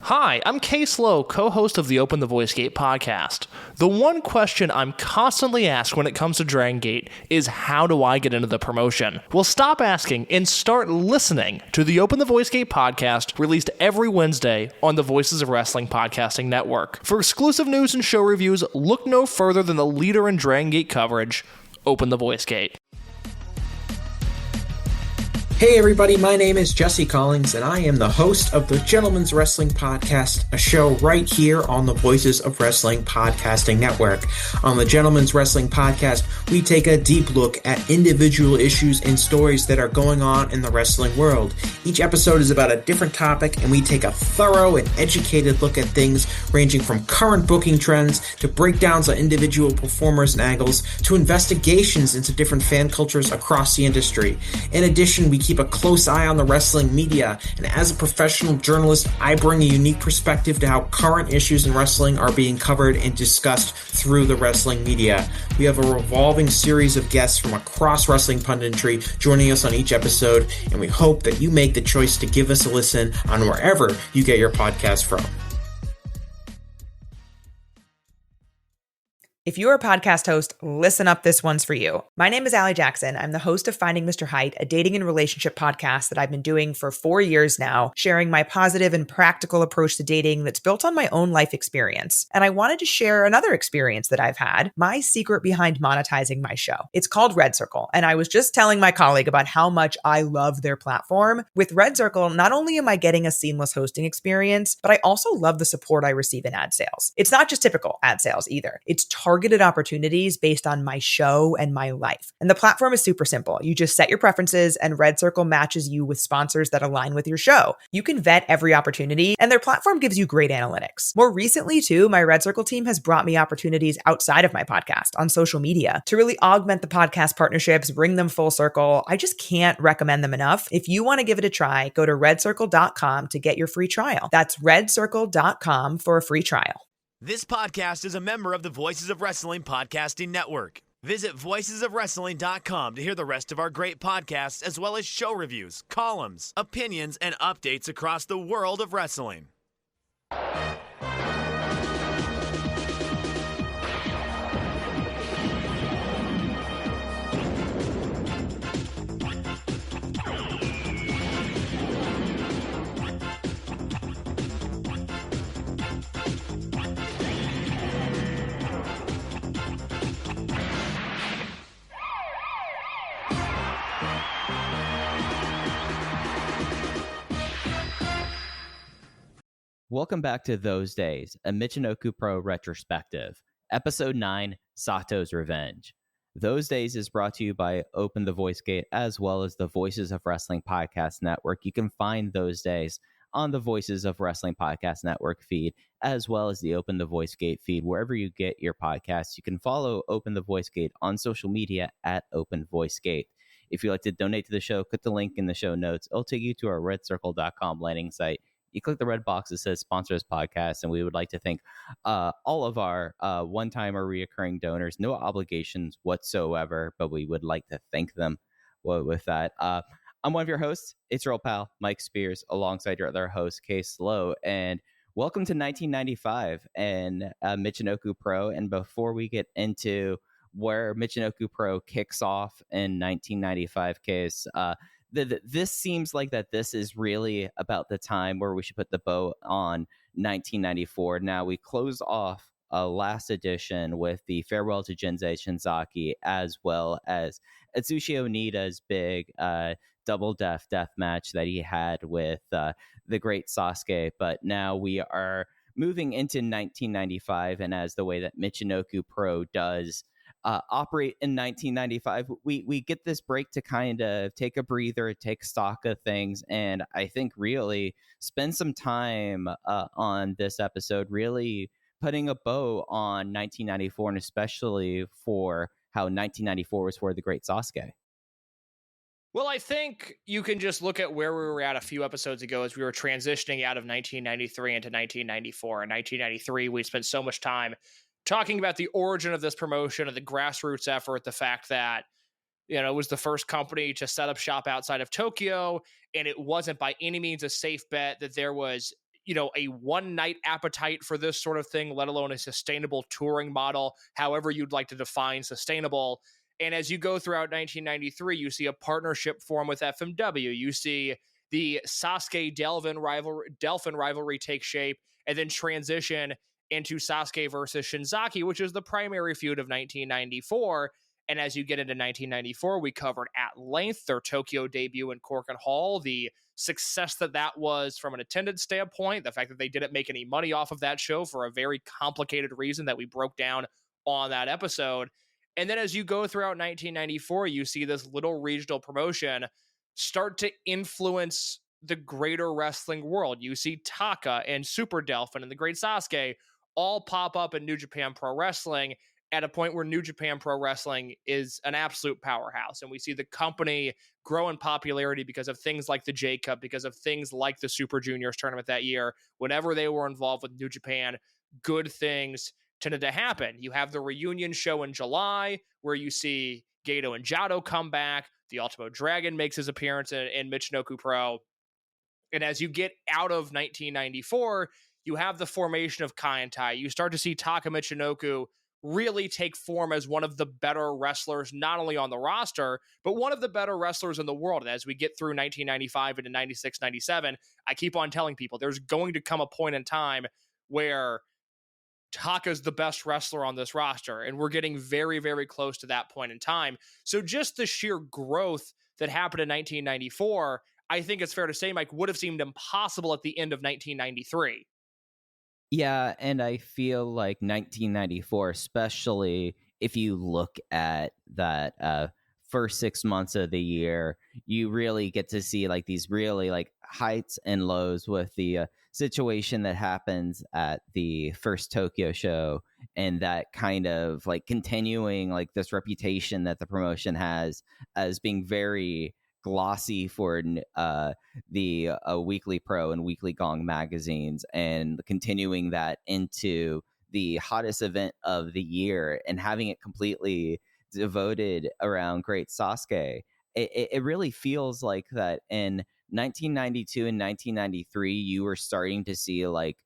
Hi, I'm Case Lowe, co-host of the Open the Voice Gate podcast. The one question I'm constantly asked when it comes to Dragon Gate is, how do I get into the promotion? Well, stop asking and start listening to the Open the Voice Gate podcast, released every Wednesday on the Voices of Wrestling podcasting network. For exclusive news and show reviews, look no further than the leader in Dragon Gate coverage, Open the Voice Gate. Hey everybody, my name is Jesse Collins, and I am the host of the Gentleman's Wrestling Podcast, a show right here on the Voices of Wrestling Podcasting Network. On the Gentleman's Wrestling Podcast, we take a deep look at individual issues and stories that are going on in the wrestling world. Each episode is about a different topic, and we take a thorough and educated look at things ranging from current booking trends to breakdowns on individual performers and angles to investigations into different fan cultures across the industry. In addition, we keep a close eye on the wrestling media, and as a professional journalist, I bring a unique perspective to how current issues in wrestling are being covered and discussed through the wrestling media. We have a revolving series of guests from across wrestling punditry joining us on each episode, and we hope that you make the choice to give us a listen on wherever you get your podcast from. If you're a podcast host, listen up, this one's for you. My name is Allie Jackson. I'm the host of Finding Mr. Height, a dating and relationship podcast that I've been doing for 4 years now, sharing my positive and practical approach to dating that's built on my own life experience. And I wanted to share another experience that I've had, my secret behind monetizing my show. It's called Red Circle, and I was just telling my colleague about how much I love their platform. With Red Circle, not only am I getting a seamless hosting experience, but I also love the support I receive in ad sales. It's not just typical ad sales either. It's targeted opportunities based on my show and my life. And the platform is super simple. You just set your preferences and Red Circle matches you with sponsors that align with your show. You can vet every opportunity, and their platform gives you great analytics. More recently too, my Red Circle team has brought me opportunities outside of my podcast on social media to really augment the podcast partnerships, bring them full circle. I just can't recommend them enough. If you want to give it a try, go to redcircle.com to get your free trial. That's redcircle.com for a free trial. This podcast is a member of the Voices of Wrestling Podcasting Network. Visit voicesofwrestling.com to hear the rest of our great podcasts, as well as show reviews, columns, opinions, and updates across the world of wrestling. Welcome back to Those Days, a Michinoku Pro Retrospective, Episode 9, Sato's Revenge. Those Days is brought to you by Open the Voice Gate, as well as the Voices of Wrestling Podcast Network. You can find Those Days on the Voices of Wrestling Podcast Network feed, as well as the Open the Voice Gate feed, wherever you get your podcasts. You can follow Open the Voice Gate on social media at Open Voice Gate. If you'd like to donate to the show, click the link in the show notes. It'll take you to our redcircle.com landing site. You click the red box that says sponsors podcast, and we would like to thank all of our one-time or reoccurring donors. No obligations whatsoever, but we would like to thank them with that. I'm one of your hosts. It's your old pal, Mike Spears, alongside your other host, Case Lowe, and welcome to 1995 and Michinoku Pro. And before we get into where Michinoku Pro kicks off in 1995, Case, this seems like that this is really about the time where we should put the bow on 1994. Now, we closed off a last edition with the Farewell to Jinsei Shinzaki, as well as Atsushi Onita's big double death match that he had with the great Sasuke. But now we are moving into 1995, and as the way that Michinoku Pro does operate in 1995, we get this break to kind of take a breather, take stock of things, and I think really spend some time on this episode really putting a bow on 1994, and especially for how 1994 was for the great Sasuke. Well, I think you can just look at where we were at a few episodes ago as we were transitioning out of 1993 into 1994. In 1993, we spent so much time talking about the origin of this promotion and the grassroots effort, the fact that, you know, it was the first company to set up shop outside of Tokyo, and it wasn't by any means a safe bet that there was, a one-night appetite for this sort of thing, let alone a sustainable touring model, however you'd like to define sustainable. And as you go throughout 1993, you see a partnership form with FMW. You see the Sasuke Delfin rivalry take shape and then transition into Sasuke versus Shinzaki, which is the primary feud of 1994. And as you get into 1994, we covered at length their Tokyo debut in Corkin Hall, the success that was from an attendance standpoint, the fact that they didn't make any money off of that show for a very complicated reason that we broke down on that episode. And then as you go throughout 1994, you see this little regional promotion start to influence the greater wrestling world. You see Taka and Super Delfin and the Great Sasuke all pop up in New Japan Pro Wrestling at a point where New Japan Pro Wrestling is an absolute powerhouse. And we see the company grow in popularity because of things like the J Cup, because of things like the Super Juniors tournament that year. Whenever they were involved with New Japan, good things tended to happen. You have the reunion show in July where you see Gato and Jado come back. The Ultimo Dragon makes his appearance in Michinoku Pro. And as you get out of 1994, you have the formation of Kai and Tai. You start to see Taka Michinoku really take form as one of the better wrestlers, not only on the roster, but one of the better wrestlers in the world. And as we get through 1995 into 96, 97, I keep on telling people there's going to come a point in time where Taka's the best wrestler on this roster, and we're getting very, very close to that point in time. So just the sheer growth that happened in 1994, I think it's fair to say, Mike, would have seemed impossible at the end of 1993. Yeah, and I feel like 1994, especially if you look at that first 6 months of the year, you really get to see like these really like heights and lows with the situation that happens at the first Tokyo show, and that kind of like continuing like this reputation that the promotion has as being very glossy for the Weekly Pro and Weekly Gong magazines, and continuing that into the hottest event of the year and having it completely devoted around Great Sasuke. It really feels like that in 1992 and 1993, you were starting to see like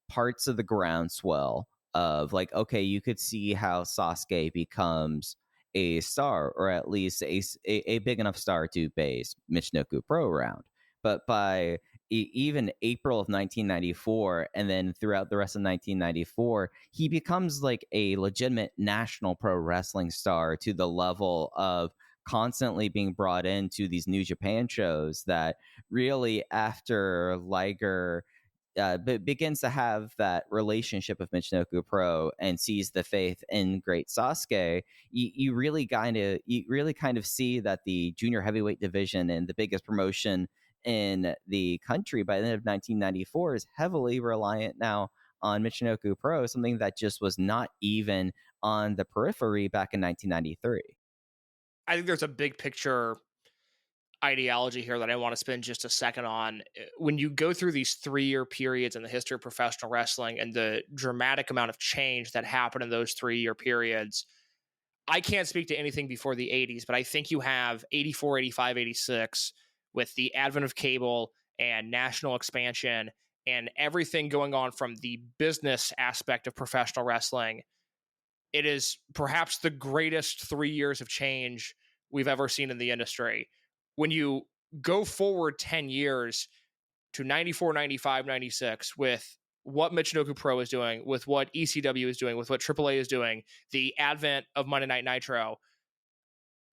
parts of the groundswell of like, okay, you could see how Sasuke becomes a star, or at least a big enough star to base Michinoku Pro around. But by even April of 1994, and then throughout the rest of 1994, he becomes like a legitimate national pro wrestling star, to the level of constantly being brought into these New Japan shows that really, after Liger begins to have that relationship with Michinoku Pro and sees the faith in Great Sasuke, you really kind of see that the junior heavyweight division and the biggest promotion in the country by the end of 1994 is heavily reliant now on Michinoku Pro, something that just was not even on the periphery back in 1993. I think there's a big picture ideology here that I want to spend just a second on. When you go through these 3-year periods in the history of professional wrestling and the dramatic amount of change that happened in those 3-year periods, I can't speak to anything before the 80s, but I think you have 84, 85, 86 with the advent of cable and national expansion and everything going on from the business aspect of professional wrestling. It is perhaps the greatest 3 years of change we've ever seen in the industry. When you go forward 10 years to 94, 95, 96 with what Michinoku Pro is doing, with what ECW is doing, with what AAA is doing, the advent of Monday Night Nitro,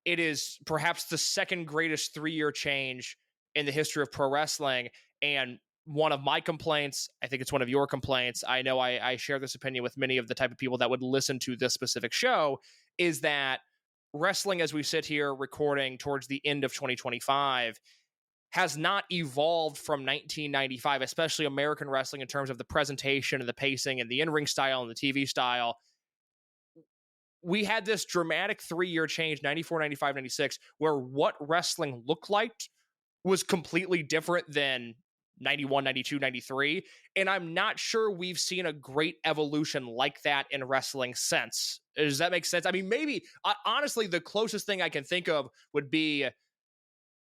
it is perhaps the second greatest 3-year change in the history of pro wrestling. And one of my complaints, I think it's one of your complaints, I know I share this opinion with many of the type of people that would listen to this specific show, is that wrestling, as we sit here recording towards the end of 2025, has not evolved from 1995, especially American wrestling, in terms of the presentation and the pacing and the in-ring style and the TV style. We had this dramatic 3-year change, 94, 95, 96, where what wrestling looked like was completely different than 91, 92, 93. And I'm not sure we've seen a great evolution like that in wrestling since. Does that make sense? I mean, maybe, honestly, the closest thing I can think of would be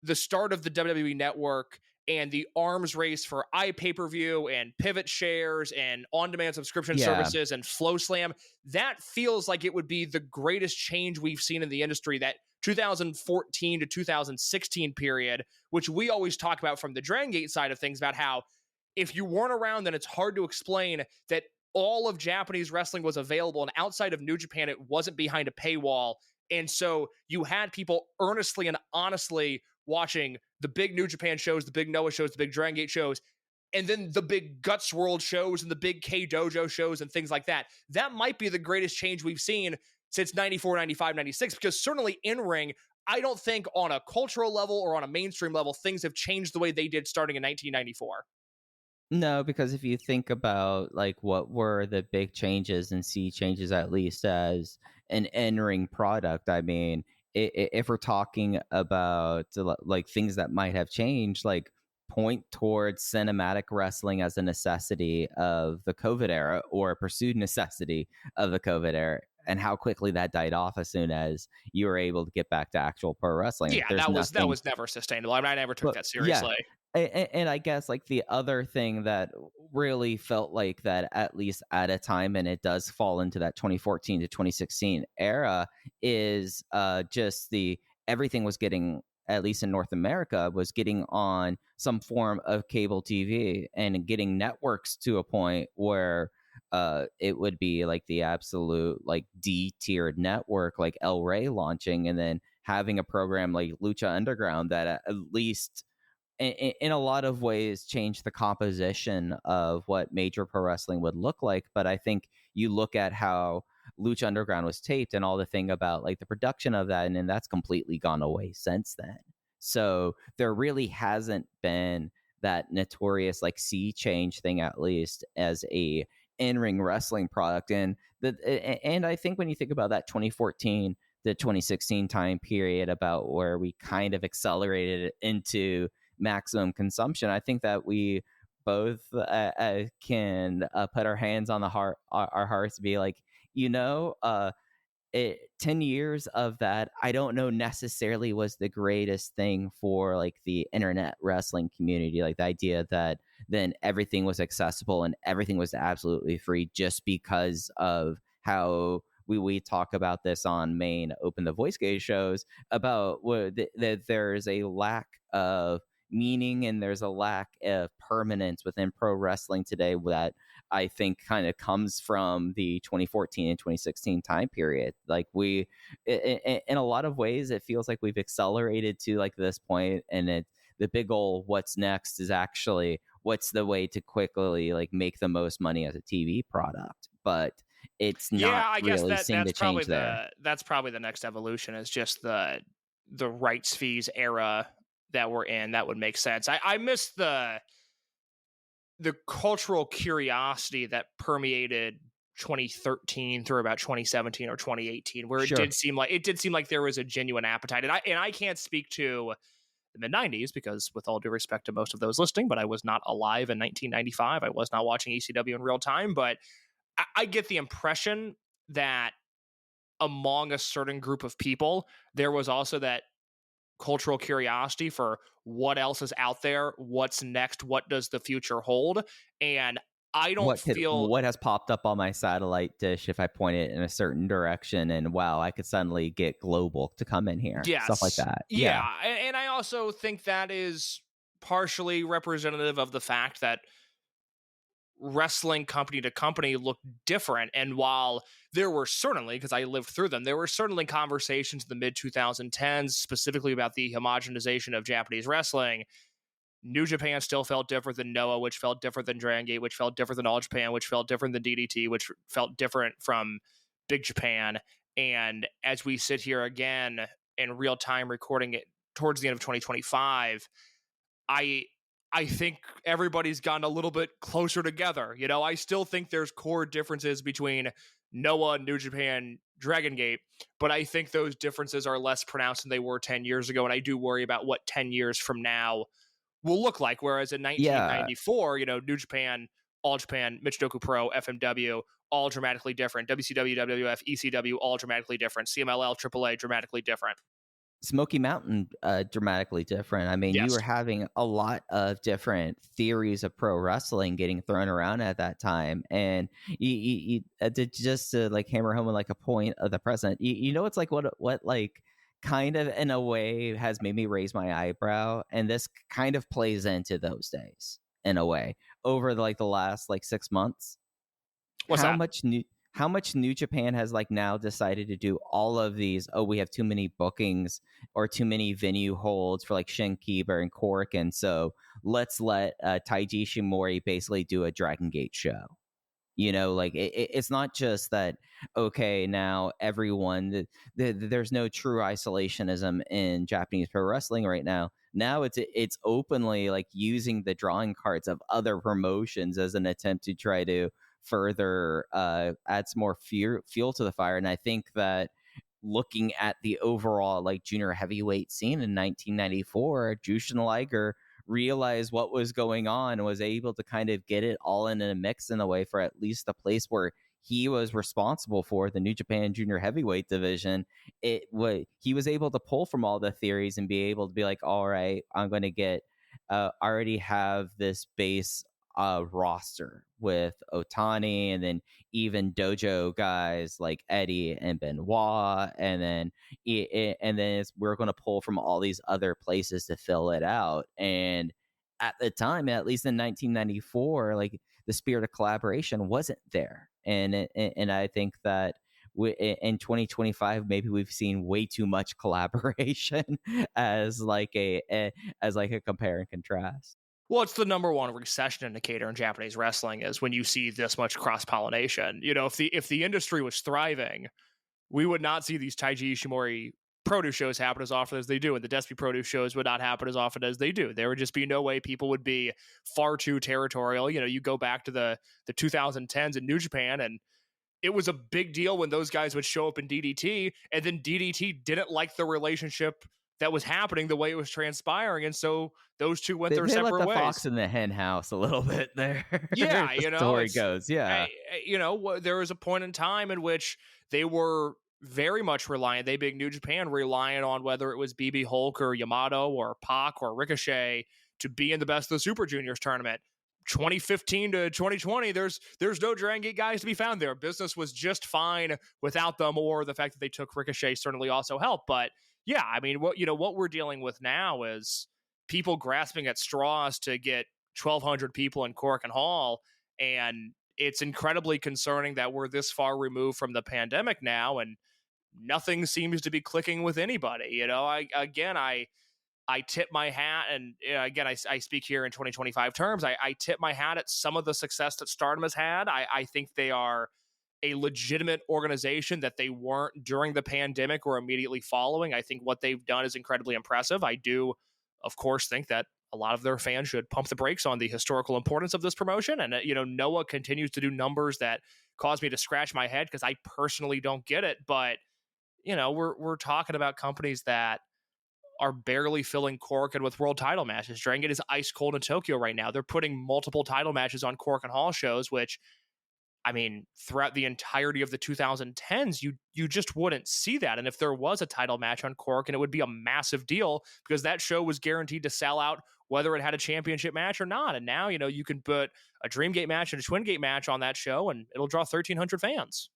the start of the WWE Network and the arms race for iPay-per-view and pivot shares and on-demand subscription services and FlowSlam, that feels like it would be the greatest change we've seen in the industry, that 2014 to 2016 period, which we always talk about from the Dragon Gate side of things, about how if you weren't around, then it's hard to explain that all of Japanese wrestling was available, and outside of New Japan, it wasn't behind a paywall. And so you had people earnestly and honestly watching the big New Japan shows, the big Noah shows, the big Dragon Gate shows, and then the big Guts World shows and the big K Dojo shows and things like that. That might be the greatest change we've seen since 94, 95, 96, because certainly in ring, I don't think on a cultural level or on a mainstream level, things have changed the way they did starting in 1994. No, because if you think about like what were the big changes and sea changes, at least as an in-ring product, I mean, if we're talking about like things that might have changed, like point towards cinematic wrestling as a necessity of the COVID era, or a pursued necessity of the COVID era, and how quickly that died off as soon as you were able to get back to actual pro wrestling. Yeah, that was never sustainable. I mean, I never took that seriously. Yeah. And I guess like the other thing that really felt like that, at least at a time, and it does fall into that 2014 to 2016 era, is just everything was getting, at least in North America, was getting on some form of cable TV and getting networks to a point where it would be like the absolute like D-tiered network like El Rey launching, and then having a program like Lucha Underground that at least in a lot of ways changed the composition of what major pro wrestling would look like. But I think you look at how Lucha Underground was taped and all the thing about like the production of that, and then that's completely gone away since then. So there really hasn't been that notorious like sea change thing, at least as a in-ring wrestling product. And I think when you think about that 2014 the 2016 time period, about where we kind of accelerated it into maximum consumption, I think that we both can put our hands on our hearts to be like, 10 years of that, I don't know necessarily was the greatest thing for like the internet wrestling community. Like the idea that then everything was accessible and everything was absolutely free, just because of how we talk about this on main Open the Voice Gate shows about that there's a lack of meaning and there's a lack of permanence within pro wrestling today that I think kind of comes from the 2014 and 2016 time period. Like in a lot of ways, it feels like we've accelerated to like this point, and the big old what's next is actually what's the way to quickly like make the most money as a TV product. But it's not really seeing the change there. That's probably the next evolution, is just the rights fees era that we're in. That would make sense. I miss the cultural curiosity that permeated 2013 through about 2017 or 2018, where it did seem like there was a genuine appetite. And I can't speak to the mid-90s, because with all due respect to most of those listening, but I was not alive in 1995. I was not watching ECW in real time, but I get the impression that among a certain group of people, there was also that cultural curiosity for what else is out there, what's next, what does the future hold. And I don't feel what has popped up on my satellite dish if I point it in a certain direction, and wow, I could suddenly get global to come in here. Yes. Stuff like that. Yeah. And I also think that is partially representative of the fact that wrestling company to company looked different. And while there were certainly, because I lived through them, there were certainly conversations in the mid 2010s specifically about the homogenization of Japanese wrestling, New Japan still felt different than Noah, which felt different than Dragon Gate, which felt different than All Japan, which felt different than DDT, which felt different from Big Japan. And as we sit here again in real time recording it towards the end of 2025, I think everybody's gotten a little bit closer together. I still think there's core differences between Noah, New Japan, Dragon Gate, but I think those differences are less pronounced than they were 10 years ago. And I do worry about what 10 years from now will look like. Whereas in 1994, New Japan, All Japan, Michinoku Pro, FMW, all dramatically different. WCW, WWF, ECW, all dramatically different. CMLL, AAA, dramatically different. Smoky Mountain dramatically different. I mean, you Yes. were having a lot of different theories of pro wrestling getting thrown around at that time, and just to like hammer home like a point of the present. It's like what like kind of in a way has made me raise my eyebrow, and this kind of plays into those days in a way over the last like 6 months. What's how that? much new how much New Japan has like now decided to do all of these, oh, we have too many bookings or too many venue holds for like Shinkiba and Cork, and so let's let Taiji Ishimori basically do a Dragon Gate show. Like it's not just that, okay, now everyone, there's no true isolationism in Japanese pro wrestling right now. Now it's openly like using the drawing cards of other promotions as an attempt to try to further add some more fuel to the fire. And I think that looking at the overall like junior heavyweight scene in 1994, Jushin Liger realized what was going on and was able to kind of get it all in a mix in a way for at least the place where he was responsible for the New Japan Junior Heavyweight division. He was able to pull from all the theories and be able to be like, all right, I'm going to get already have this base roster with Otani, and then even dojo guys like Eddie and Benoit, and then we're going to pull from all these other places to fill it out. And at the time, at least in 1994, like the spirit of collaboration wasn't there, and I think that in 2025 maybe we've seen way too much collaboration as like a compare and contrast. Well, it's the number one recession indicator in Japanese wrestling is when you see this much cross-pollination. If the industry was thriving, we would not see these Taiji Ishimori produce shows happen as often as they do, and the Despy produce shows would not happen as often as they do. There would just be no way. People would be far too territorial. You go back to the 2010s in New Japan, and it was a big deal when those guys would show up in DDT, and then DDT didn't like the relationship that was happening the way it was transpiring, and so those two went their separate ways. They let the fox in the hen house a little bit there. Yeah, the story goes. Yeah, there was a point in time in which they were very much reliant. They being New Japan, reliant on whether it was BB Hulk or Yamato or Pac or Ricochet to be in the Best of the Super Juniors tournament. 2015 to 2020, there's no Dragon Gate guys to be found there. Business was just fine without them, or the fact that they took Ricochet certainly also helped. But yeah, I mean, what we're dealing with now is people grasping at straws to get 1,200 people in Cork and Hall, and it's incredibly concerning that we're this far removed from the pandemic now, and nothing seems to be clicking with anybody. I tip my hat, and again, I speak here in 2025 terms. I tip my hat at some of the success that Stardom has had. I think they are a legitimate organization that they weren't during the pandemic or immediately following. I think what they've done is incredibly impressive. I do, of course, think that a lot of their fans should pump the brakes on the historical importance of this promotion. And, Noah continues to do numbers that cause me to scratch my head because I personally don't get it. But, we're talking about companies that are barely filling Cork and with world title matches. Dragon Gate is ice cold in Tokyo right now. They're putting multiple title matches on Cork and Hall shows, which, I mean, throughout the entirety of the 2010s, you just wouldn't see that. And if there was a title match on Cork, and it would be a massive deal because that show was guaranteed to sell out whether it had a championship match or not. And now, you can put a Dream Gate match and a Twin Gate match on that show, and it'll draw 1,300 fans.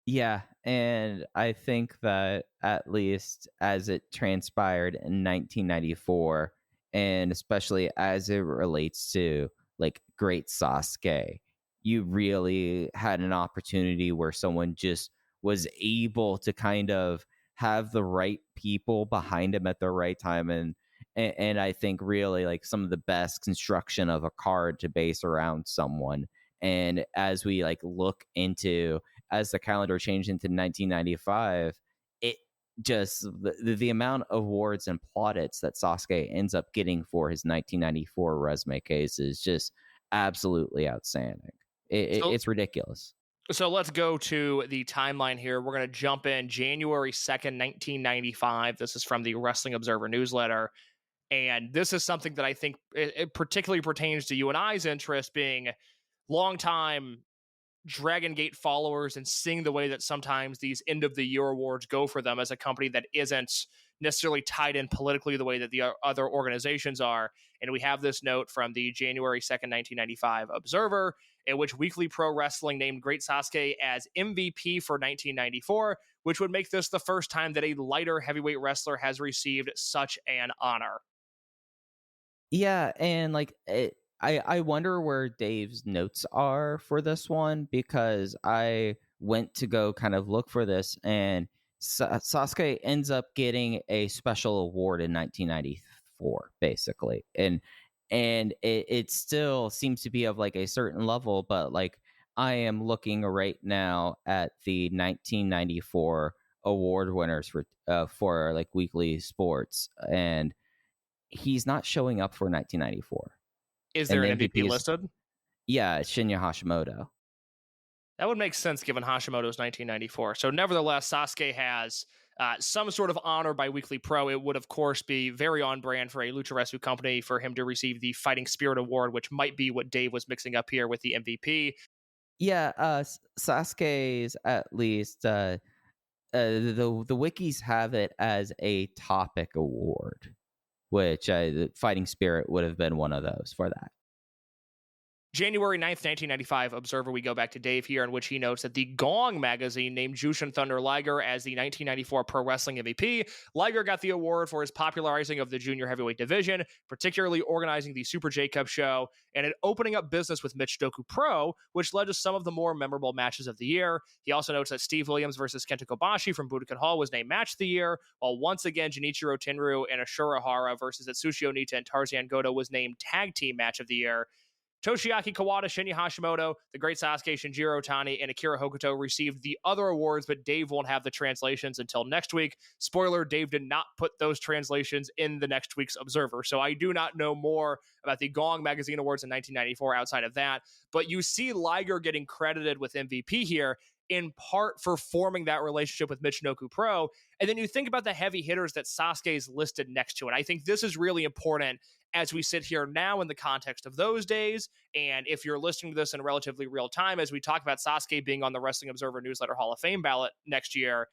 Yeah, and I think that at least as it transpired in 1994, and especially as it relates to like Great Sasuke, you really had an opportunity where someone just was able to kind of have the right people behind him at the right time. And I think really like some of the best construction of a card to base around someone. And as we like look into, as the calendar changed into 1995, it just the amount of awards and plaudits that Sasuke ends up getting for his 1994 resume case is just absolutely outstanding. It's ridiculous. So let's go to the timeline here. We're going to jump in January 2nd, 1995. This is from the Wrestling Observer newsletter. And this is something that I think it particularly pertains to you and I's interest, being longtime Dragon Gate followers and seeing the way that sometimes these end of the year awards go for them as a company that isn't necessarily tied in politically the way that the other organizations are. And we have this note from the January 2nd, 1995 Observer, in which Weekly Pro Wrestling named Great Sasuke as MVP for 1994, which would make this the first time that a lighter heavyweight wrestler has received such an honor. Yeah, and like I wonder where Dave's notes are for this one, because I went to go kind of look for this, and Sasuke ends up getting a special award in 1994, basically, and it still seems to be of like a certain level, but like I am looking right now at the 1994 award winners for like Weekly Sports, and he's not showing up for 1994. Is there And an the MVP MVP is, listed? yeah, it's Shinya Hashimoto. That would make sense given Hashimoto's 1994. So nevertheless, Sasuke has some sort of honor by Weekly Pro. It would, of course, be very on brand for a Lucha Wrestling company for him to receive the Fighting Spirit Award, which might be what Dave was mixing up here with the MVP. Yeah, Sasuke's at least the wikis have it as a topic award, which the Fighting Spirit would have been one of those for that. January 9th, 1995, Observer, we go back to Dave here, in which he notes that the Gong magazine named Jushin Thunder Liger as the 1994 Pro Wrestling MVP. Liger got the award for his popularizing of the junior heavyweight division, particularly organizing the Super J-Cup show, and it opening up business with Michinoku Pro, which led to some of the more memorable matches of the year. He also notes that Steve Williams versus Kenta Kobashi from Budokan Hall was named Match of the Year, while once again Junichiro Tenryu and Ashura Hara versus Atsushi Onita and Tarzan Goto was named Tag Team Match of the Year. Toshiaki Kawada, Shinya Hashimoto, the Great Sasuke, Shinjiro Otani, and Akira Hokuto received the other awards, but Dave won't have the translations until next week. Spoiler, Dave did not put those translations in the next week's Observer, so I do not know more about the Gong Magazine Awards in 1994 outside of that, but you see Liger getting credited with MVP here, in part for forming that relationship with Michinoku Pro. And then you think about the heavy hitters that Sasuke is listed next to it. I think this is really important as we sit here now in the context of those days. And if you're listening to this in relatively real time, as we talk about Sasuke being on the Wrestling Observer Newsletter Hall of Fame ballot next year,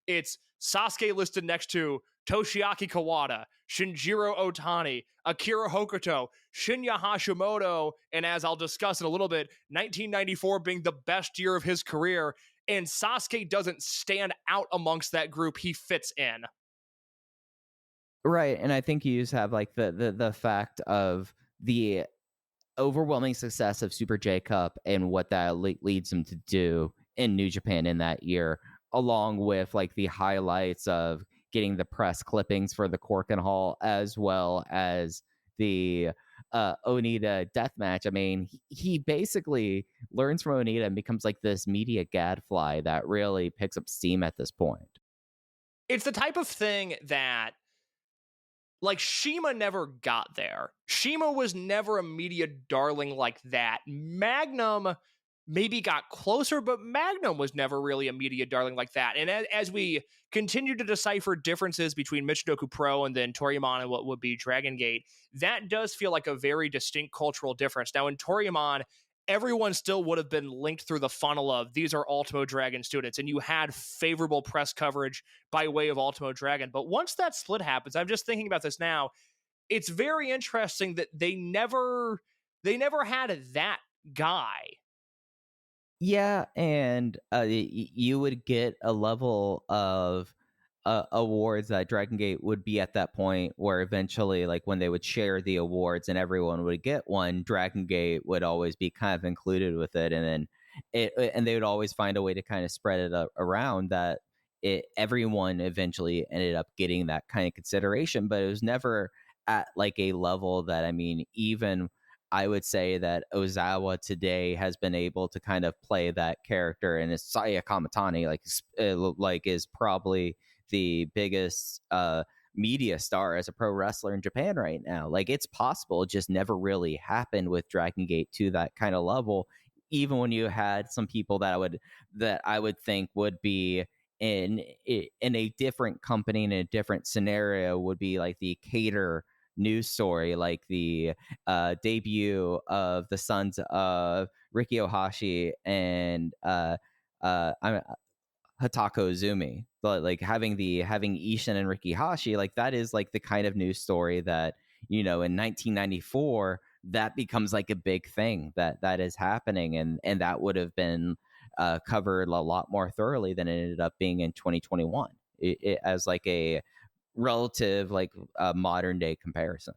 it's Sasuke listed next to Toshiaki Kawada, Shinjiro Otani, Akira Hokuto, Shinya Hashimoto, and as I'll discuss in a little bit, 1994 being the best year of his career, and Sasuke doesn't stand out amongst that group. He fits in. Right, and I think you just have like the fact of the overwhelming success of Super J Cup and what that leads him to do in New Japan in that year, along with like the highlights of getting the press clippings for the Korakuen Hall, as well as the Onita death match. I mean, he basically learns from Onita and becomes like this media gadfly that really picks up steam at this point. It's the type of thing that, like, Shima never got there. Shima was never a media darling like that. Magnum maybe got closer, but Magnum was never really a media darling like that. And as we continue to decipher differences between Michinoku Pro and then Toryumon and what would be Dragon Gate, that does feel like a very distinct cultural difference. Now, in Toryumon, everyone still would have been linked through the funnel of these are Ultimo Dragon students, and you had favorable press coverage by way of Ultimo Dragon. But once that split happens, I'm just thinking about this now, it's very interesting that they never had that guy. Yeah, and you would get a level of awards that Dragon Gate would be at that point where eventually, like when they would share the awards and everyone would get one, Dragon Gate would always be kind of included with it, and then and they would always find a way to kind of spread it around that everyone eventually ended up getting that kind of consideration, but it was never at like a level that, I mean, even I would say that Ozawa today has been able to kind of play that character, and Saya Kamatani like is probably the biggest media star as a pro wrestler in Japan right now. Like, it's possible, it just never really happened with Dragon Gate to that kind of level. Even when you had some people that I would think would be in a different company in a different scenario, would be like the Cater news story, like the debut of the sons of Riki Ohashi and Hatako Izumi. But like having Ishin and Riki Hashi, like that is like the kind of news story that, in 1994 that becomes like a big thing that is happening, and that would have been covered a lot more thoroughly than it ended up being in 2021 as like a relative like modern day comparison.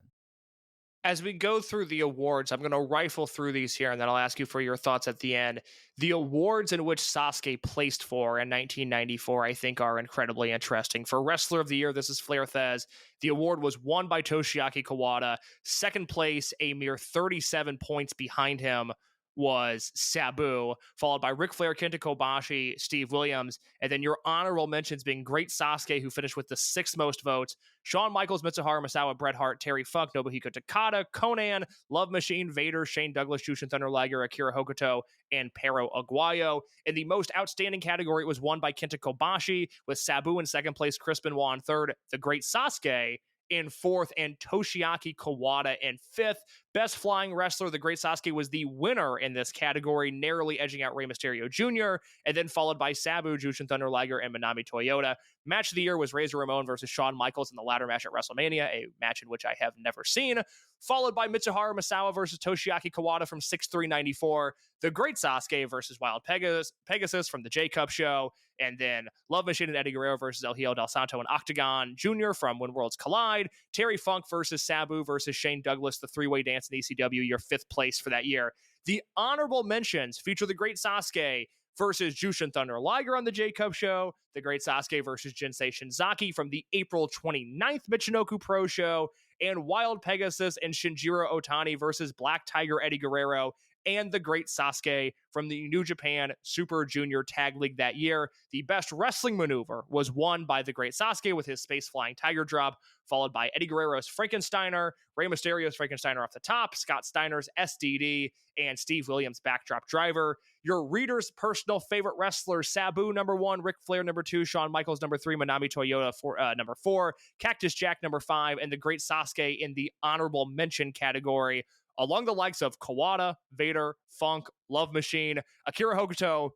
As we go through the awards, I'm going to rifle through these here, and then I'll ask you for your thoughts at the end. The awards in which Sasuke placed for in 1994, I think, are incredibly interesting. For Wrestler of the Year, this is Flair Thez. The award was won by Toshiaki Kawada. Second place, a mere 37 points behind him, was Sabu, followed by Ric Flair, Kenta Kobashi, Steve Williams, and then your honorable mentions being Great Sasuke, who finished with the 6th most votes, Shawn Michaels, Mitsuharu Misawa, Bret Hart, Terry Funk, Nobuhiko Takada, Conan, Love Machine, Vader, Shane Douglas, Jushin Thunder Liger, Akira Hokuto, and Pero Aguayo. In the most outstanding category, it was won by Kenta Kobashi, with Sabu in second place, Chris Benoit in third, the Great Sasuke in fourth, and Toshiaki Kawada in fifth. Best flying wrestler, the Great Sasuke, was the winner in this category, narrowly edging out Rey Mysterio Jr., and then followed by Sabu, Jushin Thunder Liger, and Manami Toyota. Match of the year was Razor Ramon versus Shawn Michaels in the ladder match at WrestleMania, a match in which I have never seen, followed by Mitsuharu Misawa versus Toshiaki Kawada from 6-3-94, the Great Sasuke versus Wild Pegasus from the J-Cup show, and then Love Machine and Eddie Guerrero versus El Hijo del Santo and Octagon Jr. from When Worlds Collide, Terry Funk versus Sabu versus Shane Douglas, the three-way dance in ECW, your 5th place for that year. The honorable mentions feature the Great Sasuke versus Jushin Thunder Liger on the J-Cup show, the Great Sasuke versus Jinsei Shinzaki from the April 29th Michinoku Pro show, and Wild Pegasus and Shinjiro Otani versus Black Tiger Eddie Guerrero and the Great Sasuke from the New Japan Super Junior Tag League that year. The best wrestling maneuver was won by the Great Sasuke with his space flying tiger drop, followed by Eddie Guerrero's Frankensteiner, Rey Mysterio's Frankensteiner off the top, Scott Steiner's SDD, and Steve Williams' backdrop driver. Your reader's personal favorite wrestlers: Sabu number 1, Ric Flair number 2, Shawn Michaels number 3, Manami Toyota number 4, Cactus Jack number 5, and the Great Sasuke in the honorable mention category, along the likes of Kawada, Vader, Funk, Love Machine, Akira Hokuto,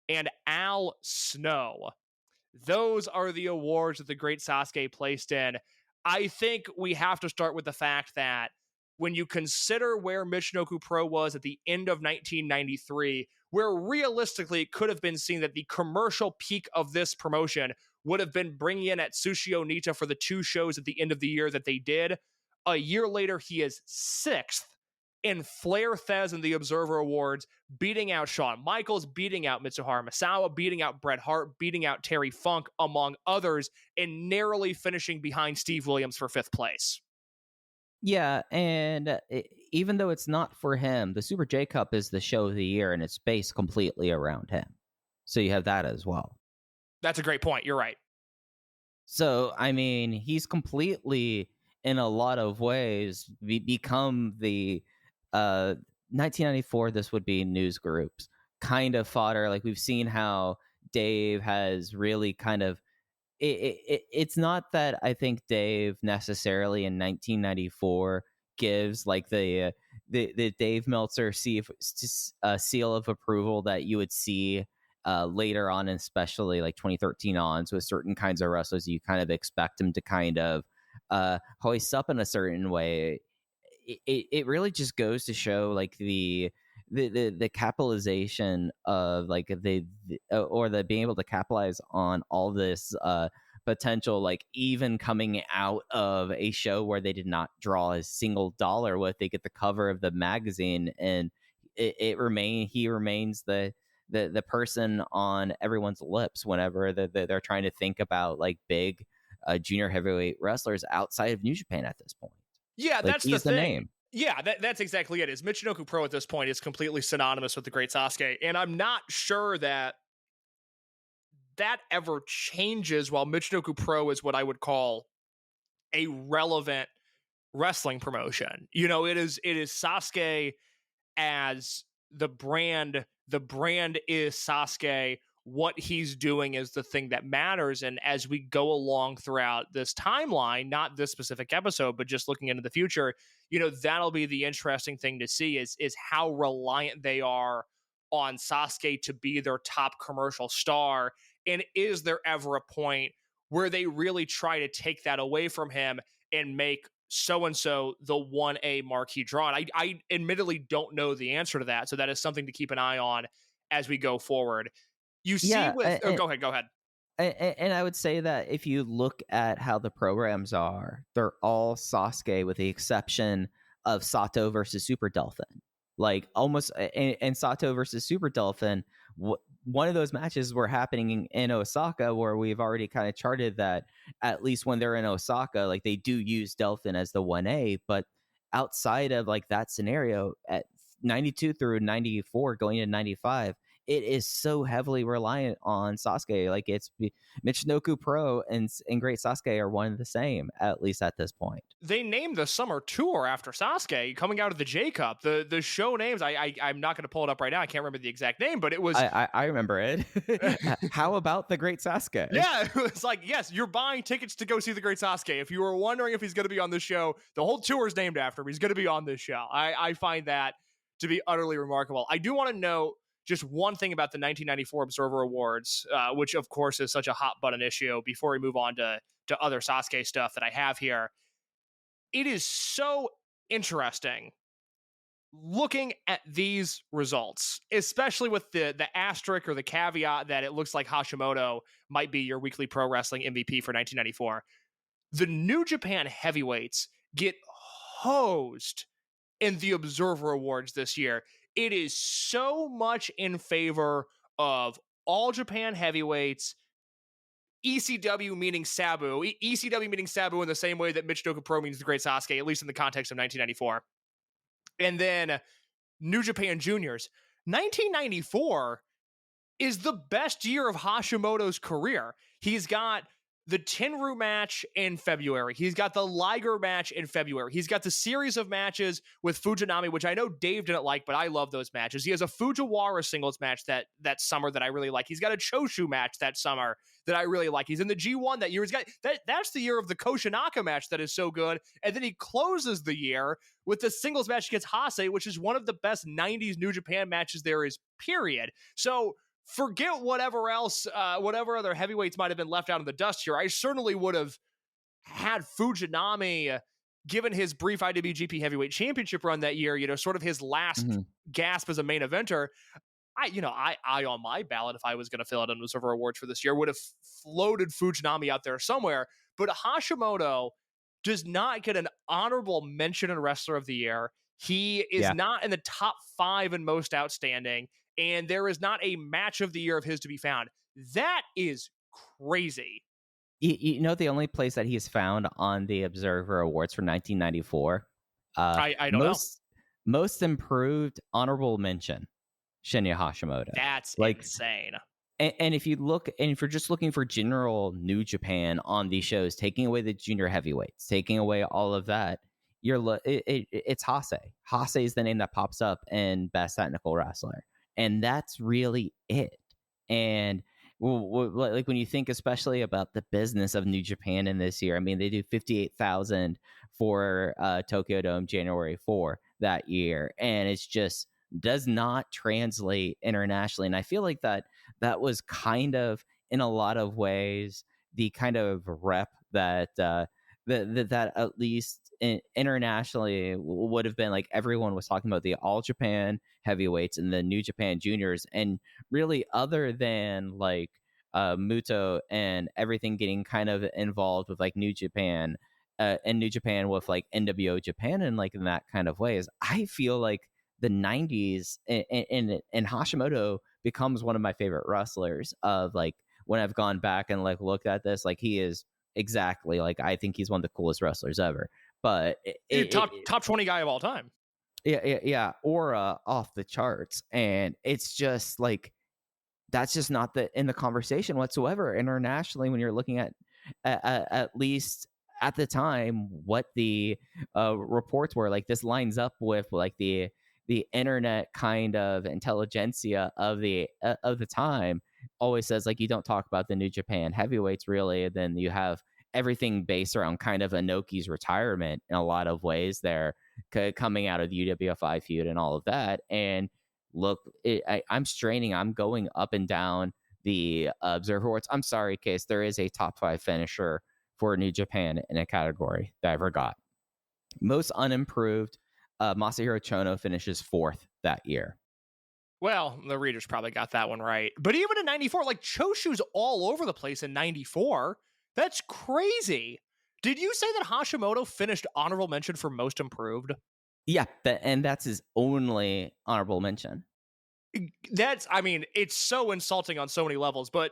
and Al Snow. Those are the awards that the Great Sasuke placed in. I think we have to start with the fact that when you consider where Michinoku Pro was at the end of 1993, where realistically it could have been seen that the commercial peak of this promotion would have been bringing in Atsushi Onita for the 2 shows at the end of the year that they did, a year later he is 6th in Flair Thez and the Observer Awards, beating out Shawn Michaels, beating out Mitsuharu Misawa, beating out Bret Hart, beating out Terry Funk, among others, and narrowly finishing behind Steve Williams for 5th place. Yeah, and even though it's not for him, the Super J Cup is the show of the year, and it's based completely around him. So you have that as well. That's a great point. You're right. So, I mean, he's completely, in a lot of ways, become the 1994, this would be news groups kind of fodder. Like, we've seen how Dave has really kind of it's not that I think Dave necessarily in 1994 gives like the Dave Meltzer seal of approval that you would see later on, especially like 2013 on. So with certain kinds of wrestlers, you kind of expect him to kind of hoist up in a certain way. It really just goes to show like the capitalization of like the being able to capitalize on all this potential, like even coming out of a show where they did not draw a single dollar with, they get the cover of the magazine, and he remains the person on everyone's lips whenever they're trying to think about like big junior heavyweight wrestlers outside of New Japan at this point. Yeah, like, that's the thing. Name. Yeah, that's exactly it. Is Michinoku Pro at this point is completely synonymous with the Great Sasuke, and I'm not sure that ever changes while Michinoku Pro is what I would call a relevant wrestling promotion. You know, it is Sasuke as the brand. The brand is Sasuke what he's doing is the thing that matters. And as we go along throughout this timeline, not this specific episode, but just looking into the future, that'll be the interesting thing to see is how reliant they are on Sasuke to be their top commercial star. And is there ever a point where they really try to take that away from him and make so-and-so the 1A marquee draw? And I admittedly don't know the answer to that. So that is something to keep an eye on as we go forward. You see go ahead. And I would say that if you look at how the programs are, they're all Sasuke with the exception of SATO versus Super Delfin. Like almost, and SATO versus Super Delfin, one of those matches were happening in Osaka, where we've already kind of charted that at least when they're in Osaka, like they do use Delfin as the 1A, but outside of like that scenario at 92 through 94 going into 95, it is so heavily reliant on Sasuke. Like it's Michinoku Pro and Great Sasuke are one and the same, at least at this point. They named the summer tour after Sasuke coming out of the J Cup. The show names, I'm not going to pull it up right now. I can't remember the exact name, but it was... I remember it. How about the Great Sasuke? Yeah, it was like, yes, you're buying tickets to go see the Great Sasuke. If you were wondering if he's going to be on this show, the whole tour is named after him. He's going to be on this show. I find that to be utterly remarkable. I do want to note just one thing about the 1994 Observer Awards, which of course is such a hot button issue, before we move on to other Sasuke stuff that I have here. It is so interesting looking at these results, especially with the asterisk or the caveat that it looks like Hashimoto might be your Weekly Pro Wrestling MVP for 1994. The New Japan heavyweights get hosed in the Observer Awards this year. It is so much in favor of All Japan heavyweights, ECW meaning Sabu, ECW meaning Sabu in the same way that Michinoku Pro means the Great Sasuke, at least in the context of 1994. And then New Japan Juniors. 1994 is the best year of Hashimoto's career. He's got the Tenryu match in February. He's got the Liger match in February. He's got the series of matches with Fujinami, which I know Dave didn't like, but I love those matches. He has a Fujiwara singles match that summer that I really like. He's got a Choshu match that summer that I really like. He's in the G1 that year. He's got that's the year of the Koshinaka match that is so good. And then he closes the year with the singles match against Hase, which is one of the best 90s New Japan matches there is, period. So forget whatever else, whatever other heavyweights might have been left out in the dust here. I certainly would have had Fujinami, given his brief IWGP Heavyweight Championship run that year, sort of his last gasp as a main eventer. I on my ballot, if I was going to fill out an Observer Awards for this year, would have floated Fujinami out there somewhere. But Hashimoto does not get an honorable mention in Wrestler of the Year. He is not in the top 5 in most outstanding, and there is not a match of the year of his to be found. That is crazy. You know the only place that he's found on the Observer Awards for 1994? I don't know. Most improved honorable mention, Shinya Hashimoto. That's insane. And if you're just looking for general New Japan on these shows, taking away the junior heavyweights, taking away all of that, it's Hase. Hase is the name that pops up in Best Technical Wrestler, and that's really it. And like when you think especially about the business of New Japan in this year, I mean, they do 58,000 for Tokyo Dome January 4 that year, and it's just does not translate internationally. And I feel like that was kind of, in a lot of ways, the kind of rep that that at least internationally would have been like everyone was talking about the All Japan heavyweights and the New Japan juniors, and really other than like Muto and everything getting kind of involved with like New Japan and New Japan with like NWO Japan and like in that kind of ways, I feel like the 90s and Hashimoto becomes one of my favorite wrestlers of like when I've gone back and like looked at this, like he is exactly like I think he's one of the coolest wrestlers ever. But top 20 guy of all time. Yeah, aura off the charts, and it's just like that's just not in the conversation whatsoever internationally when you're looking at least at the time what the reports were. Like this lines up with like the internet kind of intelligentsia of the time. always says, like, you don't talk about the New Japan heavyweights really, and then you have everything based around kind of Inoki's retirement in a lot of ways there, coming out of the UWFI feud and all of that. And look, I'm straining. I'm going up and down the Observer Awards. I'm sorry, Case. There is a top 5 finisher for New Japan in a category that I forgot. Most unimproved, Masahiro Chono finishes 4th that year. Well, the readers probably got that one right. But even in 94, like, Choshu's all over the place in 94. That's crazy. Did you say that Hashimoto finished honorable mention for most improved? Yeah, and that's his only honorable mention. I mean, it's so insulting on so many levels, but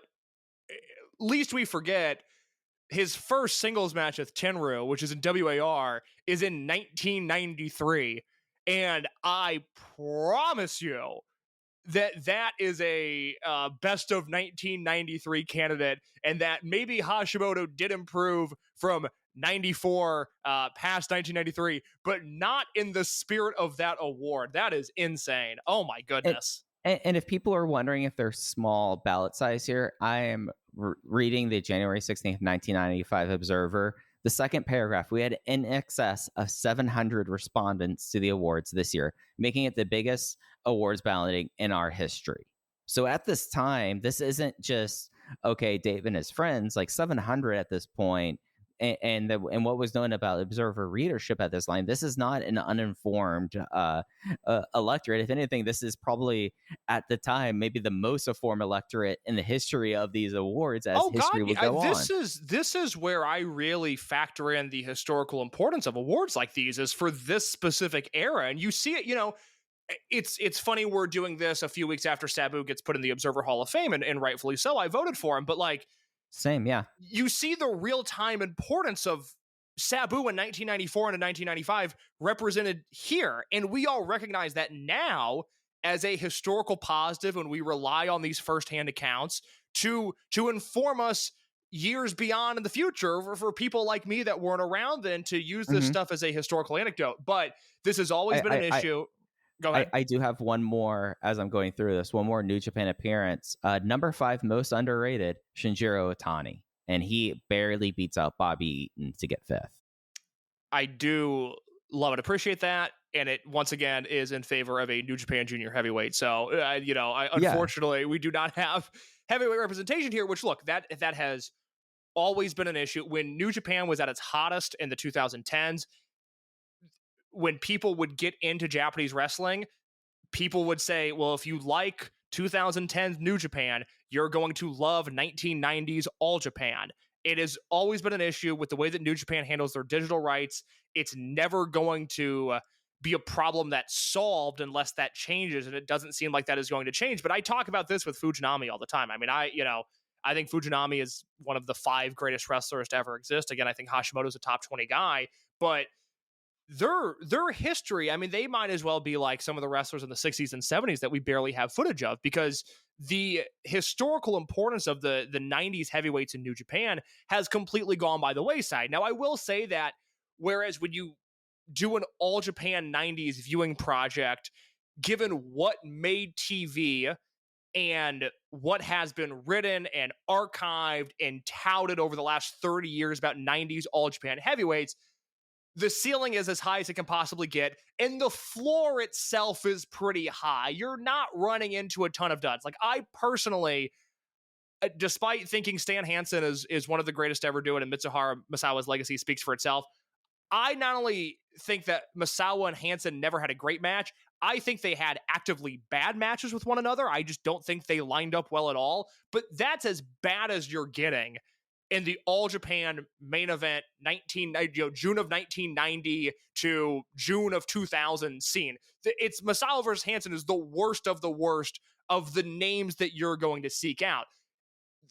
least we forget, his first singles match with Tenryu, which is in WAR, is in 1993. And I promise you that is a best of 1993 candidate, and that maybe Hashimoto did improve from 94 past 1993, but not in the spirit of that award. That is insane. Oh my goodness. And if people are wondering if there's small ballot size here, I am reading the January 16th, 1995 Observer. The second paragraph, we had in excess of 700 respondents to the awards this year, making it the biggest awards balloting in our history. So at this time, this isn't just, okay, Dave and his friends, like 700 at this point. And what was known about Observer readership at this line, this is not an uninformed electorate. If anything, this is probably at the time maybe the most informed electorate in the history of these awards, as history would go on. This is where I really factor in the historical importance of awards like these, is for this specific era. And you see it, it's funny we're doing this a few weeks after Sabu gets put in the Observer Hall of Fame, and rightfully so. I voted for him, but like, same, yeah. You see the real-time importance of Sabu in 1994 and in 1995 represented here. And we all recognize that now as a historical positive, when we rely on these firsthand accounts to inform us years beyond in the future for people like me that weren't around then to use this stuff as a historical anecdote. But this has always been an issue. Go ahead. I do have one more as I'm going through this. One more New Japan appearance. Number 5 most underrated, Shinjiro Otani. And he barely beats out Bobby Eaton to get 5th. I do love and appreciate that. And it, once again, is in favor of a New Japan Junior Heavyweight. So, unfortunately, we do not have heavyweight representation here, which, look, that has always been an issue. When New Japan was at its hottest in the 2010s, when people would get into Japanese wrestling, people would say, well, if you like 2010's New Japan, you're going to love 1990s All Japan. It has always been an issue with the way that New Japan handles their digital rights. It's never going to be a problem that's solved unless that changes, and it doesn't seem like that is going to change. But I talk about this with Fujinami all the time. I mean, I think Fujinami is one of the 5 greatest wrestlers to ever exist. Again, I think Hashimoto's a top 20 guy, but their history, I mean, they might as well be like some of the wrestlers in the 60s and 70s that we barely have footage of, because the historical importance of the 90s heavyweights in New Japan has completely gone by the wayside. Now, I will say that whereas when you do an All Japan 90s viewing project, given what made TV and what has been written and archived and touted over the last 30 years about 90s All Japan heavyweights, the ceiling is as high as it can possibly get, and the floor itself is pretty high. You're not running into a ton of duds. Like, I personally, despite thinking Stan Hansen is one of the greatest to ever do it, and Mitsuharu Misawa's legacy speaks for itself, I not only think that Misawa and Hansen never had a great match, I think they had actively bad matches with one another. I just don't think they lined up well at all. But that's as bad as you're getting in the All Japan main event, June of 1990 to June of 2000 scene. It's Misawa versus Hansen is the worst of the names that you're going to seek out.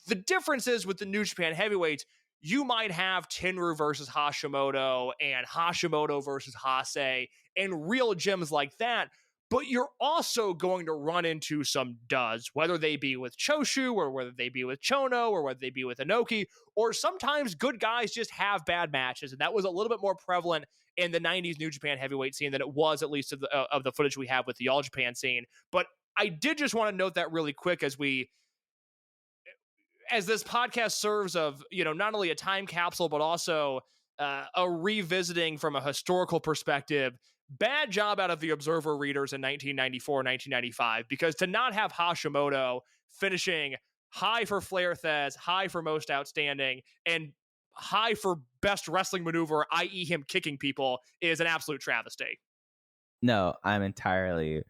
The difference is with the New Japan heavyweights, you might have Tenryu versus Hashimoto and Hashimoto versus Hase and real gems like that, but you're also going to run into some duds, whether they be with Choshu or whether they be with Chono or whether they be with Inoki, or sometimes good guys just have bad matches. And that was a little bit more prevalent in the 90s New Japan heavyweight scene than it was, at least of the footage we have with the All Japan scene. But I did just want to note that really quick as we as this podcast serves of, not only a time capsule, but also a revisiting from a historical perspective, bad job out of the Observer readers in 1994, 1995, because to not have Hashimoto finishing high for Flair Thez, high for most outstanding, and high for best wrestling maneuver, i.e. him kicking people, is an absolute travesty. No, I'm entirely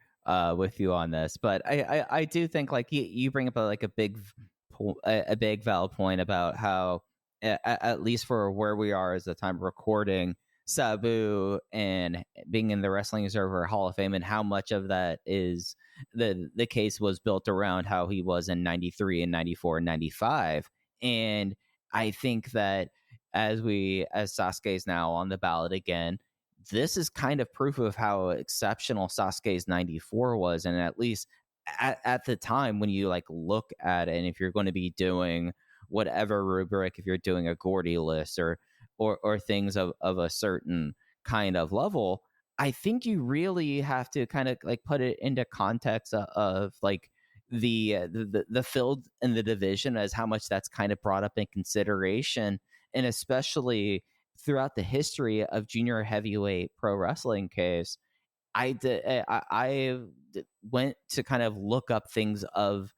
with you on this, but I do think like you bring up a big valid point about how at least for where we are as the time of recording, Sabu and being in the Wrestling Observer Hall of Fame, and how much of that is the case was built around how he was in 93 and 94 and 95. And I think that as Sasuke is now on the ballot again, this is kind of proof of how exceptional Sasuke's 94 was. And at least at the time when you like look at it, and if you're going to be doing whatever rubric, if you're doing a Gordy list or things of a certain kind of level, I think you really have to kind of like put it into context of like the field in the division, as how much that's kind of brought up in consideration, and especially throughout the history of junior heavyweight pro wrestling case. I went to kind of look up things of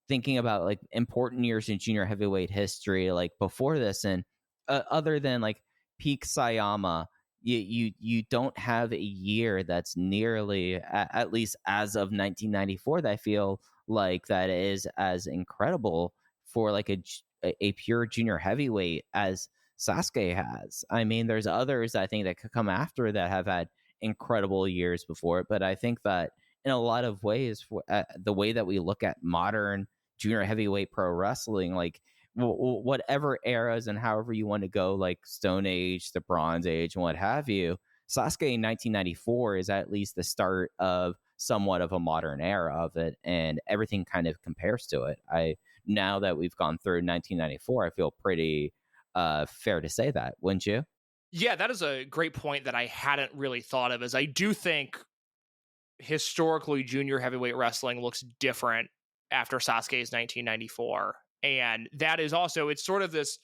thinking about like important years in junior heavyweight history, like before this, and other than like peak Sayama, you don't have a year that's nearly, at least as of 1994, that I feel like that is as incredible for like a pure junior heavyweight as Sasuke has. I mean, there's others I think that could come after that have had incredible years before it, but I think that in a lot of ways, the way that we look at modern junior heavyweight pro wrestling, like whatever eras and however you want to go, like Stone Age, the Bronze Age, and what have you, Sasuke in 1994 is at least the start of somewhat of a modern era of it, and everything kind of compares to it. Now that we've gone through 1994, I feel pretty fair to say that, wouldn't you? Yeah, that is a great point that I hadn't really thought of, as I do think historically junior heavyweight wrestling looks different after Sasuke's 1994. And that is also, it's sort of this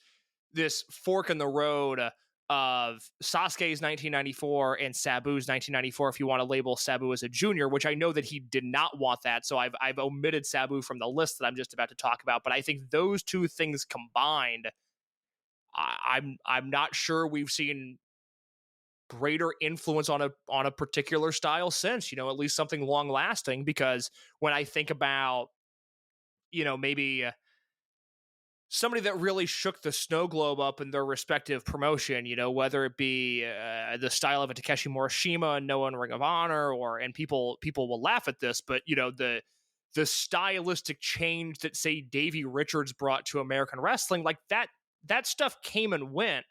fork in the road of Sasuke's 1994 and Sabu's 1994, if you want to label Sabu as a junior, which I know that he did not want that, so I've omitted Sabu from the list that I'm just about to talk about. But I think those two things combined, I'm not sure we've seen greater influence on a particular style since, at least something long lasting. Because when I think about, maybe somebody that really shook the snow globe up in their respective promotion, whether it be the style of a Takeshi Morishima and Noah in Ring of Honor, and people will laugh at this, but the stylistic change that, say, Davey Richards brought to American wrestling, like that stuff came and went.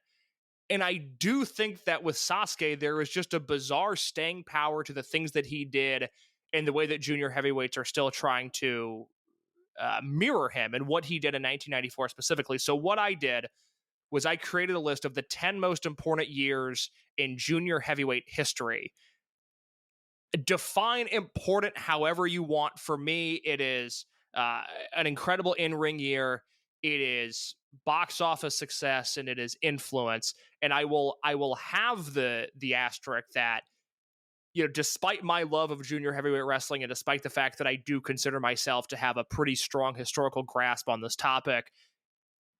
And I do think that with Sasuke, there is just a bizarre staying power to the things that he did, and the way that junior heavyweights are still trying to mirror him and what he did in 1994 specifically. So what I did was I created a list of the 10 most important years in junior heavyweight history. Define important however you want. For me, it is an incredible in-ring year. It is box office success, and it is influence. And I will have the asterisk that, despite my love of junior heavyweight wrestling, and despite the fact that I do consider myself to have a pretty strong historical grasp on this topic,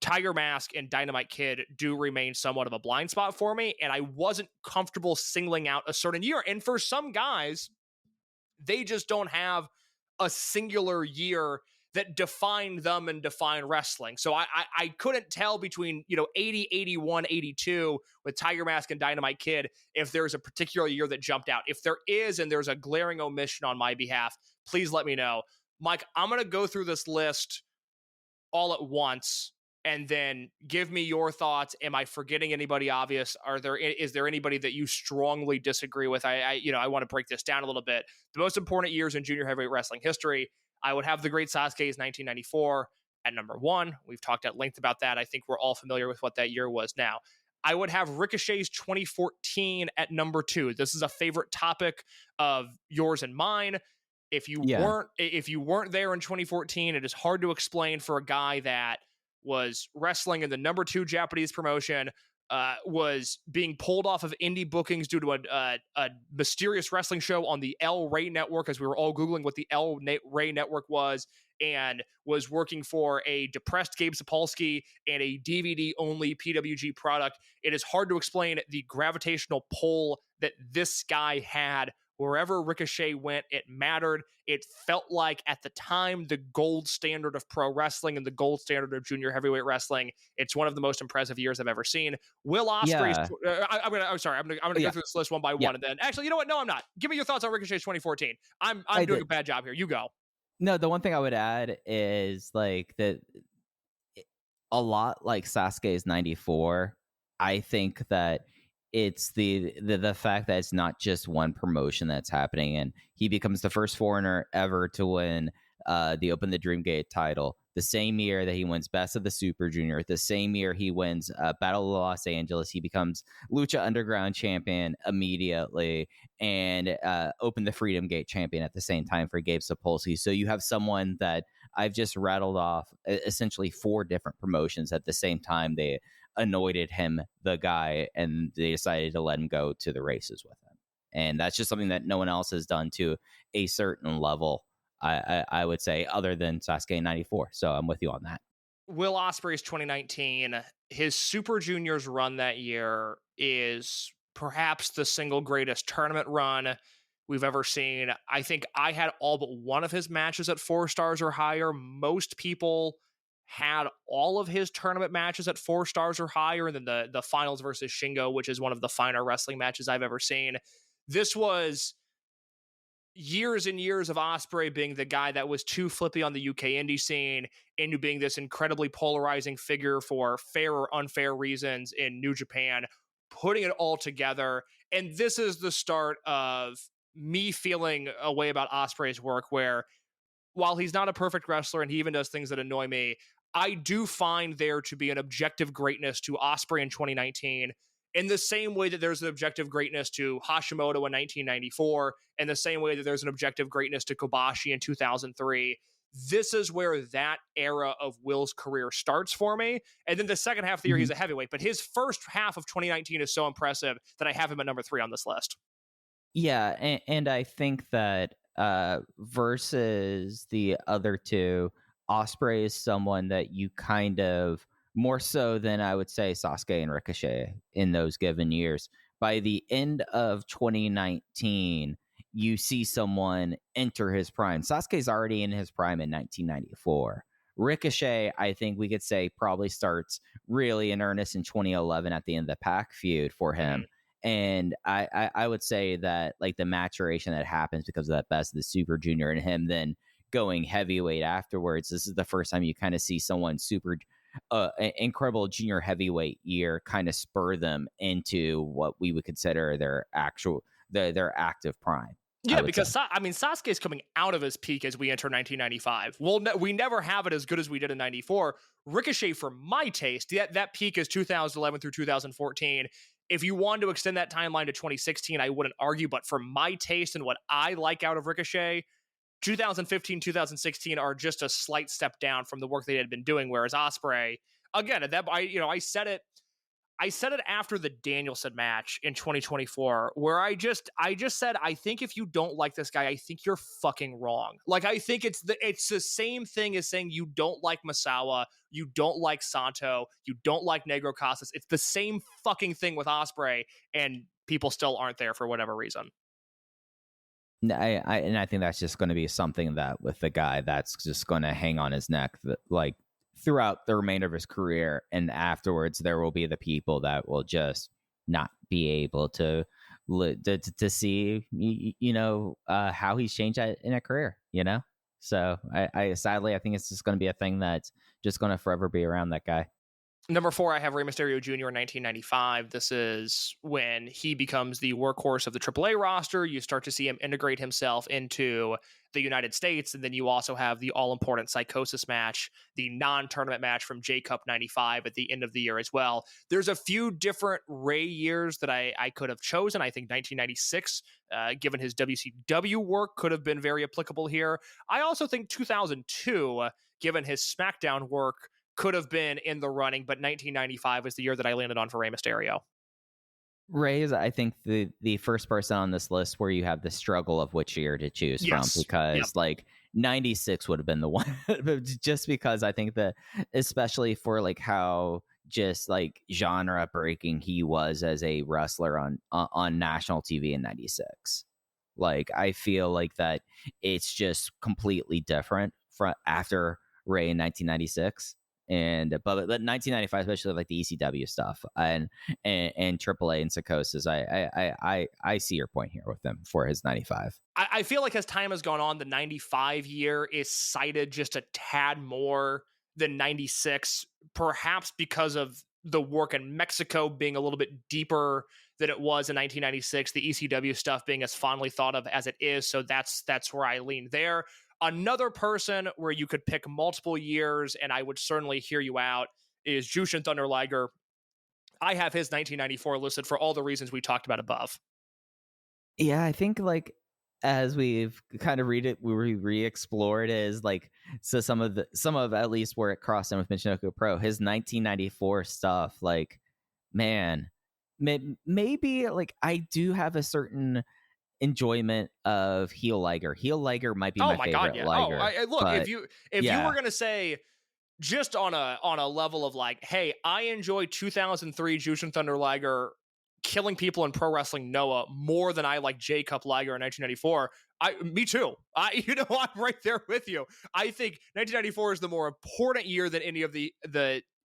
Tiger Mask and Dynamite Kid do remain somewhat of a blind spot for me. And I wasn't comfortable singling out a certain year. And for some guys, they just don't have a singular year that defined them and defined wrestling. So I couldn't tell between, 80, 81, 82 with Tiger Mask and Dynamite Kid if there's a particular year that jumped out. If there is, and there's a glaring omission on my behalf, please let me know. Mike, I'm going to go through this list all at once and then give me your thoughts. Am I forgetting anybody obvious? Is there anybody that you strongly disagree with? I want to break this down a little bit. The most important years in junior heavyweight wrestling history, I would have the great Sasuke's 1994 at number 1. We've talked at length about that. I think we're all familiar with what that year was now. I would have Ricochet's 2014 at number 2. This is a favorite topic of yours and mine. If you weren't there in 2014, it is hard to explain for a guy that was wrestling in the number 2 Japanese promotion, was being pulled off of indie bookings due to a mysterious wrestling show on the El Rey Network, as we were all Googling what the El Rey Network was, and was working for a depressed Gabe Sapolsky and a DVD-only PWG product. It is hard to explain the gravitational pull that this guy had. Wherever Ricochet went, it mattered. It felt like, at the time, the gold standard of pro wrestling and the gold standard of junior heavyweight wrestling. It's one of the most impressive years I've ever seen. Will Ospreay's... Yeah. I'm gonna go through this list one by one, and then... Actually, you know what? No, I'm not. Give me your thoughts on Ricochet's 2014. I'm doing a bad job here. You go. No, the one thing I would add is, like, that a lot like Sasuke's 94, I think that it's the fact that it's not just one promotion that's happening, and he becomes the first foreigner ever to win the Open the Dreamgate title the same year that he wins Best of the Super Junior. The same year he wins Battle of Los Angeles, he becomes Lucha Underground champion immediately, and Open the Freedom Gate champion at the same time for Gabe Sapolsky. So you have someone that I've just rattled off essentially 4 different promotions at the same time. They anointed him the guy, and they decided to let him go to the races with him. And that's just something that no one else has done to a certain level, I would say, other than Sasuke 94. So I'm with you on that. Will Ospreay's 2019, his Super Juniors run that year is perhaps the single greatest tournament run we've ever seen. I think I had all but one of his matches at 4 stars or higher. Most people had all of his tournament matches at 4 stars or higher, and then the finals versus Shingo, which is one of the finer wrestling matches I've ever seen. This was years and years of Ospreay being the guy that was too flippy on the UK indie scene into being this incredibly polarizing figure for fair or unfair reasons in New Japan, putting it all together. And this is the start of me feeling a way about Ospreay's work, where while he's not a perfect wrestler and he even does things that annoy me, I do find there to be an objective greatness to Ospreay in 2019, in the same way that there's an objective greatness to Hashimoto in 1994, and the same way that there's an objective greatness to Kobashi in 2003. This is where that era of Will's career starts for me. And then the second half of the year, he's a heavyweight. But his first half of 2019 is so impressive that I have him at number 3 on this list. Yeah, and I think that versus the other two, Ospreay is someone that you kind of, more so than I would say Sasuke and Ricochet in those given years. By the end of 2019, you see someone enter his prime. Sasuke's already in his prime in 1994. Ricochet, I think we could say, probably starts really in earnest in 2011 at the end of the Pac feud for him. And I would say that, like, the maturation that happens because of that Best of the Super Junior and him then going heavyweight afterwards, this is the first time you kind of see someone super incredible junior heavyweight year kind of spur them into what we would consider their active prime. Yeah, because Sasuke's coming out of his peak as we enter 1995. We never have it as good as we did in 94. Ricochet, for my taste, that peak is 2011 through 2014. If you wanted to extend that timeline to 2016, I wouldn't argue. But for my taste and what I like out of Ricochet, 2015, 2016 are just a slight step down from the work they had been doing. Whereas Ospreay, again, I said it after the Danielson match in 2024, where I just said, I think if you don't like this guy, I think you're fucking wrong. Like, I think it's the same thing as saying you don't like Masawa, you don't like Sato, you don't like Negro Casas. It's the same fucking thing with Ospreay, and people still aren't there for whatever reason. I think that's just going to be something that with the guy that's just going to hang on his neck, like, throughout the remainder of his career, and afterwards there will be the people that will just not be able to see how he's changed in a career, so I sadly I think it's just going to be a thing that's just going to forever be around that guy. Number 4, I have Rey Mysterio Jr. in 1995. This is when he becomes the workhorse of the AAA roster. You start to see him integrate himself into the United States, and then you also have the all-important Psychosis match, the non-tournament match from J-Cup 95 at the end of the year as well. There's a few different Rey years that I could have chosen. I think 1996, given his WCW work, could have been very applicable here. I also think 2002, given his SmackDown work, could have been in the running, but 1995 was the year that I landed on for Rey Mysterio. Rey is, I think, the first person on this list where you have the struggle of which year to choose from, because like 96 would have been the one, just because I think that, especially for like how just like genre breaking he was as a wrestler on national TV in 96. Like, I feel like that it's just completely different from after Rey in 1996. But 1995, especially like the ECW stuff and AAA and Psychosis, I see your point here with him for his 95. I feel like as time has gone on, the 95 year is cited just a tad more than 96, perhaps because of the work in Mexico being a little bit deeper than it was in 1996, the ECW stuff being as fondly thought of as it is. So that's where I lean there. Another person where you could pick multiple years, and I would certainly hear you out, is Jushin Thunder Liger. I have his 1994 listed for all the reasons we talked about above. Yeah, I think like as we've kind of re-explored is like, so some of at least where it crossed in with Michinoku Pro, his 1994 stuff, like, man, maybe like I do have a certain enjoyment of heel Liger. Heel Liger might be my favorite God, yeah. Liger. Look, if you were gonna say just on a level of like, hey, I enjoy 2003 Jushin Thunder Liger killing people in Pro Wrestling Noah more than I like J Cup Liger in 1994. Me too. I'm right there with you. I think 1994 is the more important year than any of the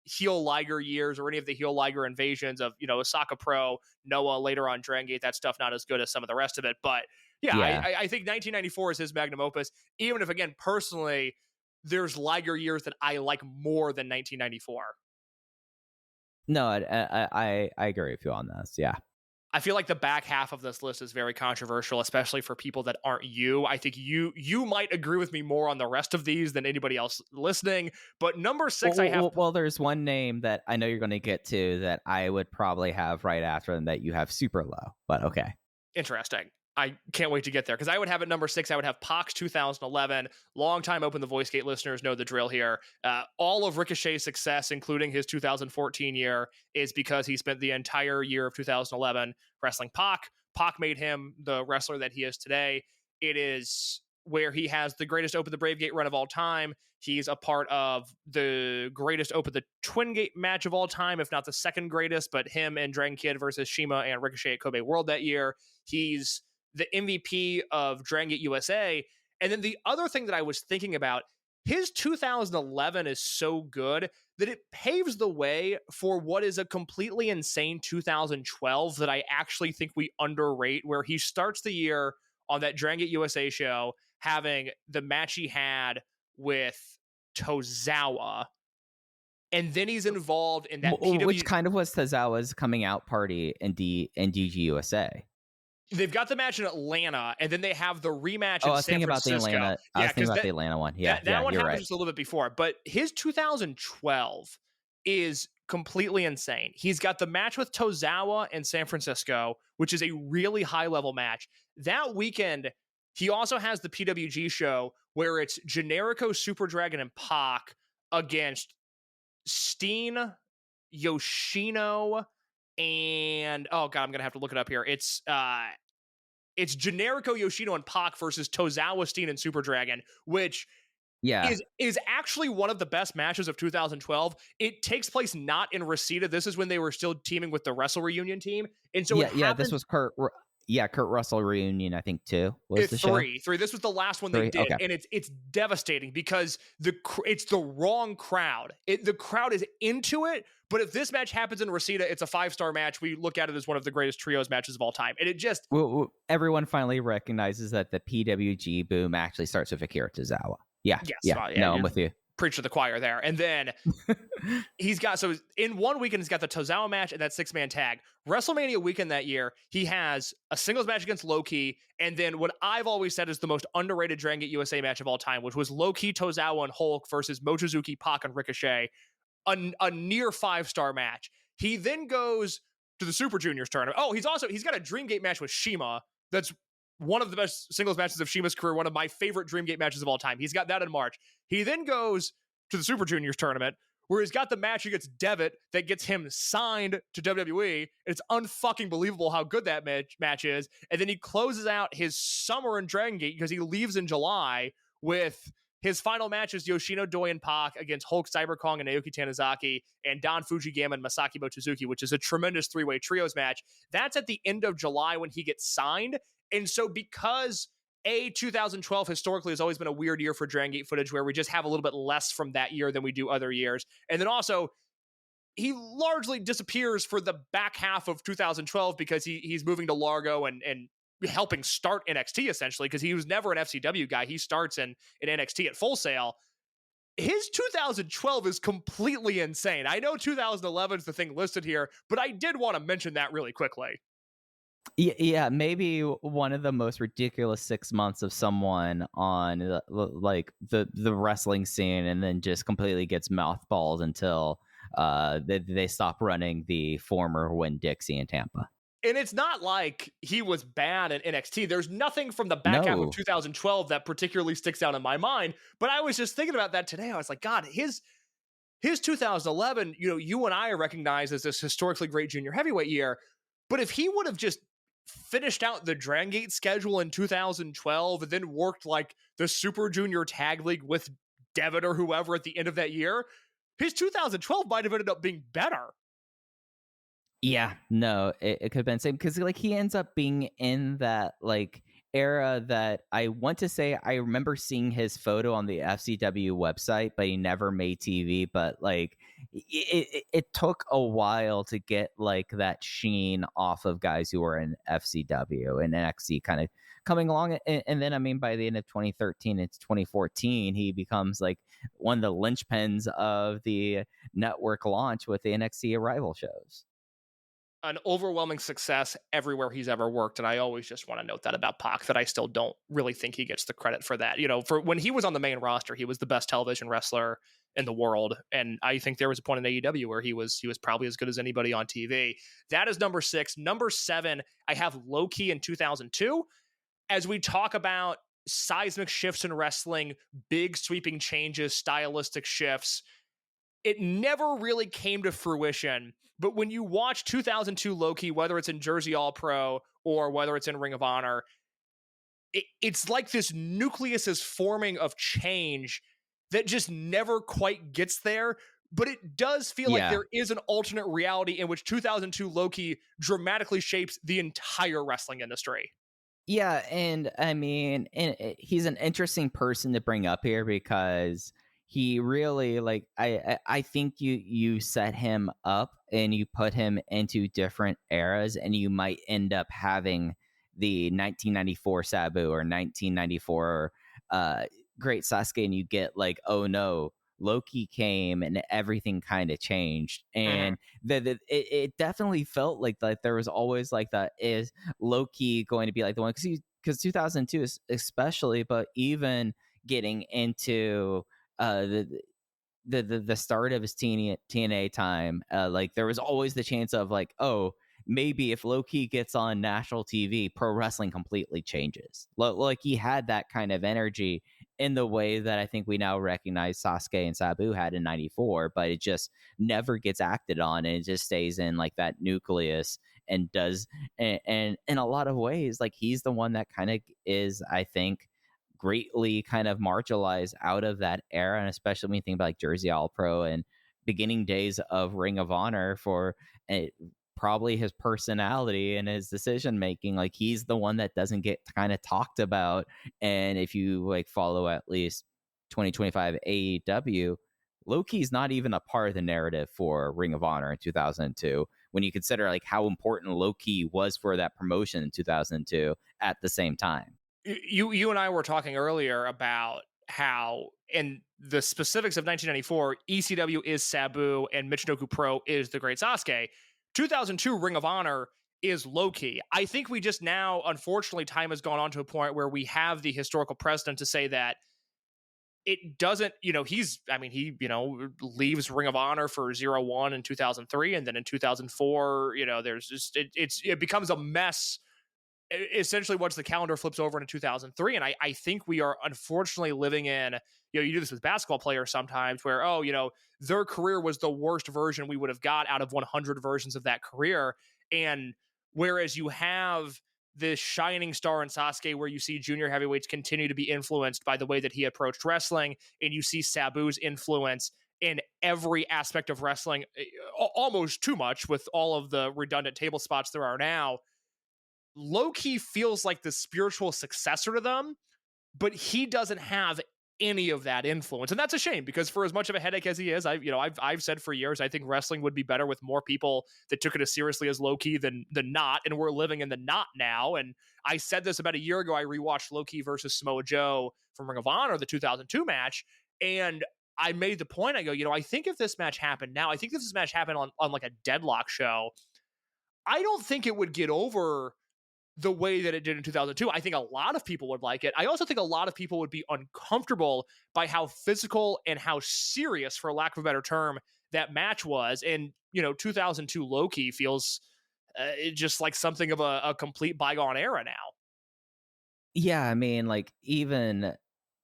heel Liger years or any of the heel Liger invasions of, Osaka Pro, Noah, later on Dragon Gate. That stuff not as good as some of the rest of it. But yeah. I think 1994 is his magnum opus, even if, again, personally, there's Liger years that I like more than 1994. No, I agree with you on this. Yeah. I feel like the back half of this list is very controversial, especially for people that aren't you. I think you might agree with me more on the rest of these than anybody else listening. But number 6, Well, there's one name that I know you're going to get to that I would probably have right after and that you have super low, but okay. Interesting. I can't wait to get there because I would have at number 6, I would have Pac's 2011. Longtime Open the Voice Gate listeners know the drill here. All of Ricochet's success, including his 2014 year, is because he spent the entire year of 2011 wrestling Pac. Pac made him the wrestler that he is today. It is where he has the greatest Open the Brave Gate run of all time. He's a part of the greatest Open the Twin Gate match of all time, if not the second greatest, but him and Dragon Kid versus Shima and Ricochet at Kobe World that year. He's the MVP of Dragon Gate USA. And then the other thing that I was thinking about, his 2011 is so good that it paves the way for what is a completely insane 2012 that I actually think we underrate, where he starts the year on that Dragon Gate USA show having the match he had with Tozawa. And then he's involved in that PW... Which kind of was Tozawa's coming out party in DG USA. They've got the match in Atlanta, and then they have the rematch in San Francisco. I was thinking about the Atlanta one. Yeah, that one happens right. Just a little bit before. But his 2012 is completely insane. He's got the match with Tozawa in San Francisco, which is a really high-level match. That weekend, he also has the PWG show where it's Generico, Super Dragon, and Pac against Steen, Yoshino, and oh god, I'm gonna have to look it up here. It's Generico, Yoshino, and Pac versus Tozawa, Steen, and Super Dragon, which is actually one of the best matches of 2012. It takes place not in Reseda. This is when they were still teaming with the Wrestle Reunion team, and so this was Kurt Russell Reunion, I think, too. Was the three. This was the last one they did, okay. And it's devastating because it's the wrong crowd. The crowd is into it, but if this match happens in Reseda, it's a 5-star match. We look at it as one of the greatest trios matches of all time, and it just everyone finally recognizes that the PWG boom actually starts with Akira Tozawa. I'm with you. Preach to the choir there. And then he's got, so in one weekend, he's got the Tozawa match and that 6-man tag. WrestleMania weekend that year, he has a singles match against Low-Ki, and then what I've always said is the most underrated Dragon Gate USA match of all time, which was Low-Ki, Tozawa, and Hulk versus Mochizuki, Pac, and Ricochet. A near 5-star match. He then goes to the Super Juniors tournament. Oh, he's got a Dream Gate match with Shima. That's one of the best singles matches of Shima's career, one of my favorite Dream Gate matches of all time. He's got that in March. He then goes to the Super Juniors tournament, where he's got the match against Devitt that gets him signed to WWE. It's unfucking believable how good that match is. And then he closes out his summer in Dragon Gate because he leaves in July with his final match is Yoshino Doi and Pac against Hulk Cyber Kong and Naoki Tanizaki and Don Fujigama and Masaki Mochizuki, which is a tremendous three-way trios match. That's at the end of July when he gets signed. And so because 2012 historically has always been a weird year for Dragon Gate footage where we just have a little bit less from that year than we do other years. And then also, he largely disappears for the back half of 2012 because he's moving to Largo and helping start NXT essentially, because he was never an FCW guy. He starts in NXT at Full Sail. His 2012 is completely insane. I know 2011 is the thing listed here, but I did want to mention that really quickly. Yeah, maybe one of the most ridiculous 6 months of someone on the wrestling scene, and then just completely gets mothballed until they stop running the former Winn-Dixie in Tampa. And it's not like he was bad at NXT. There's nothing from the back half of 2012 that particularly sticks out in my mind. But I was just thinking about that today. I was like, God, his 2011, you and I recognize as this historically great junior heavyweight year. But if he would have just finished out the Dragon Gate schedule in 2012 and then worked like the Super Junior Tag League with Devitt or whoever at the end of that year, his 2012 might have ended up being better. Yeah, no, it could have been the same, because he ends up being in that era that I want to say I remember seeing his photo on the FCW website, but he never made TV. But it took a while to get that sheen off of guys who were in FCW and NXT kind of coming along. And then, by the end of 2013, it's 2014, he becomes one of the linchpins of the network launch with the NXT Arrival shows. An overwhelming success everywhere he's ever worked. And I always just want to note that about Pac, that I still don't really think he gets the credit for that. For when he was on the main roster, he was the best television wrestler in the world. And I think there was a point in AEW where he was probably as good as anybody on TV. That is number 6. Number 7, I have Low-Ki in 2002. As we talk about seismic shifts in wrestling, big sweeping changes, stylistic shifts, it never really came to fruition. But when you watch 2002 Low-Ki, whether it's in Jersey All Pro or whether it's in Ring of Honor, it's like this nucleus is forming of change that just never quite gets there. But it does feel like there is an alternate reality in which 2002 Low-Ki dramatically shapes the entire wrestling industry. Yeah, and he's an interesting person to bring up here, because he really I think you set him up and you put him into different eras, and you might end up having the 1994 Sabu or 1994 Great Sasuke, and you get oh no, Low-Ki came and everything kind of changed. And it definitely felt like there was always that, is Low-Ki going to be the one, because 2002 especially, but even getting into the start of his TNA time, there was always the chance of maybe if Low-Ki gets on national TV, pro wrestling completely changes. He had that kind of energy in the way that I think we now recognize Sasuke and Sabu had in '94, but it just never gets acted on, and it just stays in that nucleus and does. And in a lot of ways, he's the one that kind of is, I think, greatly kind of marginalized out of that era. And especially when you think about Jersey All Pro and beginning days of Ring of Honor, for probably his personality and his decision making, he's the one that doesn't get kind of talked about. And if you follow at least 2025 AEW, Low-Ki's not even a part of the narrative for Ring of Honor in 2002, when you consider how important Low-Ki was for that promotion in 2002 at the same time. You and I were talking earlier about how, in the specifics of 1994, ECW is Sabu and Michinoku Pro is the Great Sasuke. 2002 Ring of Honor is Low-Ki. I think we just now, unfortunately, time has gone on to a point where we have the historical precedent to say that it doesn't, he leaves Ring of Honor for 0-1 in 2003. And then in 2004, there's just, it becomes a mess essentially once the calendar flips over into 2003. And I think we are unfortunately living in, you do this with basketball players sometimes where, their career was the worst version we would have got out of 100 versions of that career. And whereas you have this shining star in Sasuke where you see junior heavyweights continue to be influenced by the way that he approached wrestling, and you see Sabu's influence in every aspect of wrestling, almost too much with all of the redundant table spots there are now. Low-key feels like the spiritual successor to them, but he doesn't have any of that influence. And that's a shame, because for as much of a headache as he is, I've said for years, I think wrestling would be better with more people that took it as seriously as Low-key than not. And we're living in the not now. And I said this about a year ago. I rewatched Low-key versus Samoa Joe from Ring of Honor, the 2002 match. And I made the point, I go, I think if this match happened now, I think if this match happened on like a Deadlock show, I don't think it would get over the way that it did in 2002. I think a lot of people would like it. I also think a lot of people would be uncomfortable by how physical and how serious, for lack of a better term, that match was. And, 2002 Low-key feels just like something of a complete bygone era now. Yeah, I mean, like, even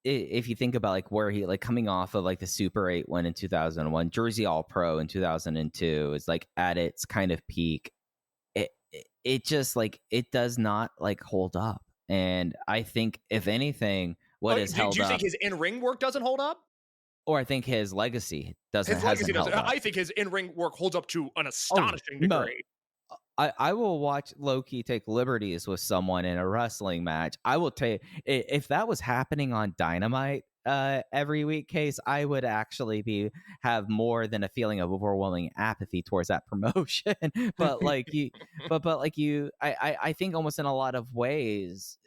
if you think about like where he, like, coming off of like the Super 8 win in 2001, Jersey All Pro in 2002 is like at its kind of peak. It just, like, it does not like hold up. And I think, if anything, what is held up. Do you think his in-ring work doesn't hold up? Or I think his legacy doesn't. I think his in-ring work holds up to an astonishing degree. I will watch Low-key take liberties with someone in a wrestling match. I will take, if that was happening on Dynamite every week, Case, I would actually have more than a feeling of overwhelming apathy towards that promotion. But I think almost in a lot of ways,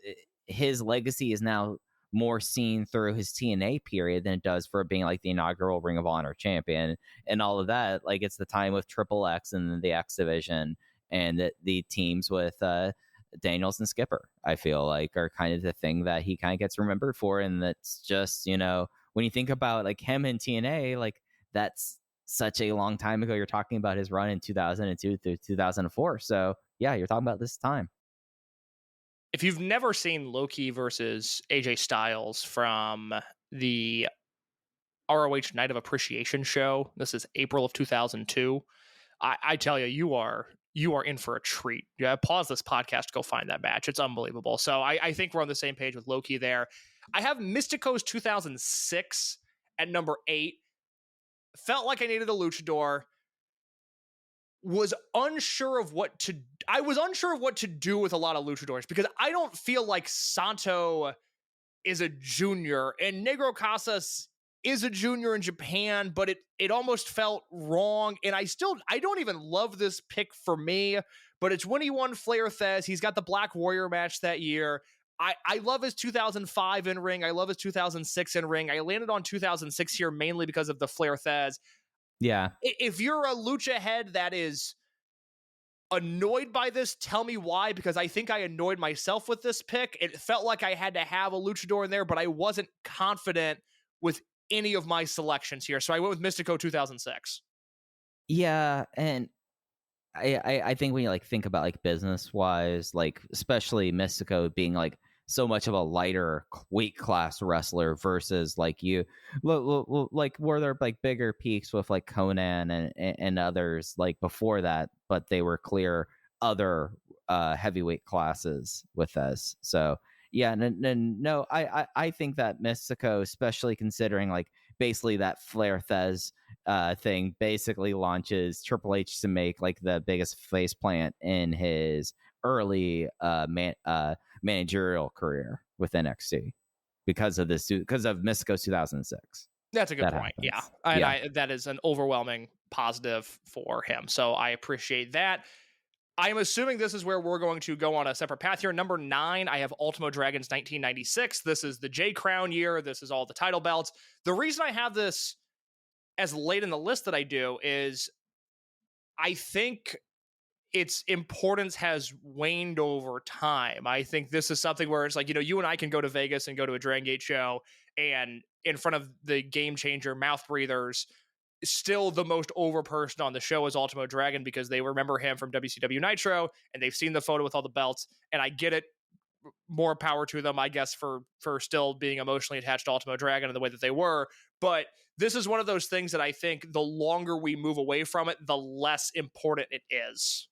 his legacy is now more seen through his TNA period than it does for being like the inaugural Ring of Honor champion and all of that. Like, it's the time with Triple X and the X Division, and the teams with Daniels and Skipper, I feel like, are kind of the thing that he kind of gets remembered for. And that's just, when you think about like him in TNA, like, that's such a long time ago. You're talking about his run in 2002 through 2004. So yeah, you're talking about this time. If you've never seen Low-key versus AJ Styles from the ROH Night of Appreciation show, this is April of 2002. I tell you, you are in for a treat. Yeah, pause this podcast, go find that match. It's unbelievable. So I think we're on the same page with Low-key there. I have Mystico's 2006 at number 8. Felt like I needed a luchador. Was unsure of what to do with a lot of luchadors, because I don't feel like SATO is a junior, and Negro Casas is a junior in Japan, but it almost felt wrong. And I don't even love this pick for me, but it's when he won Flair Thez. He's got the Black Warrior match that year. I love his 2005 in ring. I love his 2006 in ring. I landed on 2006 here mainly because of the Flair Thez. Yeah. If you're a lucha head that is annoyed by this, tell me why, because I think I annoyed myself with this pick. It felt like I had to have a luchador in there, but I wasn't confident with any of my selections here. So I went with Mystico 2006. Yeah, and I think when you like think about like business wise, like especially Mystico being like so much of a lighter weight class wrestler versus like you like were there like bigger peaks with like Conan and others like before that, but they were clear other heavyweight classes with us. So yeah, no, I think that Mystico, especially considering like basically that Flair Thez thing basically launches Triple H to make like the biggest faceplant in his early managerial career with NXT because of Mystico's 2006. That's a good point. Happens. Yeah. And that is an overwhelming positive for him. So I appreciate that. I'm assuming this is where we're going to go on a separate path here. Number 9, I have Ultimo Dragons 1996. This is the J Crown year. This is all the title belts. The reason I have this as late in the list that I do is I think its importance has waned over time. I think this is something where it's like, you and I can go to Vegas and go to a Dragon Gate show, and in front of the Game Changer mouth breathers, still the most over person on the show is Ultimo Dragon, because they remember him from WCW Nitro and they've seen the photo with all the belts. And I get it. more power to them, I guess, for still being emotionally attached to Ultimo Dragon in the way that they were. But this is one of those things that I think the longer we move away from it, the less important it is.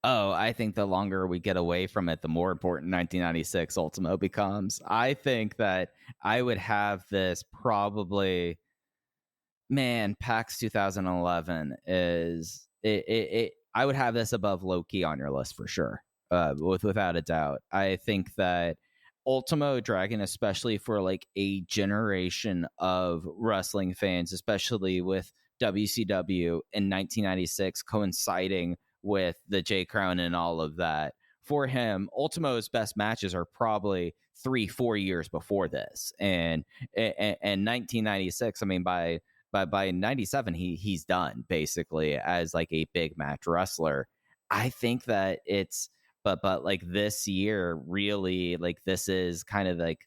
Oh, I think the longer we get away from it, the more important 1996 Ultimo becomes. I think that I would have this probably, man, PAX 2011 is it I would have this above Loki on your list for sure, without a doubt. I think that Ultimo Dragon, especially for like a generation of wrestling fans, especially with WCW in 1996 coinciding with the J Crown and all of that. For him, Ultimo's best matches are probably 3-4 years before this, and 1996. I mean, by 97, he's done basically as like a big match wrestler. I think that it's but like this year really, like, this is kind of like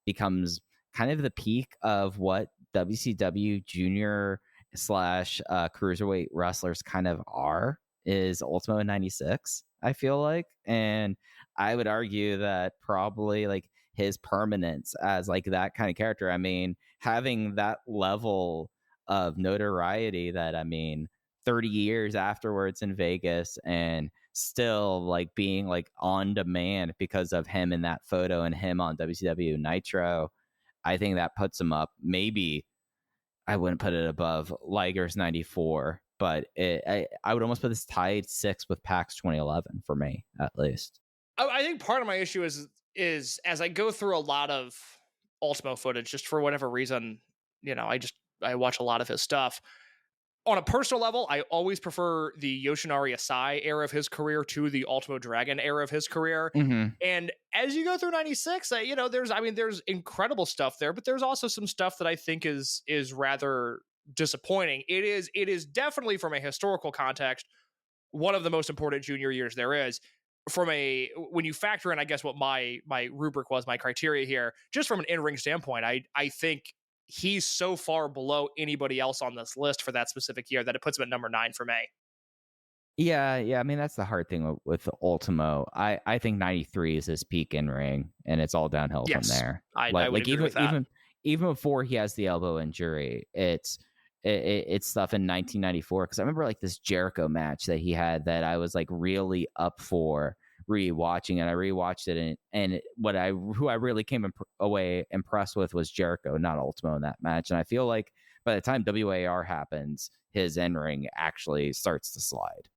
becomes kind of the peak of what WCW junior / cruiserweight wrestlers kind of are, is Ultimo 96, I feel like. And I would argue that probably like his permanence as like that kind of character, I mean, having that level of notoriety that, I mean, 30 years afterwards in Vegas and still like being like on demand because of him in that photo and him on WCW Nitro, I think that puts him up. Maybe I wouldn't put it above Liger's 94, but I would almost put this tied 6 with PAX 2011 for me, at least. I think part of my issue is as I go through a lot of Ultimo footage, just for whatever reason, I watch a lot of his stuff. On a personal level, I always prefer the Yoshinari Asai era of his career to the Ultimo Dragon era of his career. Mm-hmm. And as you go through 96, there's incredible stuff there, but there's also some stuff that I think is rather disappointing. It is definitely, from a historical context, one of the most important junior years there is. When you factor in, I guess, what my rubric was, my criteria here, just from an in-ring standpoint, I think he's so far below anybody else on this list for that specific year that it puts him at number 9 for me. Yeah. I mean, that's the hard thing with Ultimo. I think 93 is his peak in ring, and it's all downhill from there. I would agree with that. Even before he has the elbow injury, it's stuff in 1994. Because I remember like this Jericho match that he had that I was like really up for rewatching, and I rewatched it, and who I really came away impressed with was Jericho, not Ultimo, in that match. And I feel like by the time WAR happens, his in-ring actually starts to slide.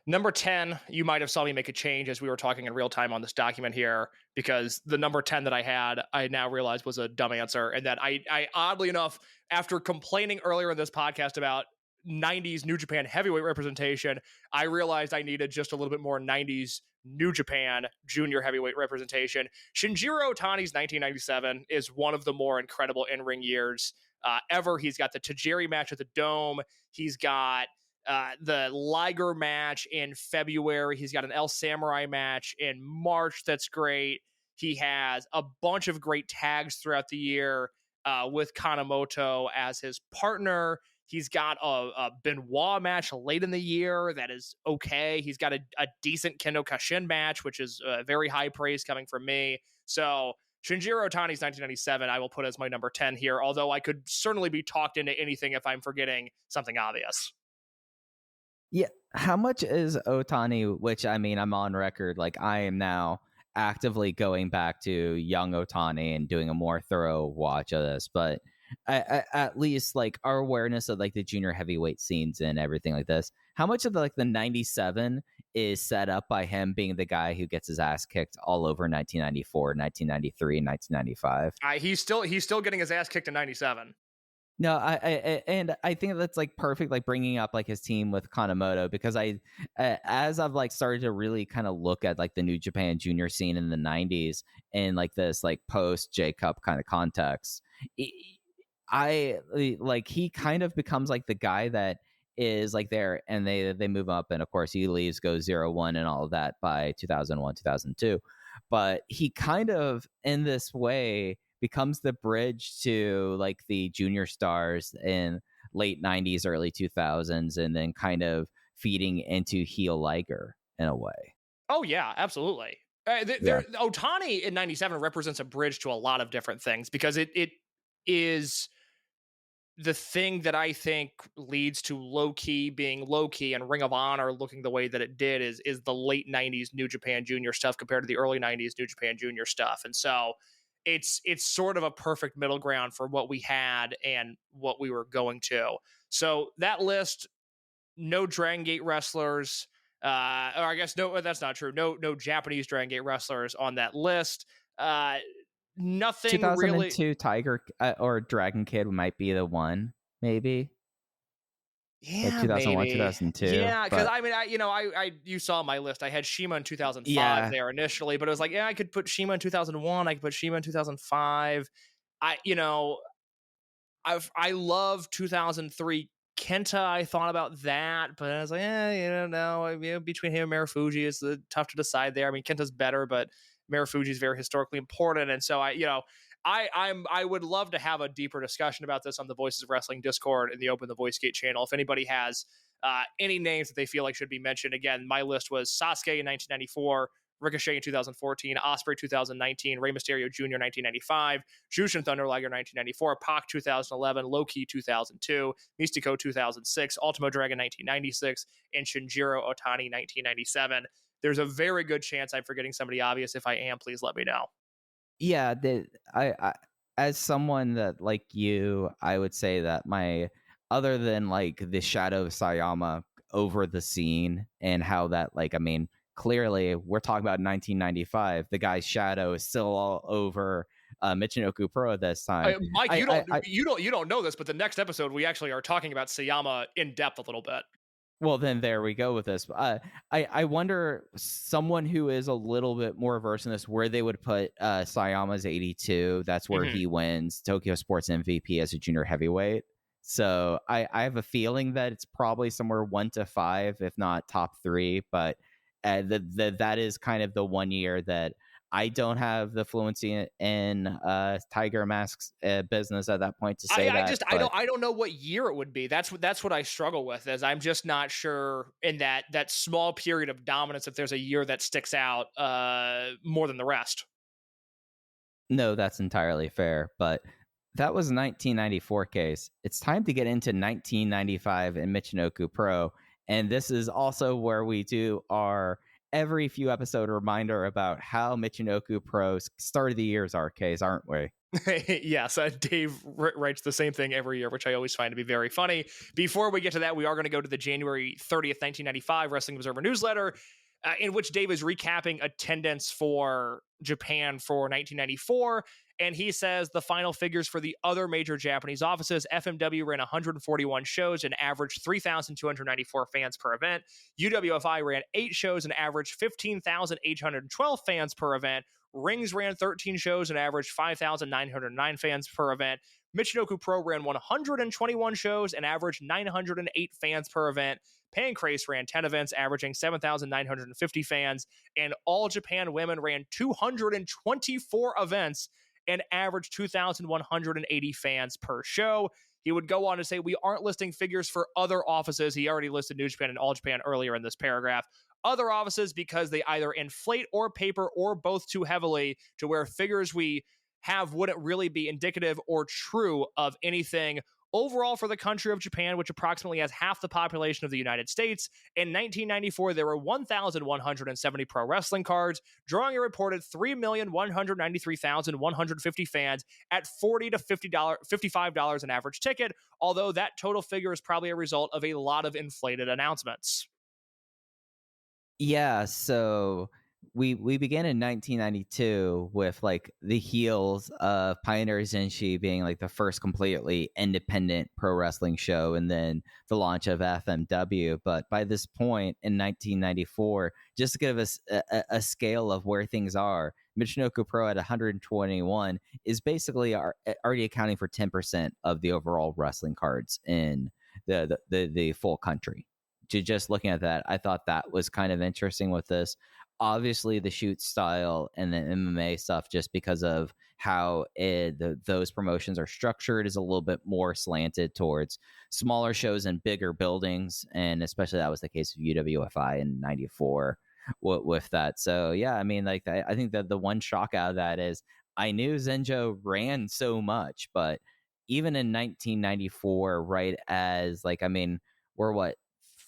Number 10, you might have saw me make a change as we were talking in real time on this document here, because the number 10 that I had, I now realized was a dumb answer. And that I oddly enough, after complaining earlier in this podcast about 90s New Japan heavyweight representation, I realized I needed just a little bit more 90s New Japan junior heavyweight representation. Shinjiro Otani's 1997 is one of the more incredible in-ring years ever. He's got the Tajiri match at the Dome. He's got the Liger match in February. He's got an El Samurai match in March that's great. He has a bunch of great tags throughout the year with Kanemoto as his partner. He's got a Benoit match late in the year that is okay. He's got a decent Kendo Kashin match, which is very high praise coming from me. So Shinjiro Otani's 1997, I will put as my number 10 here, although I could certainly be talked into anything if I'm forgetting something obvious. Yeah. How much is Otani, which, I mean, I'm on record, like I am now actively going back to young Otani and doing a more thorough watch of this, but at least like our awareness of like the junior heavyweight scenes and everything like this, how much of the 97 is set up by him being the guy who gets his ass kicked all over 1994, 1993, 1995? He's still getting his ass kicked in 97. No, I think that's like perfect, like bringing up like his team with Kanemoto, because as I've like started to really kind of look at like the New Japan junior scene in the 90s and like this like post J Cup kind of context, he kind of becomes like the guy that is like there, and they move up, and of course he leaves, goes 0-1 and all of that by 2001, 2002, but he kind of in this way becomes the bridge to like the junior stars in late 90s, early 2000s, and then kind of feeding into heel Liger in a way. Oh yeah, absolutely. Otani in 97 represents a bridge to a lot of different things, because it is the thing that I think leads to low-key being low-key, and Ring of Honor looking the way that it did is the late 90s New Japan Junior stuff compared to the early 90s New Japan Junior stuff. And so it's sort of a perfect middle ground for what we had and what we were going to. So that list, no Dragon Gate wrestlers, or I guess no, that's not true. No Japanese Dragon Gate wrestlers on that list. Nothing 2002 really. Tiger or Dragon Kid might be the one, maybe. Yeah, like 2001, maybe. 2002. Yeah, because I mean, you saw my list. I had Shima in 2005 there initially, but it was like, yeah, I could put Shima in 2001. I could put Shima in 2005. I love 2003 Kenta. I thought about that, but I was like, no. Between him and Marufuji, it's tough to decide there. I mean, Kenta's better, but Marufuji is very historically important, and so I would love to have a deeper discussion about this on the Voices of Wrestling Discord and the Open the Voice Gate channel. If anybody has any names that they feel like should be mentioned, again, my list was Sasuke in 1994. Ricochet in 2014, Ospreay 2019, Rey Mysterio Jr. 1995, Jushin Thunder Liger 1994, Pac 2011, Low-Ki 2002, Mystico 2006, Ultimo Dragon 1996, and Shinjiro Otani 1997. There's a very good chance I'm forgetting somebody obvious. If I am, please let me know. Yeah, I as someone that like you, I would say that other than like the shadow of Sayama over the scene and how that clearly we're talking about 1995. The guy's shadow is still all over Michinoku Pro at this time. Mike, you don't know this, but the next episode we actually are talking about Sayama in depth a little bit. Well, then there we go with this. I wonder, someone who is a little bit more versed in this, where they would put Sayama's 82. That's where he wins Tokyo Sports MVP as a junior heavyweight. So I have a feeling that it's probably somewhere 1 to 5, if not top 3. But that is kind of the one year that I don't have the fluency in Tiger Mask's business at that point to say I don't know what year it would be. That's what I struggle with, is I'm just not sure in that small period of dominance if there's a year that sticks out more than the rest. No, that's entirely fair. But that was a 1994 case. It's time to get into 1995 in Michinoku Pro. And this is also where we do our every few episode reminder about how Michinoku Pro's start of the year's our case, aren't we? Yes, Dave writes the same thing every year, which I always find to be very funny. Before we get to that, we are going to go to the January 30th, 1995 Wrestling Observer newsletter, in which Dave is recapping attendance for Japan for 1994. And he says the final figures for the other major Japanese offices: FMW ran 141 shows and averaged 3,294 fans per event. UWFI ran 8 shows and averaged 15,812 fans per event. Rings ran 13 shows and averaged 5,909 fans per event. Michinoku Pro ran 121 shows and averaged 908 fans per event. Pancrase ran 10 events, averaging 7,950 fans. And All Japan Women ran 224 events and averaged 2,180 fans per show. He would go on to say, we aren't listing figures for other offices. He already listed New Japan and All Japan earlier in this paragraph. Other offices, because they either inflate or paper or both too heavily to where figures we have wouldn't really be indicative or true of anything. Overall, for the country of Japan, which approximately has half the population of the United States, in 1994, there were 1,170 pro wrestling cards, drawing a reported 3,193,150 fans at $40 to $55 an average ticket, although that total figure is probably a result of a lot of inflated announcements. Yeah, so we began in 1992 with like the heels of Pioneer Zenshi being like the first completely independent pro wrestling show, and then the launch of FMW. But by this point in 1994, just to give us a scale of where things are, Michinoku Pro at 121 is basically already accounting for 10% of the overall wrestling cards in the full country. Just looking at that, I thought that was kind of interesting with this. Obviously, the shoot style and the MMA stuff, just because of how those promotions are structured, is a little bit more slanted towards smaller shows and bigger buildings. And especially that was the case of UWFI in 94. with that. So yeah, I mean, like I think that the one shock out of that is I knew Zenjo ran so much, but even in 1994, right as like I mean, we're what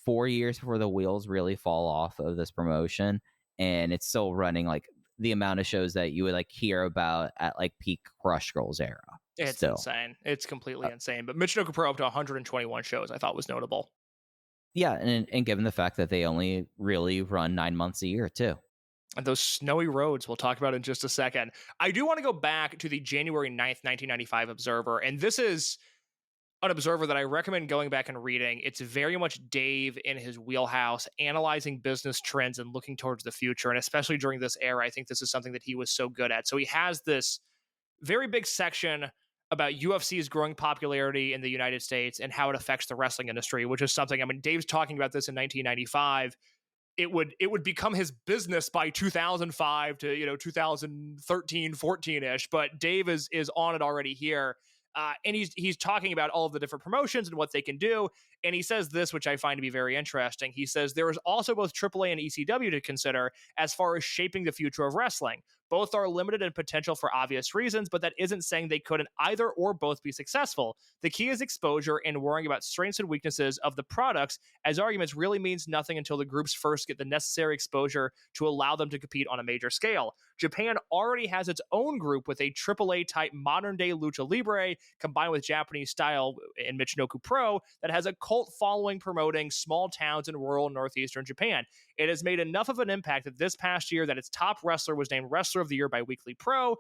4 years before the wheels really fall off of this promotion, and it's still running like the amount of shows that you would like hear about at like peak Crush Girls era. It's Still. insane. It's completely insane. But Michinoku Pro up to 121 shows, I thought was notable. Yeah, and given the fact that they only really run 9 months a year too. And those snowy roads we'll talk about in just a second. I do want to go back to the January 9th, 1995 Observer. And this is an Observer that I recommend going back and reading. It's very much Dave in his wheelhouse, analyzing business trends and looking towards the future. And especially during this era, I think this is something that he was so good at. So he has this very big section about UFC's growing popularity in the United States and how it affects the wrestling industry, which is something, I mean, Dave's talking about this in 1995. It would become his business by 2005 to 2013, 14-ish, but Dave is on it already here. And he's talking about all of the different promotions and what they can do. And he says this, which I find to be very interesting. He says, there is also both AAA and ECW to consider as far as shaping the future of wrestling. Both are limited in potential for obvious reasons, but that isn't saying they couldn't either or both be successful. The key is exposure and worrying about strengths and weaknesses of the products, as arguments really means nothing until the groups first get the necessary exposure to allow them to compete on a major scale. Japan already has its own group with a AAA type modern day lucha libre combined with Japanese style in Michinoku Pro that has a cult following promoting small towns in rural northeastern Japan. It has made enough of an impact that this past year that its top wrestler was named Wrestler of the Year by Weekly Pro.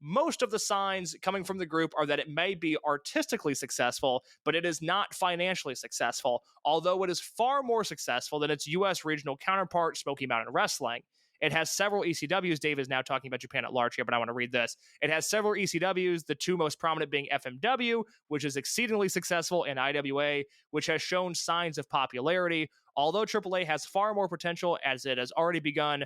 Most of the signs coming from the group are that it may be artistically successful, but it is not financially successful, although it is far more successful than its U.S. regional counterpart, Smoky Mountain Wrestling. It has several ECWs. Dave is now talking about Japan at large here, but I want to read this. It has several ECWs, the two most prominent being FMW, which is exceedingly successful, and IWA, which has shown signs of popularity. Although AAA has far more potential as it has already begun,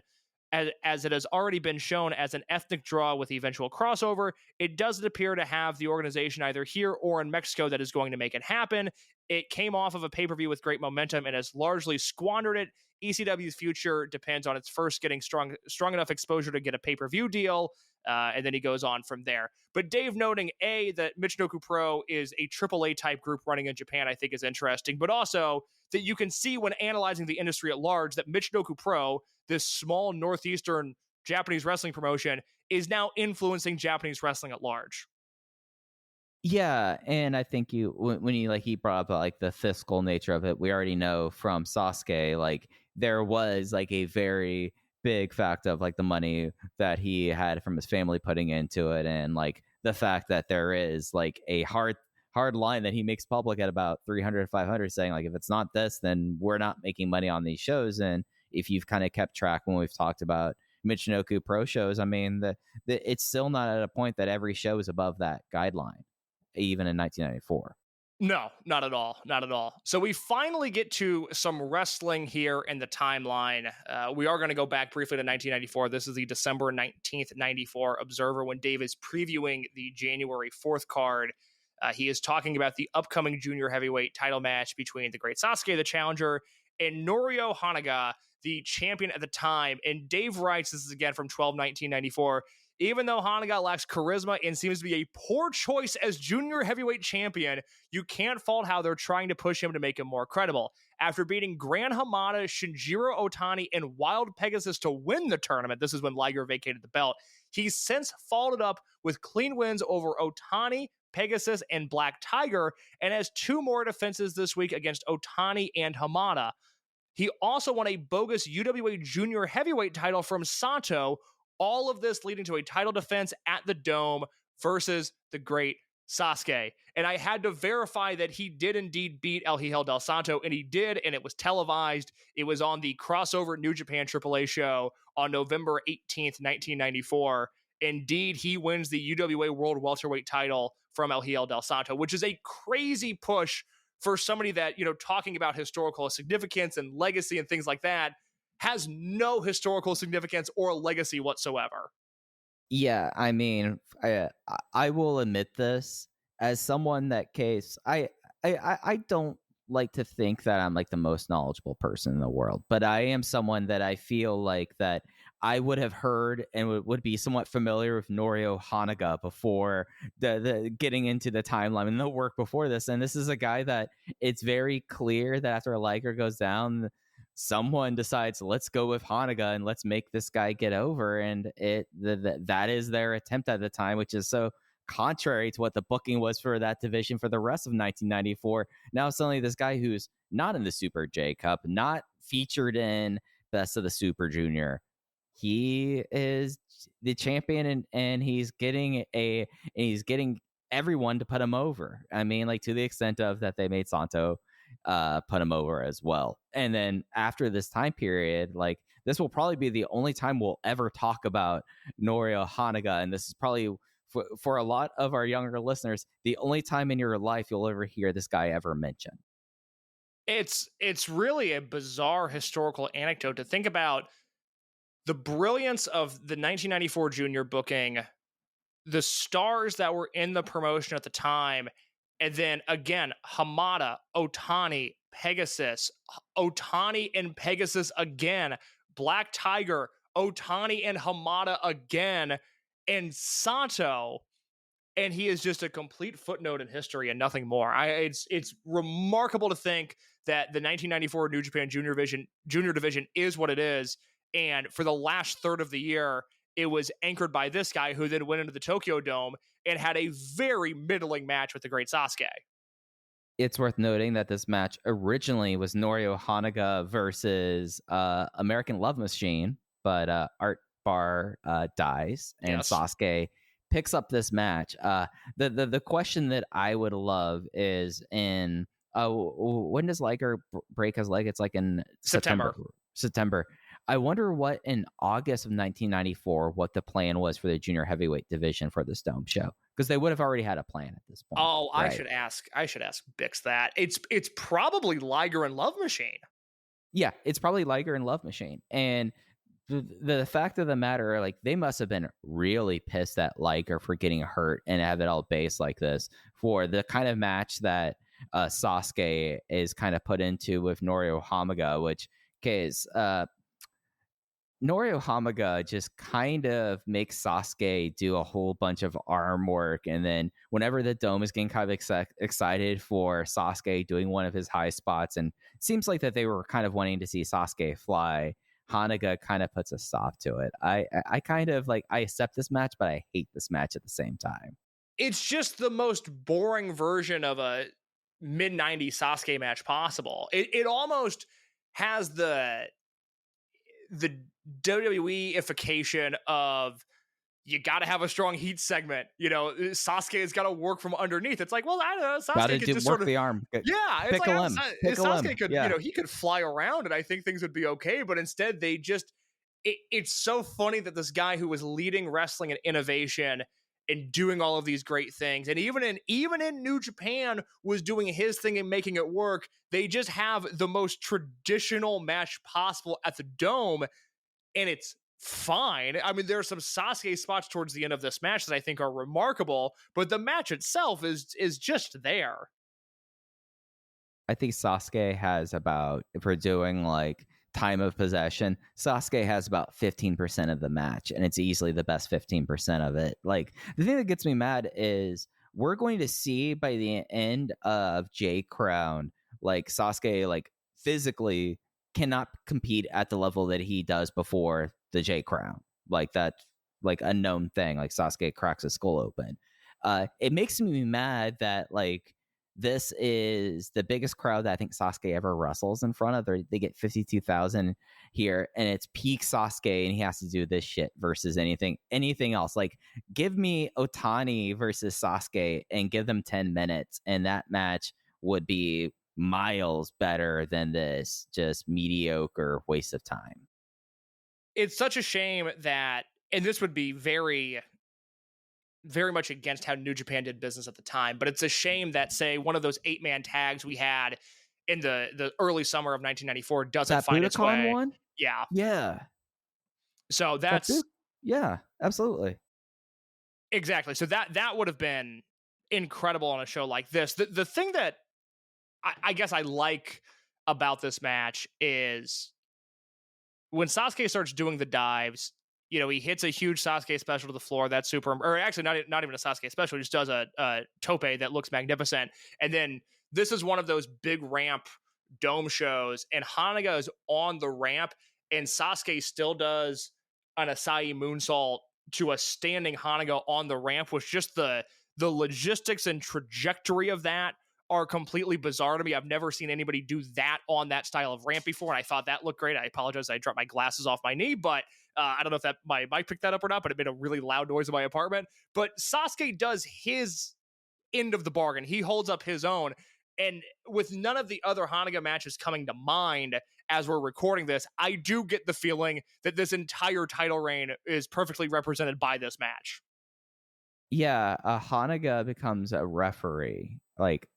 as it has already been shown as an ethnic draw with eventual crossover, it doesn't appear to have the organization either here or in Mexico that is going to make it happen. It came off of a pay-per-view with great momentum and has largely squandered it. ECW's future depends on its first getting strong enough exposure to get a pay-per-view deal, and then he goes on from there. But Dave noting, A, that Michinoku Pro is a AAA type group running in Japan, I think is interesting, but also that you can see when analyzing the industry at large that Michinoku Pro, this small northeastern Japanese wrestling promotion, is now influencing Japanese wrestling at large. Yeah, and I think when he brought up like the fiscal nature of it, we already know from Sasuke, like there was like a very big fact of like the money that he had from his family putting into it, and like the fact that there is like a hard line that he makes public at about 300 500 saying like if it's not this, then we're not making money on these shows. And if you've kind of kept track when we've talked about Michinoku Pro shows, I mean it's still not at a point that every show is above that guideline, even in 1994. No, not at all. Not at all. So we finally get to some wrestling here in the timeline. We are going to go back briefly to 1994. This is the December 19th, 94 Observer when Dave is previewing the January 4th card. He is talking about the upcoming junior heavyweight title match between the great Sasuke, the challenger, and Norio Hanaga, the champion at the time. And Dave writes, this is again from 12/19/94, even though Hanaga lacks charisma and seems to be a poor choice as junior heavyweight champion, you can't fault how they're trying to push him to make him more credible. After beating Gran Hamada, Shinjiro Otani, and Wild Pegasus to win the tournament, this is when Liger vacated the belt, he's since followed up with clean wins over Otani, Pegasus, and Black Tiger, and has two more defenses this week against Otani and Hamada. He also won a bogus UWA junior heavyweight title from Sato, all of this leading to a title defense at the Dome versus the great Sasuke. And I had to verify that he did indeed beat El Hijo del Santo, and he did, and it was televised. It was on the crossover New Japan AAA show on November 18th, 1994. Indeed, he wins the UWA World Welterweight title from El Hijo del Santo, which is a crazy push for somebody that, talking about historical significance and legacy and things like that, has no historical significance or legacy whatsoever. Yeah, I mean, I will admit this as someone that I don't like to think that I'm like the most knowledgeable person in the world, but I am someone that I feel like that I would have heard and would be somewhat familiar with Norio Hanaga before the getting into the timeline and the work before this. And this is a guy that it's very clear that after Liger goes down, someone decides, let's go with Hanaga and let's make this guy get over. And that is their attempt at the time, which is so contrary to what the booking was for that division for the rest of 1994. Now suddenly this guy who's not in the Super J Cup, not featured in Best of the Super Junior, he is the champion, and he's getting everyone to put him over. I mean, like, to the extent of that they made SATO put him over as well. And then after this time period, like, this will probably be the only time we'll ever talk about Norio Hanaga, and this is probably for a lot of our younger listeners, the only time in your life you'll ever hear this guy ever mentioned. It's really a bizarre historical anecdote to think about the brilliance of the 1994 junior booking, the stars that were in the promotion at the time, and then again, Hamada, Otani, Pegasus, Otani and Pegasus again, Black Tiger, Otani and Hamada again, and Sato, and he is just a complete footnote in history and nothing more. It's remarkable to think that the 1994 New Japan Junior Division is what it is, and for the last third of the year, it was anchored by this guy who then went into the Tokyo Dome and had a very middling match with the great Sasuke. It's worth noting that this match originally was Norio Hanaga versus American Love Machine, but Art Bar dies, and Yes. Sasuke picks up this match. The question that I would love is in when does Liger break his leg? It's like in September. I wonder what in August of 1994 what the plan was for the junior heavyweight division for this Dome show, because they would have already had a plan at this point. Oh, right? I should ask Bix that. It's probably Liger and Love Machine. Yeah, it's probably Liger and Love Machine. And the fact of the matter, like, they must have been really pissed at Liger for getting hurt and have it all based like this for the kind of match that Sasuke is kind of put into with Norio Hamaga, which is Norio Hamaga just kind of makes Sasuke do a whole bunch of arm work, and then whenever the Dome is getting kind of excited for Sasuke doing one of his high spots, and it seems like that they were kind of wanting to see Sasuke fly, Hanaga kind of puts a stop to it. I kind of like, I accept this match, but I hate this match at the same time. It's just the most boring version of a mid-90s Sasuke match possible. It almost has the WWE-ification of, you got to have a strong heat segment. You know, Sasuke has got to work from underneath. It's like, well, I don't know. Sasuke could just work sort of the arm. Yeah, it's Pick like a limb. Sasuke could, yeah. he could fly around, and I think things would be okay. But instead, they just it's so funny that this guy who was leading wrestling and innovation and doing all of these great things, and even in New Japan was doing his thing and making it work. They just have the most traditional match possible at the Dome, and it's fine. I mean, there are some Sasuke spots towards the end of this match that I think are remarkable, but the match itself is just there. I think Sasuke has about, if we're doing like time of possession, Sasuke has about 15% of the match, and it's easily the best 15% of it. Like, the thing that gets me mad is we're going to see by the end of J Crown, like, Sasuke, like, physically cannot compete at the level that he does before the J Crown. Like, that's like a known thing. Like, Sasuke cracks his skull open. It makes me mad that, like, this is the biggest crowd that I think Sasuke ever wrestles in front of. They get 52,000 here, and it's peak Sasuke, and he has to do this shit versus anything else. Like, give me Otani versus Sasuke and give them 10 minutes, and that match would be miles better than this just mediocre waste of time. It's such a shame that, and this would be very, very much against how New Japan did business at the time, but it's a shame that, say, one of those 8-man tags we had in the early summer of 1994 doesn't that find its way. One? Yeah. So that's yeah, absolutely. Exactly. So that would have been incredible on a show like this. The thing that I guess I like about this match is when Sasuke starts doing the dives, he hits a huge Sasuke special to the floor. That's super, or actually not even a Sasuke special. He just does a tope that looks magnificent. And then this is one of those big ramp dome shows, and Hanaga is on the ramp, and Sasuke still does an Asai moonsault to a standing Hanaga on the ramp, which just the logistics and trajectory of that are completely bizarre to me. I've never seen anybody do that on that style of ramp before, and I thought that looked great. I apologize, I dropped my glasses off my knee, but I don't know if that my mic picked that up or not, but it made a really loud noise in my apartment. But Sasuke does his end of the bargain. He holds up his own, and with none of the other Hanaga matches coming to mind as we're recording this, I do get the feeling that this entire title reign is perfectly represented by this match. Yeah, Hanaga becomes a referee. Like,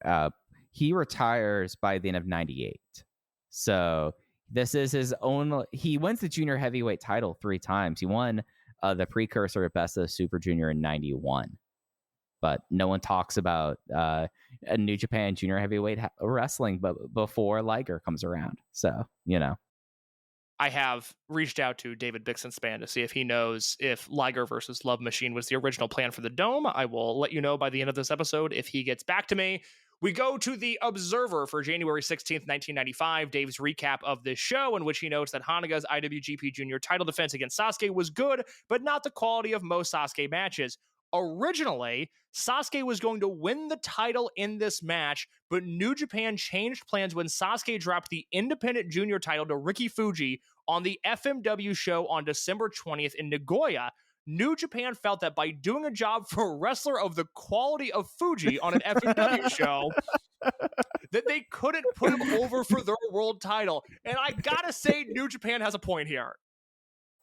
he retires by the end of 98. So this is his own. He wins the junior heavyweight title 3 times. He won the precursor of Best of the Super Junior in 91. But no one talks about New Japan junior heavyweight wrestling but before Liger comes around. So, I have reached out to David Bixenspan to see if he knows if Liger versus Love Machine was the original plan for the Dome. I will let you know by the end of this episode if he gets back to me. We go to the Observer for January 16th, 1995, Dave's recap of this show, in which he notes that Hanaga's IWGP Junior title defense against Sasuke was good, but not the quality of most Sasuke matches. Originally, Sasuke was going to win the title in this match, but New Japan changed plans when Sasuke dropped the independent junior title to Ricky Fuji on the FMW show on December 20th in Nagoya. New Japan felt that by doing a job for a wrestler of the quality of Fuji on an FMW show, that they couldn't put him over for their world title. And I gotta say, New Japan has a point here.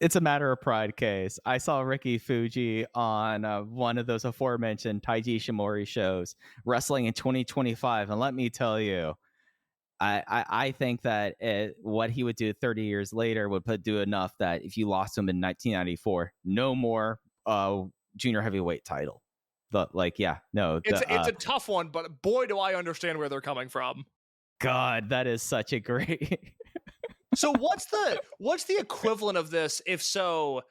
It's a matter of pride case. I saw Ricky Fuji on one of those aforementioned Taiji Ishimori shows wrestling in 2025. And let me tell you, I think that what he would do 30 years later would do enough that if you lost him in 1994, no more junior heavyweight title. It's a tough one, but boy, do I understand where they're coming from. God, that is such a great... So what's the equivalent of this? If so,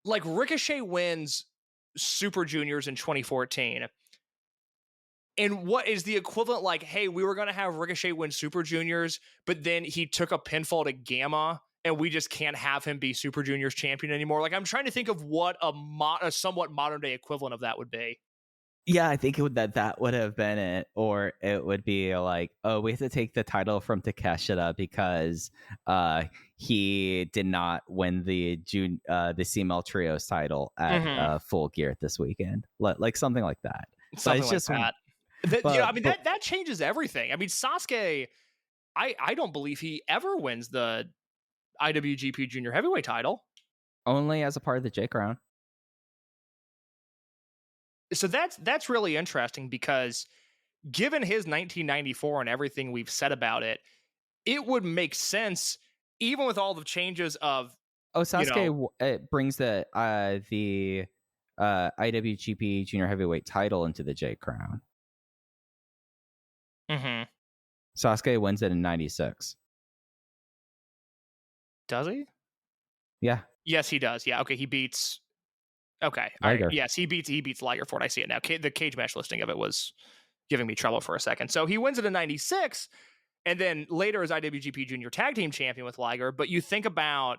like Ricochet wins Super Juniors in 2014. And what is the equivalent? Like, hey, we were going to have Ricochet win Super Juniors, but then he took a pinfall to Gamma, and we just can't have him be Super Juniors champion anymore. Like, I'm trying to think of what a somewhat modern day equivalent of that would be. Yeah, I think that would have been it, or it would be like, oh, we have to take the title from Takeshita because he did not win the CML Trios title at Full Gear this weekend, like something like that. Something like that. That changes everything. I mean, Sasuke, I don't believe he ever wins the IWGP Junior Heavyweight title. Only as a part of the J Crown. So that's really interesting because given his 1994 and everything we've said about it, it would make sense even with all the changes of. Oh, Sasuke it brings the IWGP Junior Heavyweight title into the J Crown. Mm-hmm. Sasuke wins it in 96. Does he? Yeah. Yes, he does. Yeah. Okay. He beats. Okay. Liger. Right. Yes, he beats Liger for it. I see it now. The cage match listing of it was giving me trouble for a second. So he wins it in 96, and then later is IWGP Junior Tag Team Champion with Liger. But you think about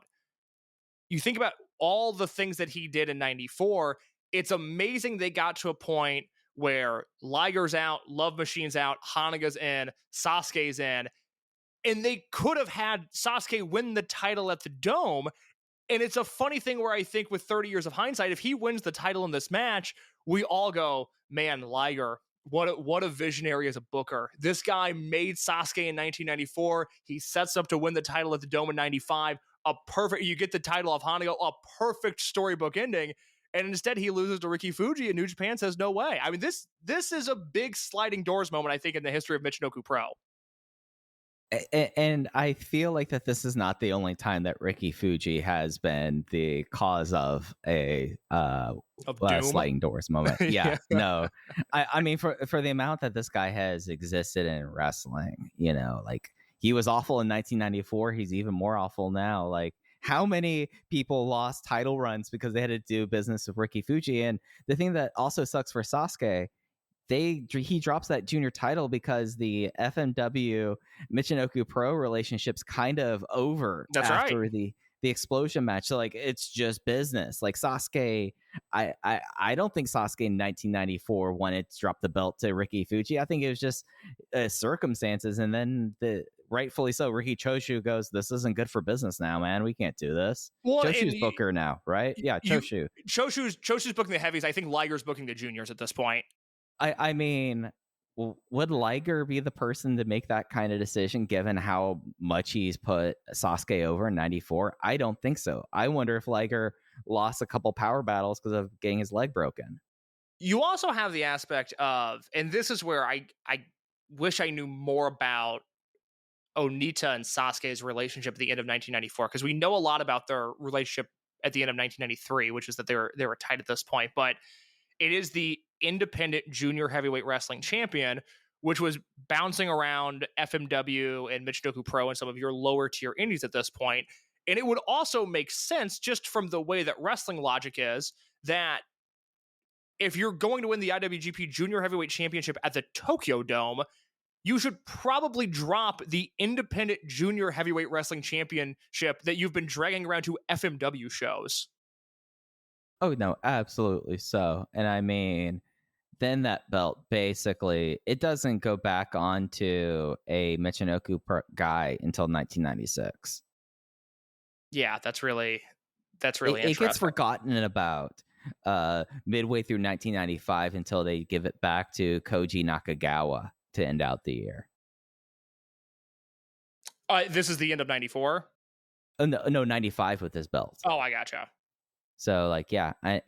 all the things that he did in 94. It's amazing they got to a point where Liger's out, Love Machine's out, Hanaga's in, Sasuke's in, and they could have had Sasuke win the title at the Dome. And it's a funny thing where I think with 30 years of hindsight, if he wins the title in this match, we all go, man, Liger, what a visionary as a booker. This guy made Sasuke in 1994. He sets up to win the title at the Dome in 95. You get the title of Hanaga, a perfect storybook ending. And instead he loses to Ricky Fuji, and New Japan says, no way. I mean, this is a big sliding doors moment, I think, in the history of Michinoku Pro. And I feel like that this is not the only time that Ricky Fuji has been the cause of a Of doom. sliding doors moment. Yeah, Yeah. no, I mean for the amount that this guy has existed in wrestling, like he was awful in 1994. He's even more awful now. Like how many people lost title runs because they had to do business with Ricky Fuji? And the thing that also sucks for Sasuke, he drops that junior title because the FMW Michinoku Pro relationship's kind of over That's after right. the explosion match. So like it's just business. Like Sasuke, I don't think Sasuke in 1994 wanted to drop the belt to Ricky Fuji. I think it was just circumstances, and then rightfully so, Ricky Choshu goes, "This isn't good for business now, man. We can't do this." Well, Choshu's booker now, right? Yeah, Choshu. Choshu's booking the heavies. I think Liger's booking the juniors at this point. I mean, would Liger be the person to make that kind of decision given how much he's put Sasuke over in 94? I don't think so. I wonder if Liger lost a couple power battles because of getting his leg broken. You also have the aspect of, and this is where I wish I knew more about Onita and Sasuke's relationship at the end of 1994, because we know a lot about their relationship at the end of 1993, which is that they were tied at this point, but it is the independent junior heavyweight wrestling champion, which was bouncing around FMW and Michinoku Pro and some of your lower tier indies at this point. And it would also make sense, just from the way that wrestling logic is, that if you're going to win the IWGP Junior Heavyweight Championship at the Tokyo Dome, you should probably drop the independent junior heavyweight wrestling championship that you've been dragging around to FMW shows. Oh, no, absolutely so. And I mean, then that belt basically, it doesn't go back onto a Michinoku guy until 1996. Yeah, that's really It interesting. gets forgotten about midway through 1995 until they give it back to Koji Nakagawa to end out the year. This is the end of 94? Oh, no, 95 with his belt. Oh, I gotcha. So, like, yeah. And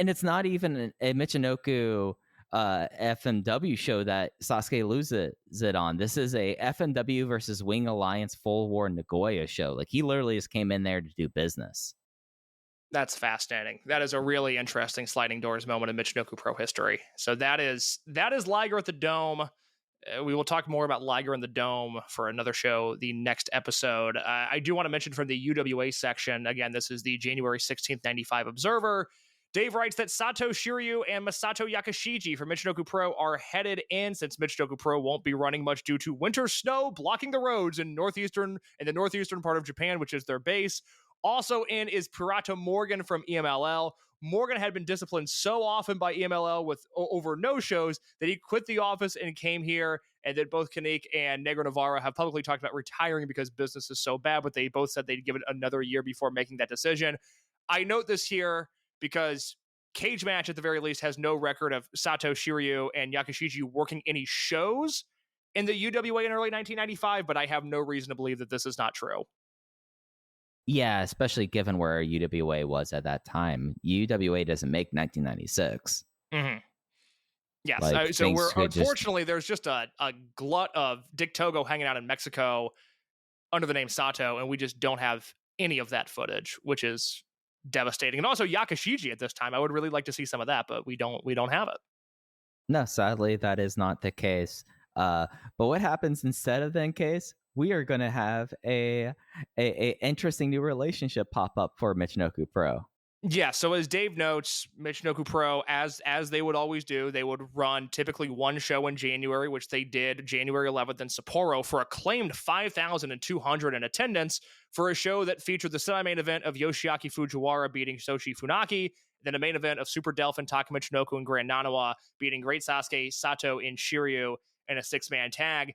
it's not even a Michinoku FMW show that Sasuke loses it on. This is a FMW versus Wing Alliance Full War Nagoya show. Like, he literally just came in there to do business. That's fascinating. That is a really interesting sliding doors moment in Michinoku Pro history. So that is Liger at the Dome. We will talk more about Liger in the Dome for another show, the next episode. I do want to mention from the UWA section, again, this is the January 16th, 95 Observer. Dave writes that Sato Shiryu and Masato Yakashiji from Michinoku Pro are headed in, since Michinoku Pro won't be running much due to winter snow blocking the roads in the northeastern part of Japan, which is their base. Also in is Pirato Morgan from EMLL. Morgan had been disciplined so often by EMLL with over no shows that he quit the office and came here. And then both Kanik and Negro Navarro have publicly talked about retiring because business is so bad, but they both said they'd give it another year before making that decision. I note this here because Cage Match, at the very least, has no record of Sato, Shiryu, and Yakashiji working any shows in the UWA in early 1995, but I have no reason to believe that this is not true. Yeah, especially given where UWA was at that time. UWA doesn't make 1996. Mm-hmm. Yes. Like, so we're unfortunately there's just a glut of Dick Togo hanging out in Mexico under the name Sato, and we just don't have any of that footage, which is devastating. And also Yakashiji at this time, I would really like to see some of that, but we don't have it. No, sadly, that is not the case. But what happens instead of that case? We are going to have a interesting new relationship pop up for Michinoku Pro. Yeah, so as Dave notes, Michinoku Pro, as they would always do, they would run typically one show in January, which they did January 11th in Sapporo for a claimed 5,200 in attendance for a show that featured the semi-main event of Yoshiaki Fujiwara beating Soshi Funaki, then a main event of Super Delfin, Taka Michinoku, and Grand Nanawa beating Great Sasuke, Sato, and Shiryu in a six-man tag.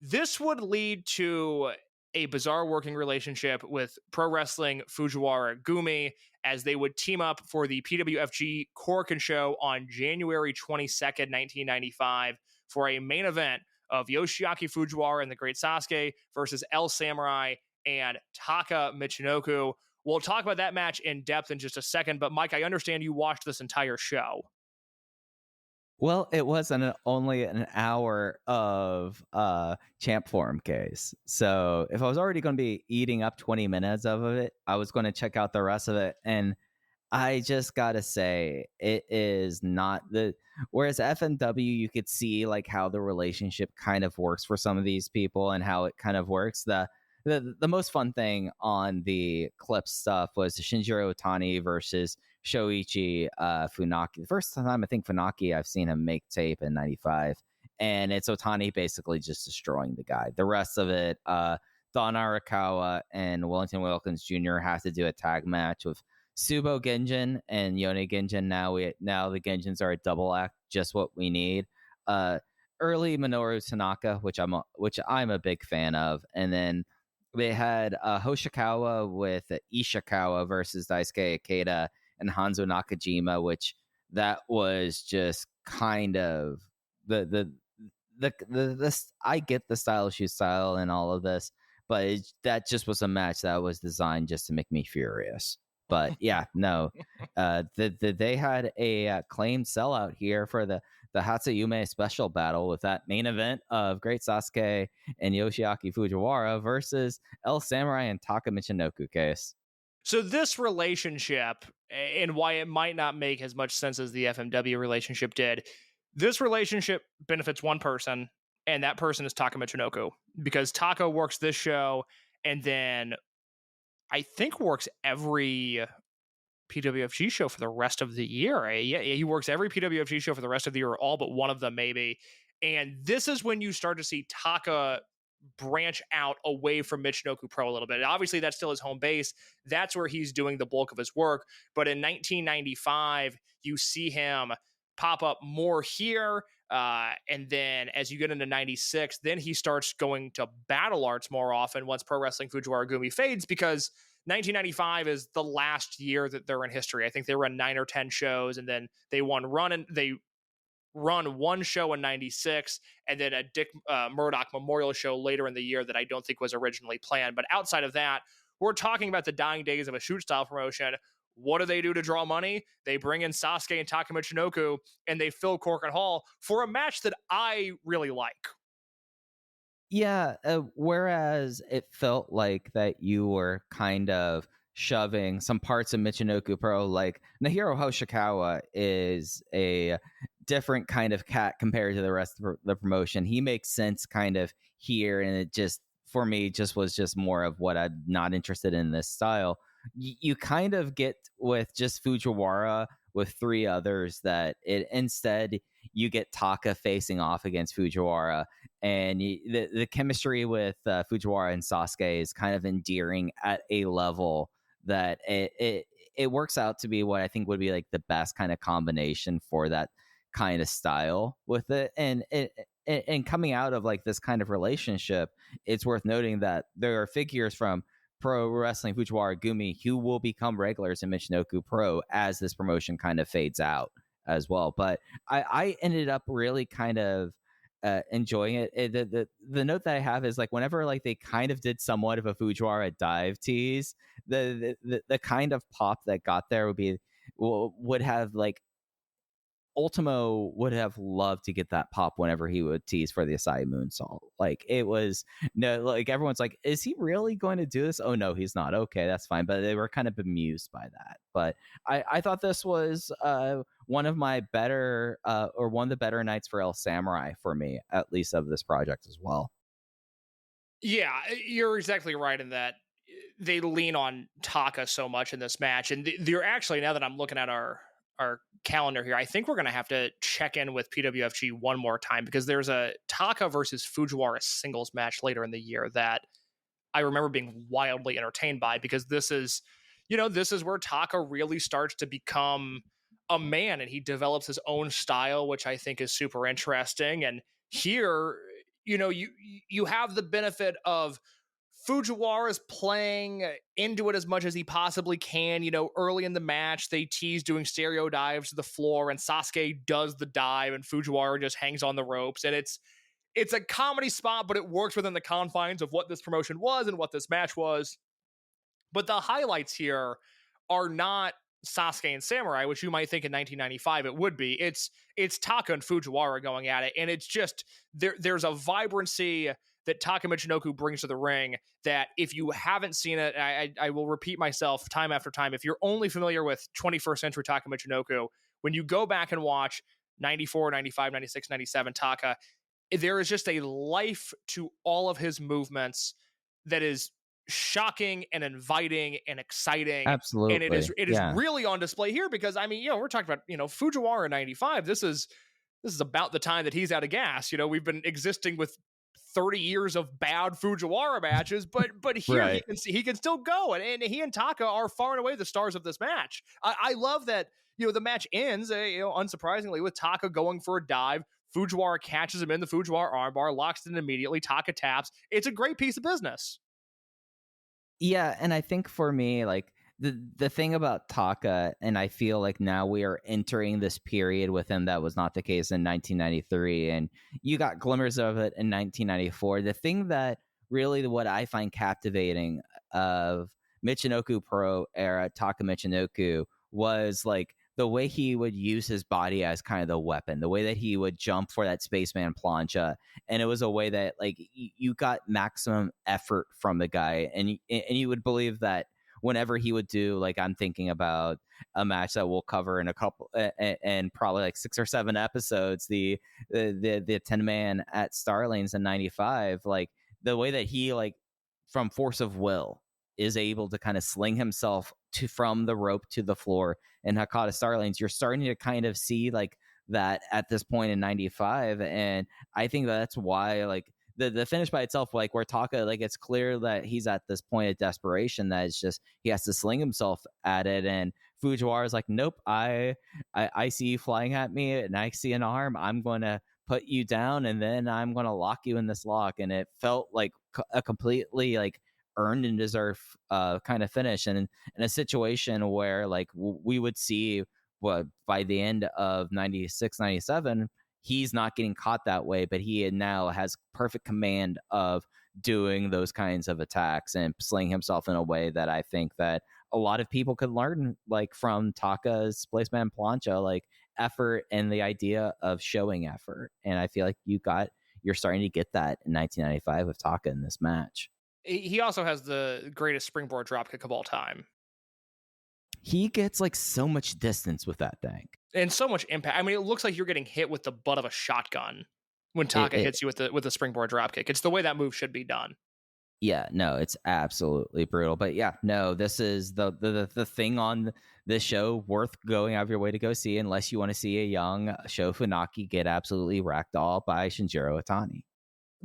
This would lead to a bizarre working relationship with Pro Wrestling Fujiwara Gumi, as they would team up for the PWFG Korakuen show on January 22nd, 1995 for a main event of Yoshiaki Fujiwara and the Great Sasuke versus El Samurai and Taka Michinoku. We'll talk about that match in depth in just a second, but Mike, I understand you watched this entire show. Well, it wasn't only an hour of champ form case. So if I was already going to be eating up 20 minutes of it, I was going to check out the rest of it. And I just gotta say, it is not the. Whereas FMW, you could see like how the relationship kind of works for some of these people and how it kind of works. The most fun thing on the clip stuff was Shinjiro Otani versus Shoichi Funaki. The first time I think Funaki I've seen him make tape in '95, and it's Otani basically just destroying the guy. The rest of it, Don Arakawa and Wellington Wilkins Jr. have to do a tag match with Subo Genjin and Yone Genjin. Now the Genjins are a double act, just what we need. Early Minoru Tanaka, which I'm a big fan of, and then they had Hoshikawa with Ishikawa versus Daisuke Ikeda and Hanzo Nakajima, which that was just kind of the I get the style shoe style and all of this, but that just was a match that was designed just to make me furious. But yeah, no, they had a claimed sellout here for the Hatsuyume special battle with that main event of Great Sasuke and Yoshiaki Fujiwara versus El Samurai and Taka Michinoku case. So this relationship, and why it might not make as much sense as the FMW relationship did, this relationship benefits one person, and that person is Taka Michinoku, because Taka works this show and then I think works every PWFG show for the rest of the year. Yeah, he works every PWFG show for the rest of the year, or all but one of them maybe. And this is when you start to see Taka branch out away from Michinoku Pro a little bit. Obviously, that's still his home base. That's where he's doing the bulk of his work. But in 1995, you see him pop up more here. And then as you get into 96, then he starts going to Battle Arts more often once Pro Wrestling Fujiwara Gumi fades, because 1995 is the last year that they're in history. I think they run 9 or 10 shows, and then they run one show in 96 and then a Dick Murdoch memorial show later in the year that I don't think was originally planned. But outside of that, we're talking about the dying days of a shoot style promotion. What do they do to draw money? They bring in Sasuke and Taka Michinoku, and they fill Corcoran Hall for a match that I really like. Yeah, whereas it felt like that you were kind of shoving some parts of Michinoku Pro, like Nahiro Hoshikawa is a different kind of cat compared to the rest of the promotion. He makes sense kind of here, and it just, for me, just was just more of what I'm not interested in this style. You kind of get with just Fujiwara with 3 others that it instead you get Taka facing off against Fujiwara, and the chemistry with Fujiwara and Sasuke is kind of endearing at a level that it works out to be what I think would be like the best kind of combination for that kind of style with it. And coming out of like this kind of relationship, it's worth noting that there are figures from Pro Wrestling Fujiwara Gumi who will become regulars in Michinoku Pro as this promotion kind of fades out as well. But I ended up really kind of enjoying it. The note that I have is like whenever like they kind of did somewhat of a Fujiwara dive tease, the kind of pop that got there would have like Ultimo would have loved to get that pop whenever he would tease for the Asai moonsault. Like it was no, like everyone's like, is he really going to do this? Oh no, he's not. Okay, that's fine. But they were kind of bemused by that. But I thought this was one of my better or one of the better nights for El Samurai for me, at least of this project as well. Yeah, you're exactly right in that they lean on Taka so much in this match. And they're actually, now that I'm looking at our calendar here, I think we're going to have to check in with PWFG one more time, because there's a Taka versus Fujiwara singles match later in the year that I remember being wildly entertained by, because this is where Taka really starts to become a man and he develops his own style, which I think is super interesting. And here, you have the benefit of Fujiwara's playing into it as much as he possibly can. Early in the match, they tease doing stereo dives to the floor, and Sasuke does the dive, and Fujiwara just hangs on the ropes. And it's a comedy spot, but it works within the confines of what this promotion was and what this match was. But the highlights here are not Sasuke and Samurai, which you might think in 1995 it would be. It's Taka and Fujiwara going at it, and it's just there's a vibrancy that Taka Michinoku brings to the ring that if you haven't seen it, I will repeat myself time after time. If you're only familiar with 21st century Taka Michinoku, when you go back and watch 94, 95, 96, 97 Taka, there is just a life to all of his movements that is shocking and inviting and exciting. Absolutely. And it is really on display here because, I mean, we're talking about, Fujiwara in 95. This is about the time that he's out of gas. We've been existing with 30 years of bad Fujiwara matches, but here right. he can still go. And he and Taka are far and away the stars of this match. I love that, the match ends, unsurprisingly, with Taka going for a dive. Fujiwara catches him in the Fujiwara armbar, locks it in immediately. Taka taps. It's a great piece of business. Yeah, and I think for me, like, the thing about Taka, and I feel like now we are entering this period with him that was not the case in 1993, and you got glimmers of it in 1994. The thing that really what I find captivating of Michinoku Pro era Taka Michinoku was like the way he would use his body as kind of the weapon, the way that he would jump for that spaceman plancha. And it was a way that like you got maximum effort from the guy. And you would believe that whenever he would do, like, I'm thinking about a match that we'll cover in a couple and probably like 6 or 7 episodes, the 10-man at Starlings in 95, like the way that he, like, from force of will is able to kind of sling himself from the rope to the floor in Hakata Starlings. You're starting to kind of see like that at this point in 95. And I think that's why, like, the finish by itself, like where Taka, like, it's clear that he's at this point of desperation that it's just he has to sling himself at it. And Fujiwara is like, nope, I see you flying at me and I see an arm. I'm going to put you down and then I'm going to lock you in this lock. And it felt like a completely like earned and deserved kind of finish. And in a situation where like we would see what by the end of 96, 97, he's not getting caught that way, but he now has perfect command of doing those kinds of attacks and slaying himself in a way that I think that a lot of people could learn, like from Taka's Placeman Plancha, like effort and the idea of showing effort. And I feel like you're starting to get that in 1995 with Taka in this match. He also has the greatest springboard dropkick of all time. He gets like so much distance with that thing. And so much impact. I mean, it looks like you're getting hit with the butt of a shotgun when Taka hits you with the springboard dropkick. It's the way that move should be done. Yeah, no, it's absolutely brutal. But yeah, no, this is the thing on this show worth going out of your way to go see, unless you want to see a young Sho Funaki get absolutely ragdolled by Shinjiro Otani.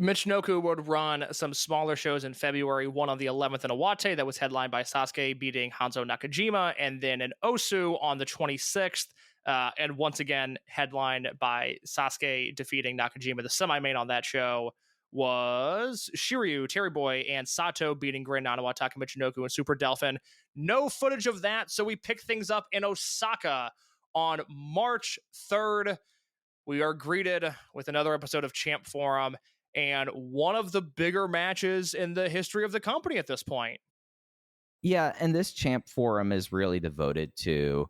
Michinoku would run some smaller shows in February, one on the 11th in Iwate that was headlined by Sasuke beating Hanzo Nakajima, and then in Osu on the 26th, and once again headlined by Sasuke defeating Nakajima. The semi-main on that show was Shiryu, Terry Boy, and Sato beating Grand Nanawa, Taka Michinoku, and Super Delfin. No footage of that, so we pick things up in Osaka on March 3rd. We are greeted with another episode of Champ Forum, and one of the bigger matches in the history of the company at this point. Yeah, and this Champ Forum is really devoted to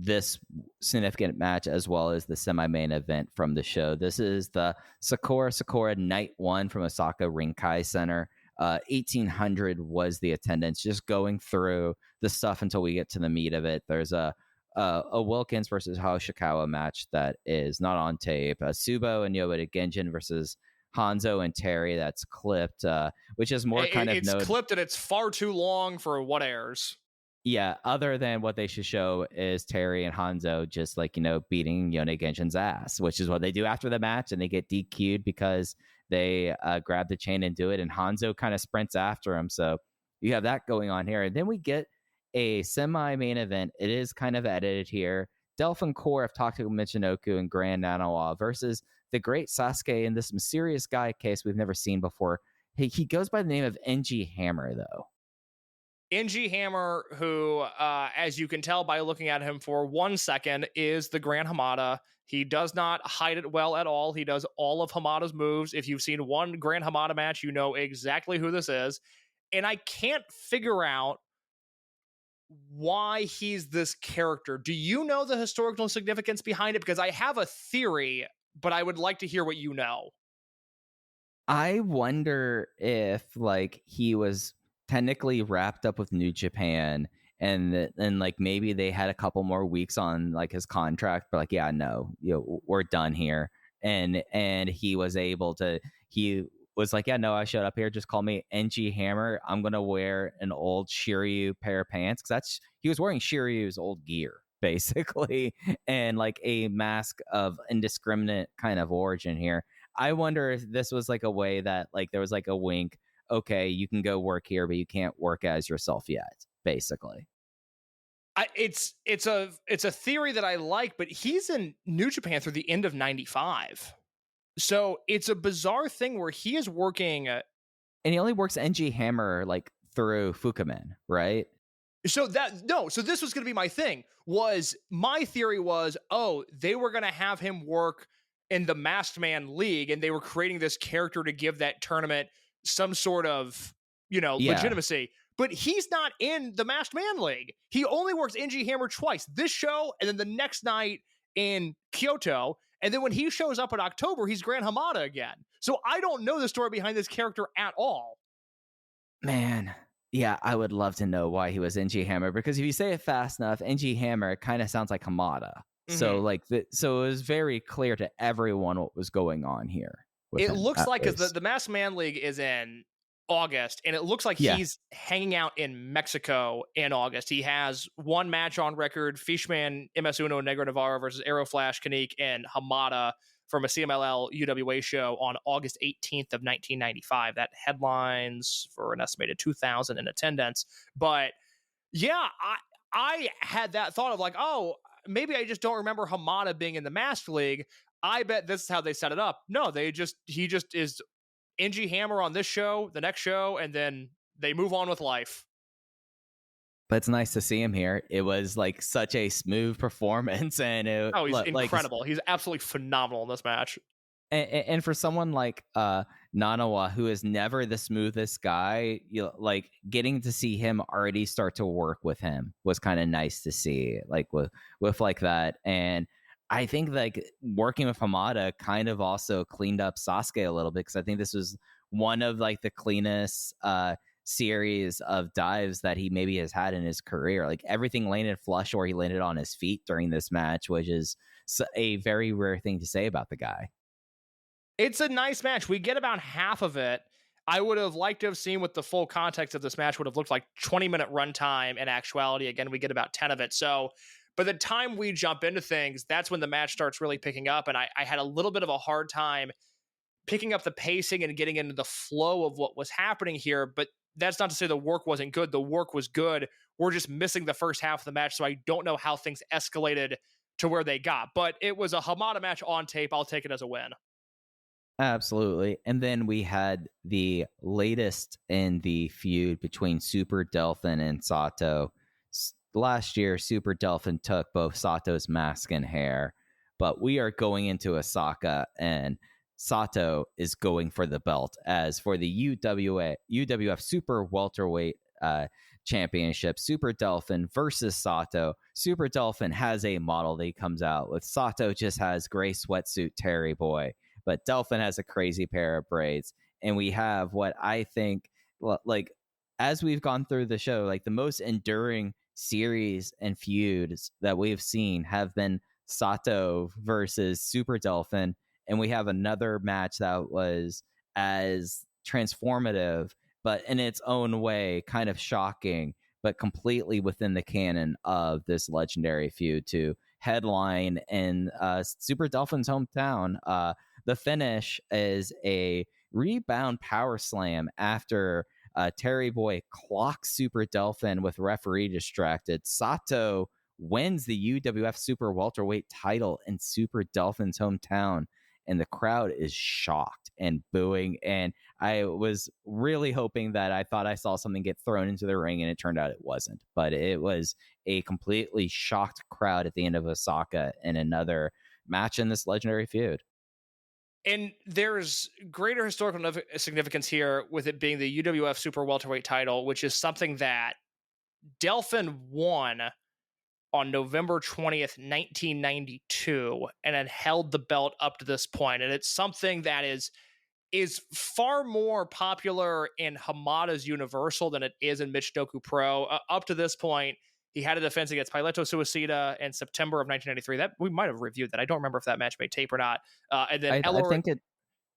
this significant match as well as the semi-main event from the show. This is the Sakura Night 1 from Osaka Rinkai Center. 1,800 was the attendance. Just going through the stuff until we get to the meat of it. There's a Wilkins versus Hoshikawa match that is not on tape. Subo and Yobata Genjin versus Hanzo and Terry, that's clipped, which is more kind of it's clipped and it's far too long for what airs. Yeah, other than what they should show is Terry and Hanzo just like, beating Yone Genshin's ass, which is what they do after the match, and they get DQ'd because they grab the chain and do it, and Hanzo kind of sprints after him. So you have that going on here. And then we get a semi-main event. It is kind of edited here. Delfin Core of Taka Michinoku and Grand Nanawa versus the great Sasuke in this mysterious guy case we've never seen before. He goes by the name of NG Hammer, though. NG Hammer, who, as you can tell by looking at him for 1 second, is the Grand Hamada. He does not hide it well at all. He does all of Hamada's moves. If you've seen one Grand Hamada match, you know exactly who this is. And I can't figure out why he's this character. Do you know the historical significance behind it? Because I have a theory, but I would like to hear what you know. I wonder if like he was technically wrapped up with New Japan and like maybe they had a couple more weeks on like his contract, but like, yeah, no, we're done here. And he was able to, he was like, yeah, no, I showed up here. Just call me NG Hammer. I'm going to wear an old Shiryu pair of pants. Cause he was wearing Shiryu's old gear basically. And like a mask of indiscriminate kind of origin here. I wonder if this was like a way that like there was like a wink. Okay, you can go work here, but you can't work as yourself yet. Basically, It's a theory that I like, but he's in New Japan through the end of ’95, so it's a bizarre thing where he is working. And he only works NG Hammer like through Fukaman, right? So this was going to be my thing. My theory was, oh, they were going to have him work in the Masked Man League, and they were creating this character to give that tournament some sort of, legitimacy. But he's not in the Masked Man League. He only works NG Hammer twice, this show and then the next night in Kyoto. And then when he shows up in October, he's Gran Hamada again. So I don't know the story behind this character at all. Man, yeah, I would love to know why he was NG Hammer, because if you say it fast enough, NG Hammer kind of sounds like Hamada. So like so it was very clear to everyone what was going on here. It looks like, because the Masked Man League is in August, and it looks like he's hanging out in Mexico in August. He has one match on record: Fishman MS Uno Negro Navarro versus Aero Flash Kanik and Hamada from a CMLL UWA show on August 18th of 1995. That headlines for an estimated 2,000 in attendance. But yeah, I had that thought of like, oh, maybe I just don't remember Hamada being in the Masked League. I bet this is how they set it up. No, he just is NG Hammer on this show, the next show, and then they move on with life. But it's nice to see him here. It was like such a smooth performance, and he's incredible. He's absolutely phenomenal in this match. And for someone like Nanawa, who is never the smoothest guy, like getting to see him already start to work with him was kind of nice to see, like with like that. And I think like working with Hamada kind of also cleaned up Sasuke a little bit, because I think this was one of like the cleanest series of dives that he maybe has had in his career. Like everything landed flush, or he landed on his feet during this match, which is a very rare thing to say about the guy. It's a nice match. We get about half of it. I would have liked to have seen what the full context of this match would have looked like. 20-minute runtime. In actuality, again, we get about 10 of it. So by the time we jump into things, that's when the match starts really picking up. And I had a little bit of a hard time picking up the pacing and getting into the flow of what was happening here. But that's not to say the work wasn't good. The work was good. We're just missing the first half of the match. So I don't know how things escalated to where they got. But it was a Hamada match on tape. I'll take it as a win. Absolutely. And then we had the latest in the feud between Super Delfin and SATO. Last year, Super Delfin took both SATO's mask and hair, but we are going into Osaka, and SATO is going for the belt. As for the UWF Super Welterweight Championship, Super Delfin versus SATO. Super Delfin has a model that he comes out with. SATO just has gray sweatsuit Terry Boy. But Delfin has a crazy pair of braids. And we have what I think, like, as we've gone through the show, like the most enduring series and feuds that we've seen have been SATO versus Super Delfin. And we have another match that was as transformative, but in its own way, kind of shocking, but completely within the canon of this legendary feud to headline in Super Delfin's hometown. The finish is a rebound power slam after Terry Boy clocks Super Delfin with referee distracted. SATO wins the UWF Super Welterweight title in Super Delfin's hometown, and the crowd is shocked and booing. And I was really hoping that I thought I saw something get thrown into the ring, and it turned out it wasn't. But it was a completely shocked crowd at the end of Osaka in another match in this legendary feud. And there's greater historical significance here with it being the UWF Super Welterweight title, which is something that Delfin won on November 20th, 1992, and had held the belt up to this point. And it's something that is far more popular in Hamada's Universal than it is in Michinoku Pro. Up to this point, he had a defense against Pileto Suicida in September of 1993. That we might have reviewed that. I don't remember if that match made tape or not. And then I think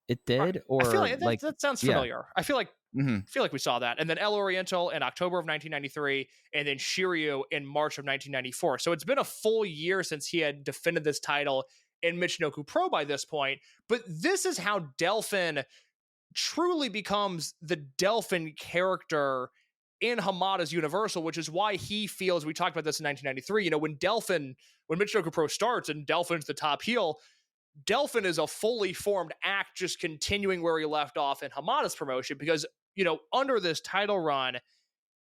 it did, or I feel like like that sounds yeah. familiar. I feel like we saw that. And then El Oriental in October of 1993, and then Shiryu in March of 1994. So it's been a full year since he had defended this title in Michinoku Pro by this point. But this is how Delfin truly becomes the Delfin character in Hamada's Universal, which is why he feels, we talked about this in 1993, when Michinoku Pro starts and Delfin's the top heel, Delfin is a fully formed act, just continuing where he left off in Hamada's promotion, because, under this title run,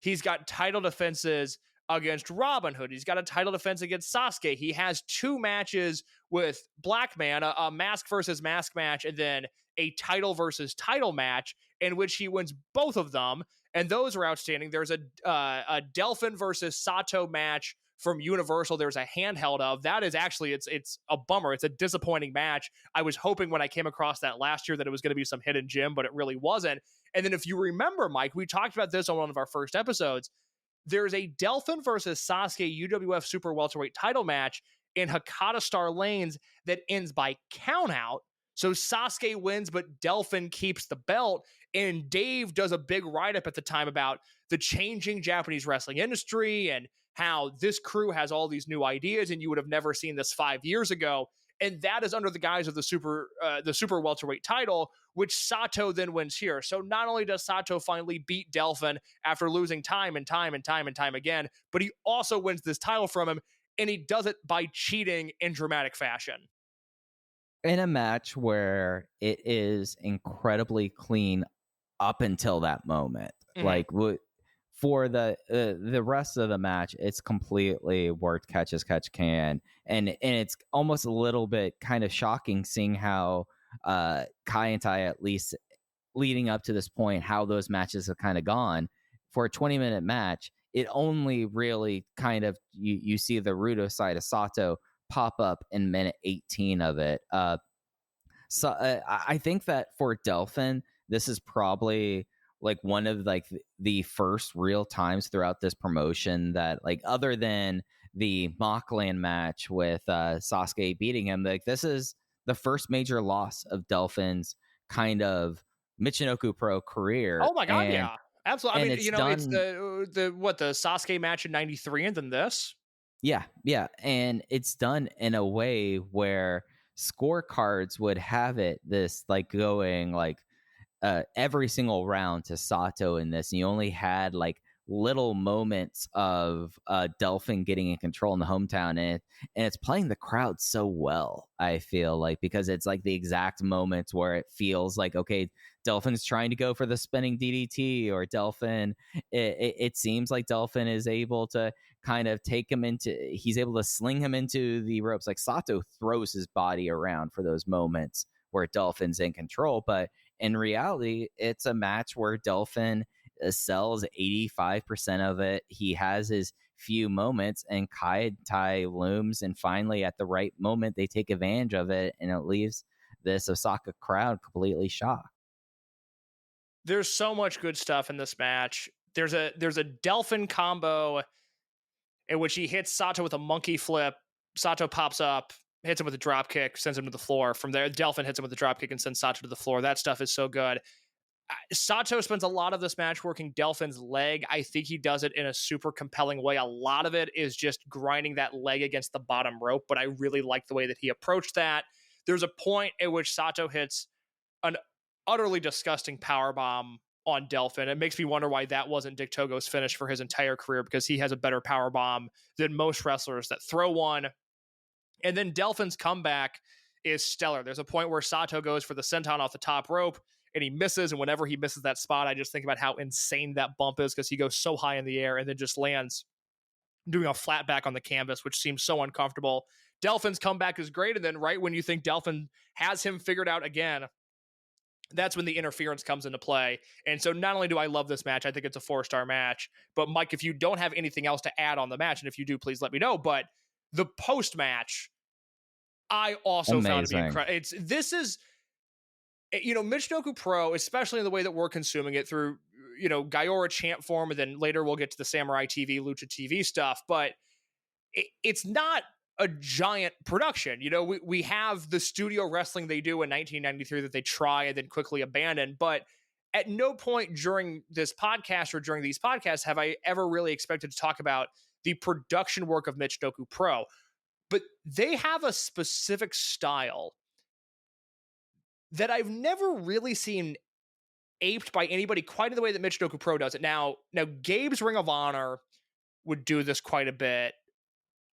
he's got title defenses against Robin Hood. He's got a title defense against Sasuke. He has 2 matches with Black Man, a mask versus mask match, and then a title versus title match in which he wins both of them. And those are outstanding. There's a Delfin versus Sato match from Universal. There's a handheld of that. Is actually, it's a bummer. It's a disappointing match. I was hoping when I came across that last year that it was going to be some hidden gem, but it really wasn't. And then if you remember, Mike, we talked about this on one of our first episodes. There's a Delfin versus Sasuke UWF Super Welterweight title match in Hakata Star Lanes that ends by countout. So Sasuke wins, but Delfin keeps the belt. And Dave does a big write-up at the time about the changing Japanese wrestling industry and how this crew has all these new ideas, and you would have never seen this 5 years ago. And that is under the guise of the super welterweight title, which Sato then wins here. So not only does Sato finally beat Delfin after losing time and time again, but he also wins this title from him, and he does it by cheating in dramatic fashion. In a match where it is incredibly clean up until that moment. Like for the rest of the match, it's completely worked catch as catch can, and it's almost a little bit kind of shocking seeing how Kai and Tai, at least leading up to this point, how those matches have kind of gone. For a 20-minute match, it only really kind of you see the Rudo side of Sato pop up in minute 18 of it. So I think that for Delfin, this is probably like one of like the first real times throughout this promotion that, like, other than the Mockland match with Sasuke beating him, like this is the first major loss of Delfin's kind of Michinoku Pro career. Oh my god, yeah, absolutely. I mean, it's the Sasuke match in '93, and then this. Yeah, and it's done in a way where scorecards would have it this like going like every single round to Sato in this, and you only had like little moments of Delfin getting in control in the hometown, and it's playing the crowd so well, I feel like, because it's like the exact moments where it feels like, okay, Delfin's trying to go for the spinning DDT, or Delfin, it seems like Delfin is able to kind of take him he's able to sling him into the ropes. Like Sato throws his body around for those moments where Delfin's in control, but in reality, it's a match where Delfin sells 85% of it. He has his few moments, and Kai Tai looms, and finally at the right moment they take advantage of it, and it leaves this Osaka crowd completely shocked. There's so much good stuff in this match. There's a Delfin combo in which he hits Sato with a monkey flip. Sato pops up, hits him with a drop kick, sends him to the floor. From there, Delfin hits him with a drop kick and sends Sato to the floor. That stuff is so good. Sato spends a lot of this match working Delfin's leg. I think he does it in a super compelling way. A lot of it is just grinding that leg against the bottom rope, but I really like the way that he approached that. There's a point at which Sato hits an utterly disgusting powerbomb on Delfin. It makes me wonder why that wasn't Dick Togo's finish for his entire career, because he has a better powerbomb than most wrestlers that throw one. And then Delfin's comeback is stellar. There's a point where Sato goes for the senton off the top rope, and he misses, and whenever he misses that spot, I just think about how insane that bump is, because he goes so high in the air and then just lands doing a flat back on the canvas, which seems so uncomfortable. Delfin's comeback is great, and then right when you think Delfin has him figured out again, that's when the interference comes into play. And so not only do I love this match, I think it's a 4-star match. But Mike, if you don't have anything else to add on the match, and if you do, please let me know. But the post-match, I also found to be incredible. This is, Michinoku Pro, especially in the way that we're consuming it through, Gaiora chant form, and then later we'll get to the Samurai TV, Lucha TV stuff. But it's not a giant production. We have the studio wrestling they do in 1993 that they try and then quickly abandon. But at no point during this podcast or during these podcasts have I ever really expected to talk about the production work of Michinoku Pro. But they have a specific style that I've never really seen aped by anybody quite in the way that Michinoku Pro does it. Now Gabe's Ring of Honor would do this quite a bit.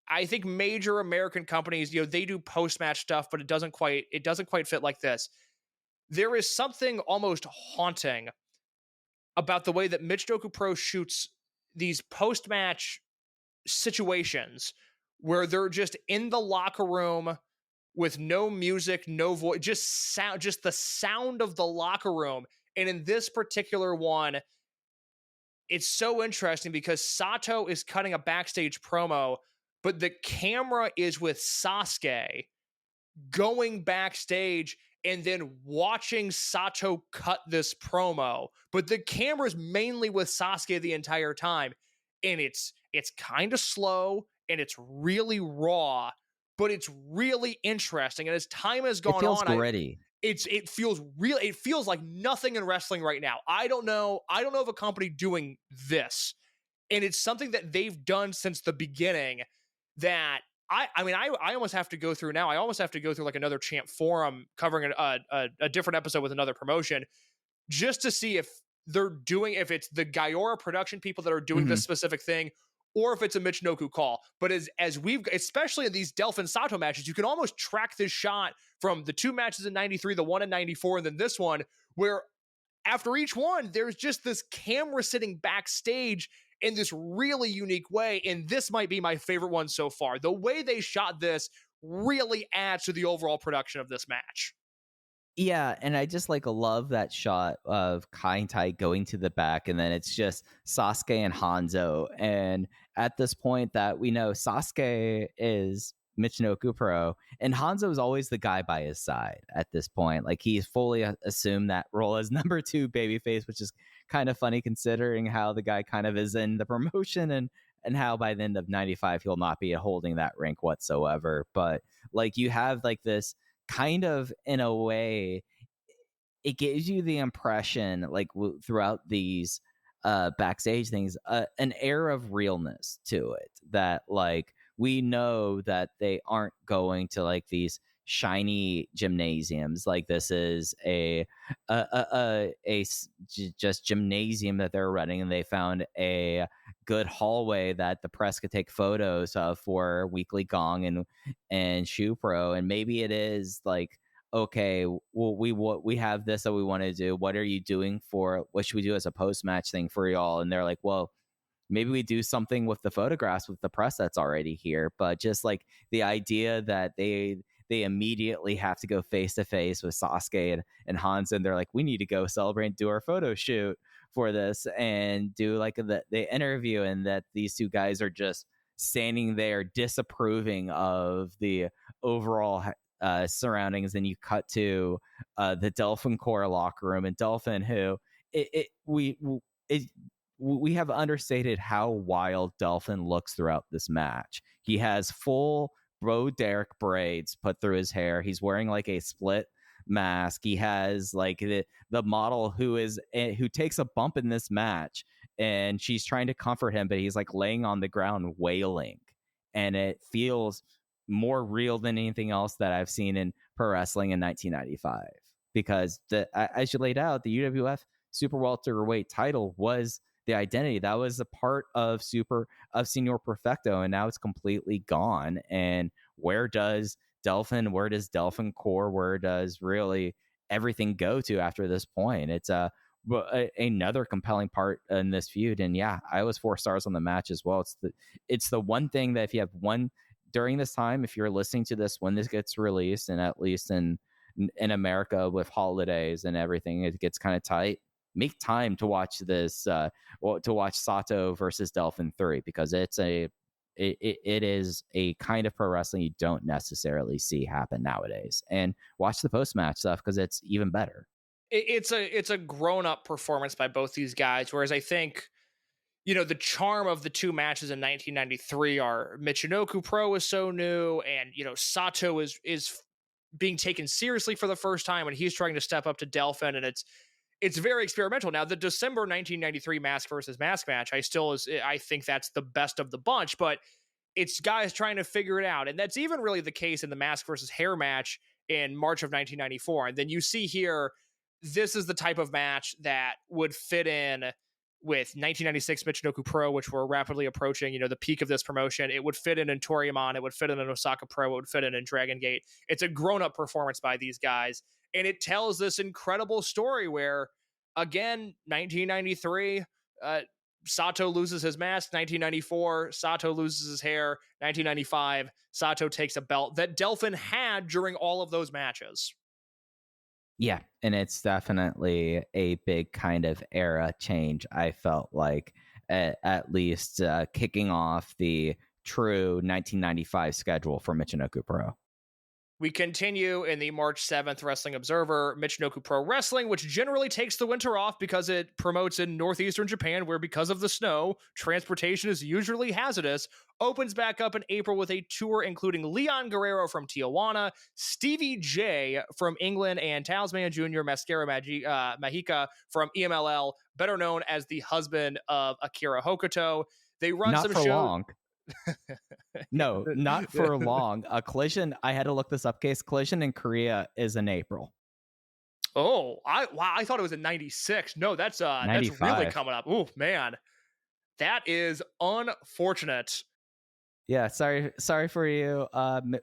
I think major American companies, they do post-match stuff, but it doesn't quite fit like this. There is something almost haunting about the way that Michinoku Pro shoots these post-match situations where they're just in the locker room with no music, no voice, just the sound of the locker room. And in this particular one, it's so interesting because Sato is cutting a backstage promo, but the camera is with Sasuke going backstage and then watching Sato cut this promo. But the camera's mainly with Sasuke the entire time. And it's kind of slow and it's really raw, but it's really interesting. And as time has gone on, gritty. It feels real. It feels like nothing in wrestling right now. I don't know of a company doing this. And it's something that they've done since the beginning that I almost have to go through now. I almost have to go through like another chant forum covering a different episode with another promotion just to see if it's the Gaiora production people that are doing this specific thing or if it's a Michinoku call. But as we've, especially in these Delfin Sato matches, you can almost track this shot from the 2 matches in 93, the one in 94, and then this one, where after each one, there's just this camera sitting backstage in this really unique way. And this might be my favorite one so far. The way they shot this really adds to the overall production of this match. Yeah, and I just love that shot of Kaintai going to the back, and then it's just Sasuke and Hanzo. And at this point that we know Sasuke is Michinoku Pro, and Hanzo is always the guy by his side at this point. He's fully assumed that role as number 2 babyface, which is kind of funny considering how the guy kind of is in the promotion and how by the end of 95 he'll not be holding that rank whatsoever. But you have this kind of, in a way, it gives you the impression throughout these backstage things, an air of realness to it, that we know that they aren't going to these shiny gymnasiums. This is just gymnasium that they're running, and they found a good hallway that the press could take photos of for Weekly Gong and Shoe Pro. And maybe it is okay, well, we have this that we want to do. What are you doing what should we do as a post-match thing for y'all? And they're like, well, maybe we do something with the photographs with the press that's already here. But just the idea that they immediately have to go face to face with Sasuke and Hanzo, and they're like, we need to go celebrate and do our photo shoot for this and do the interview, and that these 2 guys are just standing there disapproving of the overall surroundings. Then you cut to the Delfin core locker room, and Delfin, who we have understated how wild Delfin looks throughout this match. He has full Bo Derek braids put through his hair. He's wearing a split mask. He has the model who takes a bump in this match, and she's trying to comfort him, but he's laying on the ground wailing, and it feels more real than anything else that I've seen in pro wrestling in 1995. Because as you laid out, the UWF Super Welterweight title was the identity. That was a part of Senior Perfecto, and now it's completely gone. And where does Delfin Core, where does really everything go to after this point? It's another compelling part in this feud. And yeah, I was 4 stars on the match as well. It's the one thing that if you have one during this time, if you're listening to this when this gets released, and at least in in America with holidays and everything, it gets kind of tight. Make time to watch this, to watch SATO versus Delfin 3, because it is a kind of pro wrestling you don't necessarily see happen nowadays. And watch the post-match stuff because it's even better. It's a grown-up performance by both these guys, whereas I think, the charm of the two matches in 1993 are Michinoku Pro is so new, and, SATO is being taken seriously for the first time, and he's trying to step up to Delfin, and it's very experimental. Now, the December 1993 mask versus mask match, I think that's the best of the bunch, but it's guys trying to figure it out. And that's even really the case in the mask versus hair match in March of 1994. And then you see here, this is the type of match that would fit in with 1996 Michinoku Pro, which we're rapidly approaching, the peak of this promotion. It would fit in Toryumon. It would fit in Osaka Pro. It would fit in Dragon Gate. It's a grown-up performance by these guys. And it tells this incredible story where, again, 1993, SATO loses his mask. 1994, SATO loses his hair. 1995, SATO takes a belt that Delfin had during all of those matches. Yeah, and it's definitely a big kind of era change, I felt like, at least kicking off the true 1995 schedule for Michinoku Pro. We continue in the March 7th Wrestling Observer, Michinoku Pro Wrestling, which generally takes the winter off because it promotes in northeastern Japan, where because of the snow, transportation is usually hazardous, opens back up in April with a tour including Leon Guerrero from Tijuana, Stevie J from England, and Talisman Jr. Mascara Mahika from EMLL, better known as the husband of Akira Hokuto. They run Not some for shows. Long. No, not for long. A Collision, I had to look this up, case. Collision in Korea is in April. Oh, I thought it was in 96. No, that's really coming up. Oh, man. That is unfortunate. Yeah, sorry for you.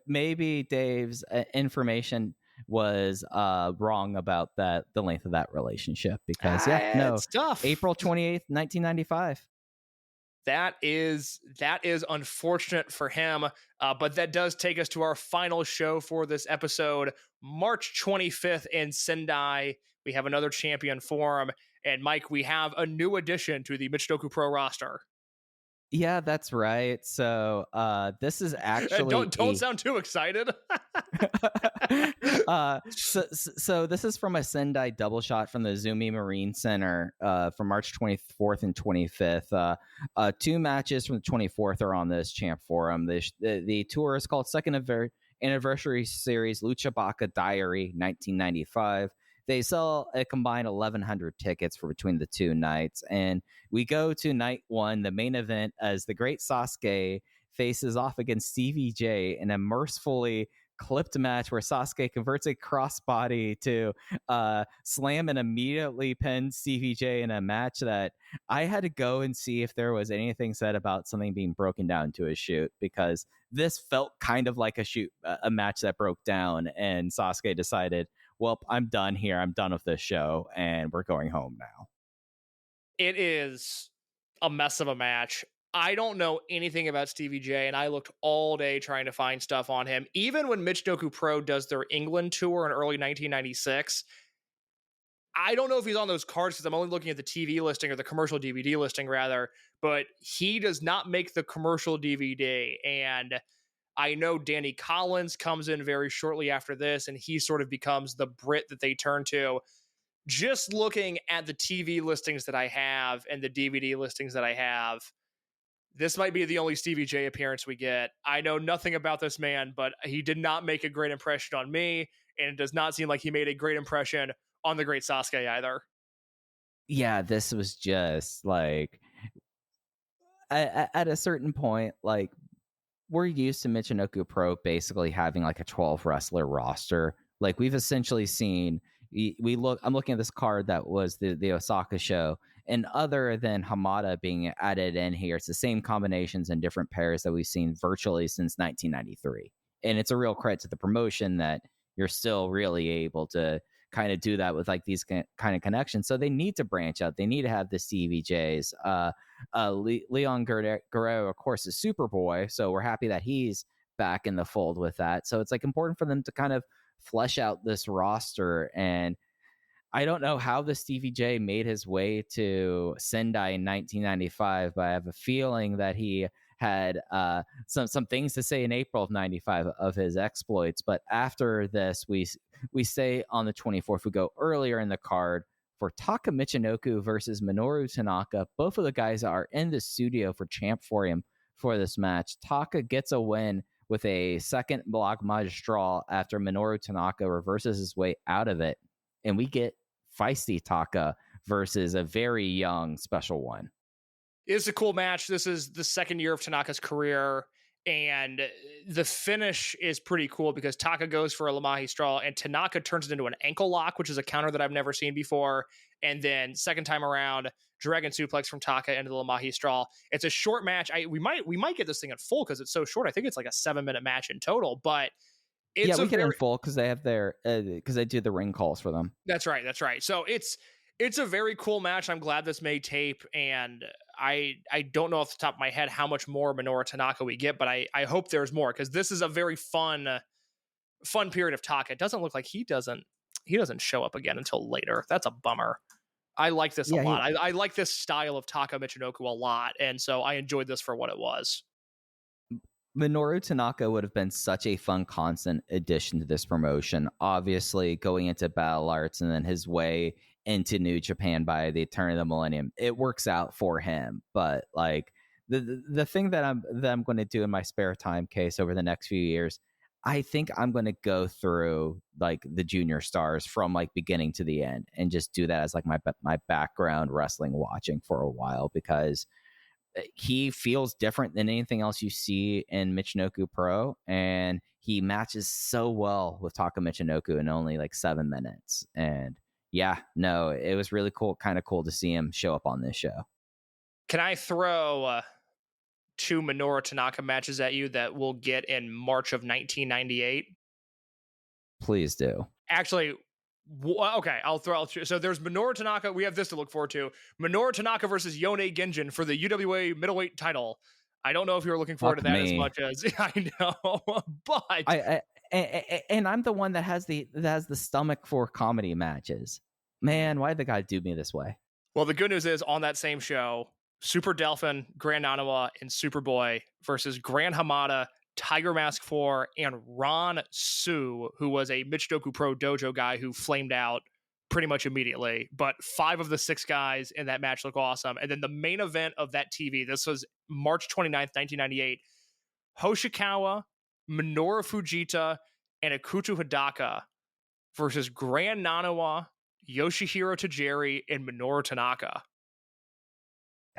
Maybe Dave's information was wrong about the length of that relationship, because it's tough. April 28th, 1995. That is unfortunate for him, but that does take us to our final show for this episode, March 25th in Sendai. We have another champion forum, and Mike, we have a new addition to the Michinoku Pro roster. Yeah, that's right. So this is actually don't sound too excited. So this is from a Sendai double shot from the Zumi Marine Center from March 24th and 25th. Two matches from the 24th are on this champ forum. The tour is called Second Anniversary Series Lucha Baka Diary 1995. They sell a combined 1,100 tickets for between the two nights. And we go to night one, the main event, as the great Sasuke faces off against Stevie J in a mercifully clipped match where Sasuke converts a crossbody to slam and immediately pin Stevie J in a match that I had to go and see if there was anything said about something being broken down to a shoot, because this felt kind of like a match that broke down, and Sasuke decided, well, I'm done here. I'm done with this show, and we're going home now. It is a mess of a match. I don't know anything about Stevie J, and I looked all day trying to find stuff on him. Even when Michinoku Pro does their England tour in early 1996, I don't know if he's on those cards because I'm only looking at the TV listing, or the commercial DVD listing, rather, but he does not make the commercial DVD. And I know Danny Collins comes in very shortly after this, and he sort of becomes the Brit that they turn to. Just looking at the TV listings that I have and the DVD listings that I have, this might be the only Stevie J appearance we get. I know nothing about this man, but he did not make a great impression on me, and it does not seem like he made a great impression on the great Sasuke either. Yeah, this was just like, at a certain point, like, we're used to Michinoku Pro basically having like a 12 wrestler roster. Like, we've essentially seen, I'm looking at this card that was the Osaka show, and other than Hamada being added in here, it's the same combinations and different pairs that we've seen virtually since 1993. And it's a real credit to the promotion that you're still really able to kind of do that with like these kind of connections. So they need to branch out. They need to have the Stevie J's. Leon Guerrero, of course, is Superboy, so we're happy that he's back in the fold with that. So it's like important for them to kind of flesh out this roster. And I don't know how the Stevie J made his way to Sendai in 1995, but I have a feeling that he had some things to say in April of 95 of his exploits. But after this, we stay on the 24th. We go earlier in the card for Taka Michinoku versus Minoru Tanaka. Both of the guys are in the studio for Champforium for this match. Taka gets a win with a second block magistral after Minoru Tanaka reverses his way out of it. And we get feisty Taka versus a very young Special One. It's a cool match. This is the second year of Tanaka's career, and the finish is pretty cool because Taka goes for a Lamahi straw and Tanaka turns it into an ankle lock, which is a counter that I've never seen before. And then second time around, dragon suplex from Taka into the Lamahi straw. It's a short match. We might get this thing at full because it's so short. I think it's like a 7-minute match in total, but it's we get it in full because they have their because they do the ring calls for them. That's right. So it's a very cool match. I'm glad this made tape, and I don't know off the top of my head how much more Minoru Tanaka we get, but I hope there's more because this is a very fun period of Taka. It doesn't look like he doesn't show up again until later. That's a bummer. I like this a lot. I like this style of Taka Michinoku a lot, and so I enjoyed this for what it was. Minoru Tanaka would have been such a fun constant addition to this promotion. Obviously, going into Battle Arts and then his way into New Japan by the turn of the millennium, it works out for him. But like the thing that I'm going to do in my spare time case over the next few years, I think I'm going to go through like the junior stars from like beginning to the end and just do that as like my background wrestling watching for a while, because he feels different than anything else you see in Michinoku Pro, and he matches so well with Taka Michinoku in only like 7 minutes. And yeah, no, it was really cool, kind of cool to see him show up on this show. Can I throw 2 Minoru Tanaka matches at you that we'll get in March of 1998? Please do. Actually, okay, I'll throw. So there's Minoru Tanaka. We have this to look forward to. Minoru Tanaka versus Yone Genjin for the UWA middleweight title. I don't know if you're looking forward to that as much as I know, but and I'm the one that has the stomach for comedy matches. Man, why did the guy do me this way? Well, the good news is on that same show, Super Delfin, Grand Nanawa, and Superboy versus Grand Hamada, Tiger Mask 4, and Ron Su, who was a Michinoku Pro dojo guy who flamed out pretty much immediately. But 5 of the 6 guys in that match look awesome. And then the main event of that TV, this was March 29th, 1998, Hoshikawa, Minoru Fujita, and Akuto Hidaka versus Grand Nanawa, Yoshihiro Tajiri, and Minoru Tanaka.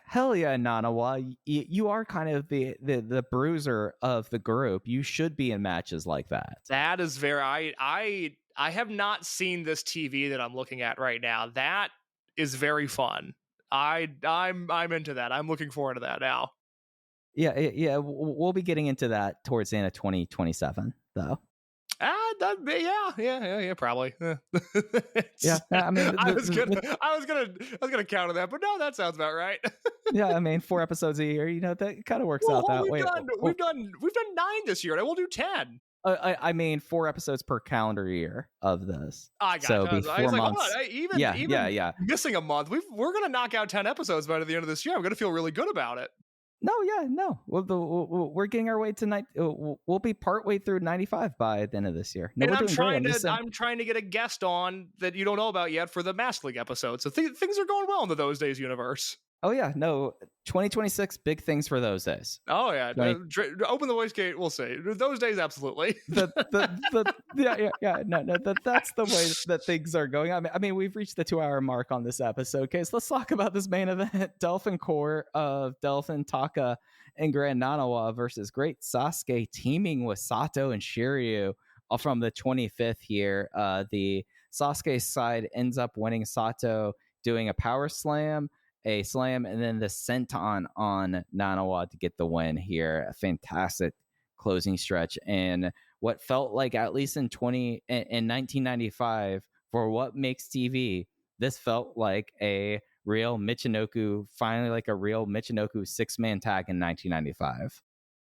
Hell yeah, Nanawa. You are kind of the bruiser of the group. You should be in matches like that. That is very... I have not seen this TV that I'm looking at right now. That is very fun. I'm into that. I'm looking forward to that now. Yeah. We'll be getting into that towards the end of 2027, though. Yeah, probably. Yeah, I mean, I was gonna counter that, but no, that sounds about right. Yeah, I mean, 4 episodes a year, that kind of works out that way. We've done 9 this year, and we'll do 10. I mean, 4 episodes per calendar year of this. I got so it. Be 4 months. Even missing a month, we're gonna knock out 10 episodes by the end of this year. I'm gonna feel really good about it. No. We're getting our way to we'll be partway through 95 by the end of this year. No, and I'm trying to get a guest on that you don't know about yet for the Mask League episode. So things are going well in the Those Days universe. Oh yeah, no, 2026, big things for Those Days. Oh yeah, open the voice gate. We'll see. Those Days, absolutely. No, that's the way that things are going. I mean, we've reached the 2-hour mark on this episode. Okay, so let's talk about this main event: Delfin Core of Delfin, Taka, and Grand Nanawa versus Great Sasuke teaming with Sato and Shiryu from the 25th here. The Sasuke side ends up winning, Sato doing a power slam, a slam, and then the senton on Nanawa to get the win here. A fantastic closing stretch, and what felt like, at least in 1995, for what makes TV, this felt like a real Michinoku, finally like a real Michinoku 6-man tag in 1995.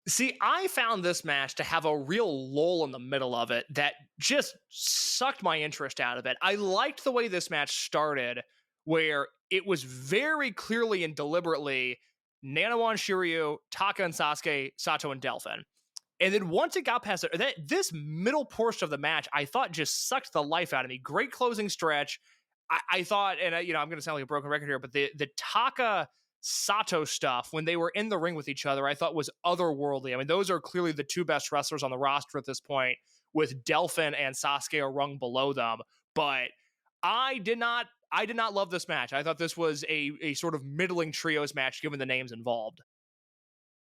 See, I found this match to have a real lull in the middle of it that just sucked my interest out of it. I liked the way this match started, where it was very clearly and deliberately Nanawa and Shiryu, Taka and Sasuke, Sato and Delfin. And then once it got past it, this middle portion of the match, I thought just sucked the life out of me. Great closing stretch. I thought, and I'm going to sound like a broken record here, but the Taka Sato stuff when they were in the ring with each other, I thought was otherworldly. I mean, those are clearly the two best wrestlers on the roster at this point, with Delfin and Sasuke a rung below them. But I did not love this match. I thought this was a sort of middling trios match given the names involved.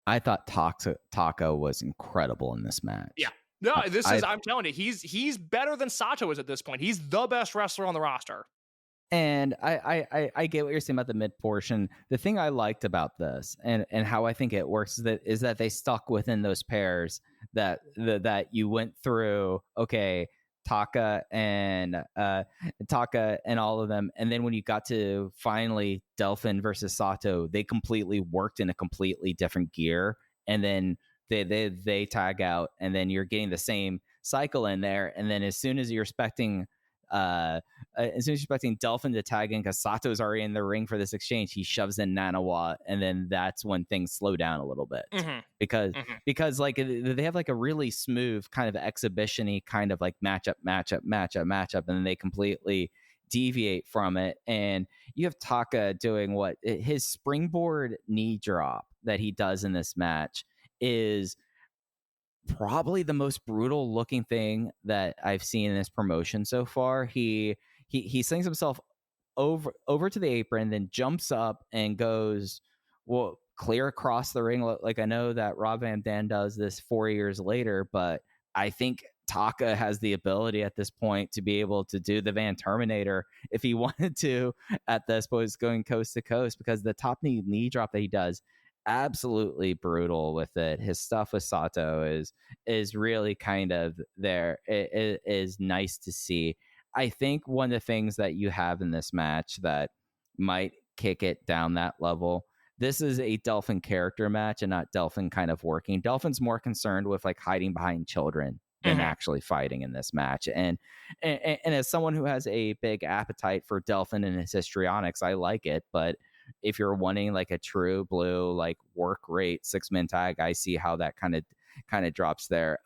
I thought Taka was incredible in this match. Yeah. No, I'm telling you, he's better than Sato is at this point. He's the best wrestler on the roster. And I get what you're saying about the mid portion. The thing I liked about this and how I think it works is that they stuck within those pairs that you went through. Okay, Taka and all of them, and then when you got to finally Delfin versus Sato, they completely worked in a completely different gear, and then they tag out, and then you're getting the same cycle in there, and then as soon as you're expecting Delfin to tag in because Sato's already in the ring for this exchange, he shoves in Nanawa, and then that's when things slow down a little bit because like they have like a really smooth kind of exhibition-y kind of like matchup, and then they completely deviate from it. And you have Taka doing what his springboard knee drop that he does in this match is probably the most brutal looking thing that I've seen in this promotion so far. He slings himself over to the apron, then jumps up and goes clear across the ring. Like I know that Rob Van Dam does this 4 years later, but I think Taka has the ability at this point to be able to do the Van Terminator if he wanted to at this point, going coast to coast, because the top knee drop that he does, absolutely brutal with it. His stuff with Sato is really kind of there. It is nice to see. I think one of the things that you have in this match that might kick it down that level, this is a Delfin character match and not Delfin kind of working. Delfin's more concerned with like hiding behind children than actually fighting in this match. And as someone who has a big appetite for Delfin and his histrionics, I like it, but if you're wanting like a true blue like work rate 6-man tag, I see how that kind of drops there.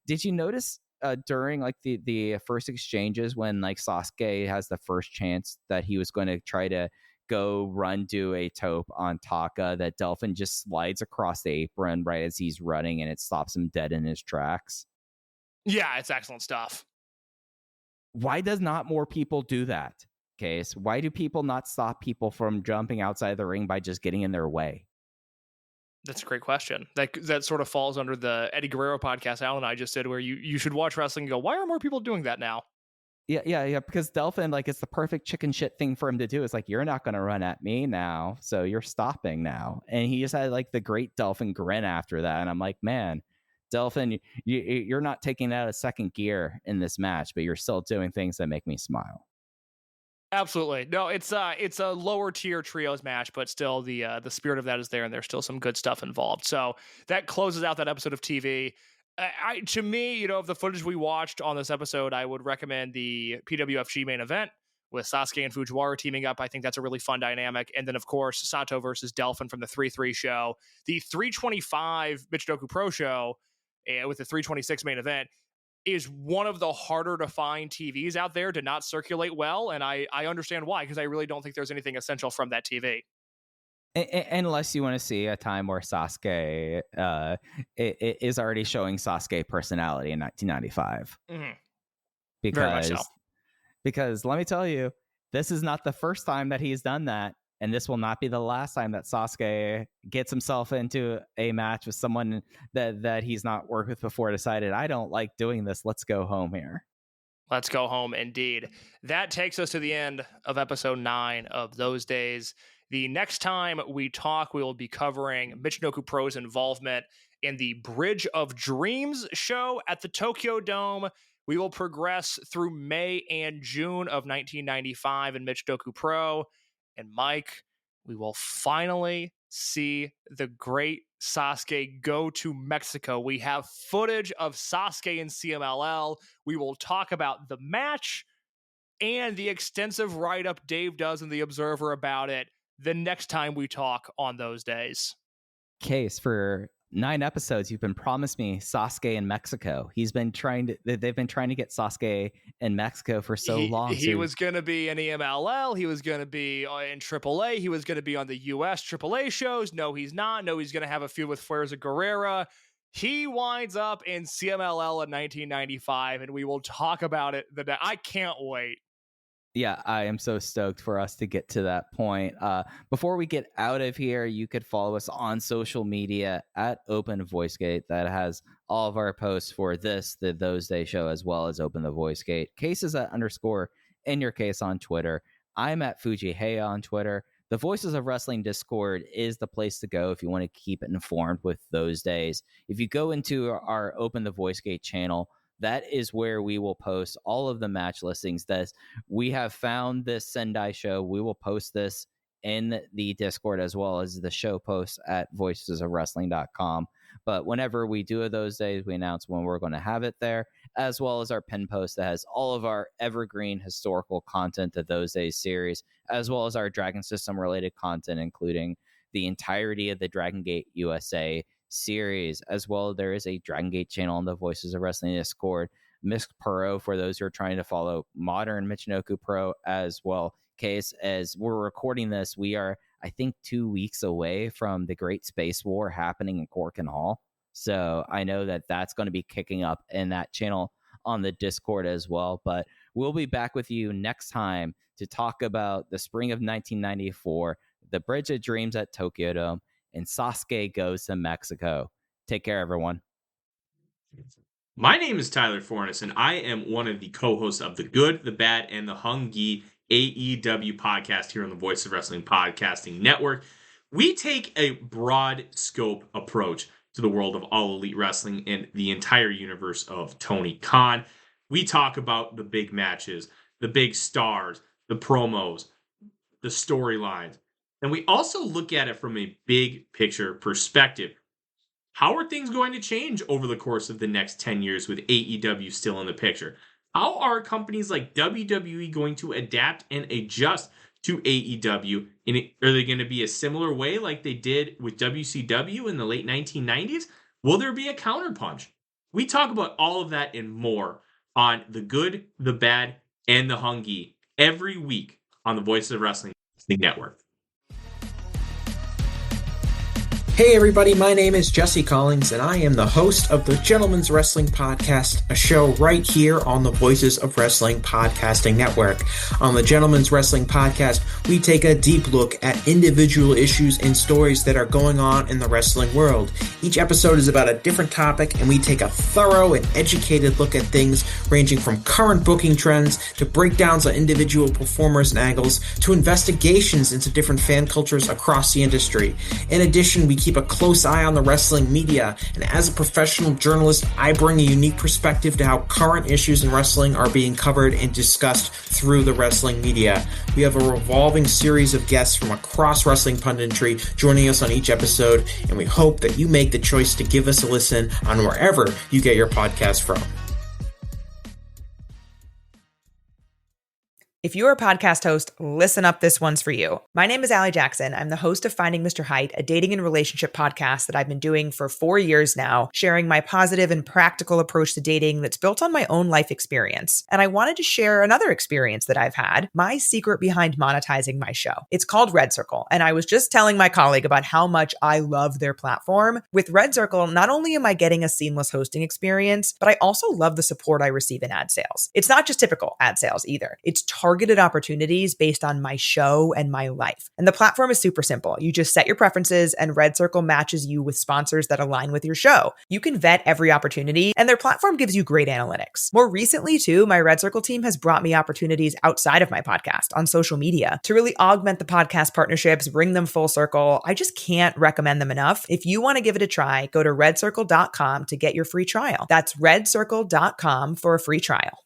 Did you notice during like the first exchanges when like Sasuke has the first chance that he was going to try to do a tope on Taka, that Delfin just slides across the apron right as he's running and it stops him dead in his tracks? Yeah, it's excellent stuff. Why does not more people do that? Case, why do people not stop people from jumping outside the ring by just getting in their way? That's a great question. That sort of falls under the Eddie Guerrero podcast Al and I just did, where you should watch wrestling and go, why are more people doing that now? Yeah. Because Delfin, like, it's the perfect chicken shit thing for him to do. It's like, you're not going to run at me now, so you're stopping now. And he just had like the great Delfin grin after that. And I'm like, man, Delfin, you're not taking out a second gear in this match, but you're still doing things that make me smile. Absolutely. No, it's a lower tier trios match, but still the spirit of that is there, and there's still some good stuff involved. So that closes out that episode of TV. To me, of the footage we watched on this episode, I would recommend the PWFG main event with Sasuke and Fujiwara teaming up. I think that's a really fun dynamic. And then, of course, Sato versus Delfin from the 3-3 show. The 325 Michinoku Pro show with the 326 main event is one of the harder to find TVs out there, to not circulate well. And I understand why, because I really don't think there's anything essential from that TV. Unless you want to see a time where Sasuke is already showing Sasuke personality in 1995. Mm-hmm. Because let me tell you, this is not the first time that he's done that. And this will not be the last time that Sasuke gets himself into a match with someone that he's not worked with before, decided, I don't like doing this. Let's go home here. Let's go home, indeed. That takes us to the end of episode 9 of Those Days. The next time we talk, we will be covering Michinoku Pro's involvement in the Bridge of Dreams show at the Tokyo Dome. We will progress through May and June of 1995 in Michinoku Pro. And Mike, we will finally see the great Sasuke go to Mexico. We have footage of Sasuke and CMLL. We will talk about the match and the extensive write-up Dave does in The Observer about it the next time we talk on those days. Case, for 9 episodes, you've been promised me Sasuke in Mexico. They've been trying to get Sasuke in Mexico for so long. He was going to be in EMLL. He was going to be in AAA. He was going to be on the US AAA shows. No, he's not. No, he's going to have a feud with Fuerza Guerrera. He winds up in CMLL in 1995, and we will talk about it. I can't wait. Yeah, I am so stoked for us to get to that point. Before we get out of here, you could follow us on social media at Open VoiceGate. That has all of our posts for the Those Day show, as well as Open the VoiceGate. Case is at _ in your case on Twitter. I'm at Fujiwara on Twitter. The Voices of Wrestling Discord is the place to go if you want to keep informed with those days. If you go into our Open the VoiceGate channel, that is where we will post all of the match listings. That we have found this Sendai show. We will post this in the Discord, as well as the show posts at voicesofwrestling.com. But whenever we do those days, we announce when we're going to have it there, as well as our pin post that has all of our evergreen historical content of those days series, as well as our Dragon System related content, including the entirety of the Dragon Gate USA series. As well, there is a Dragon Gate channel on the Voices of Wrestling Discord. Miss Pro, for those who are trying to follow modern Michinoku Pro as well. Case, as we're recording this, we are, I think, 2 weeks away from the Great Space War happening in Corkin Hall. So I know that that's going to be kicking up in that channel on the Discord as well. But we'll be back with you next time to talk about the spring of 1994, the Bridge of Dreams at Tokyo Dome, and Sasuke goes to Mexico. Take care, everyone. My name is Tyler Fornes, and I am one of the co-hosts of The Good, the Bad, and the Hungy AEW podcast here on the Voice of Wrestling Podcasting Network. We take a broad scope approach to the world of All Elite Wrestling and the entire universe of Tony Khan. We talk about the big matches, the big stars, the promos, the storylines. And we also look at it from a big picture perspective. How are things going to change over the course of the next 10 years with AEW still in the picture? How are companies like WWE going to adapt and adjust to AEW? Are they going to be a similar way like they did with WCW in the late 1990s? Will there be a counterpunch? We talk about all of that and more on The Good, the Bad, and the Hungy every week on the Voices of Wrestling Network. Hey everybody, my name is Jesse Collins, and I am the host of the Gentleman's Wrestling Podcast, a show right here on the Voices of Wrestling Podcasting Network. On the Gentleman's Wrestling Podcast, we take a deep look at individual issues and stories that are going on in the wrestling world. Each episode is about a different topic, and we take a thorough and educated look at things ranging from current booking trends to breakdowns on individual performers and angles to investigations into different fan cultures across the industry. In addition, we keep a close eye on the wrestling media, and as a professional journalist, I bring a unique perspective to how current issues in wrestling are being covered and discussed through the wrestling media. We have a revolving series of guests from across wrestling punditry joining us on each episode, and we hope that you make the choice to give us a listen on wherever you get your podcast from. If you're a podcast host, listen up, this one's for you. My name is Allie Jackson. I'm the host of Finding Mr. Height, a dating and relationship podcast that I've been doing for 4 years now, sharing my positive and practical approach to dating that's built on my own life experience. And I wanted to share another experience that I've had, my secret behind monetizing my show. It's called Red Circle, and I was just telling my colleague about how much I love their platform. With Red Circle, not only am I getting a seamless hosting experience, but I also love the support I receive in ad sales. It's not just typical ad sales either. It's targeted opportunities based on my show and my life. And the platform is super simple. You just set your preferences and Red Circle matches you with sponsors that align with your show. You can vet every opportunity and their platform gives you great analytics. More recently too, my Red Circle team has brought me opportunities outside of my podcast on social media to really augment the podcast partnerships, bring them full circle. I just can't recommend them enough. If you want to give it a try, go to redcircle.com to get your free trial. That's redcircle.com for a free trial.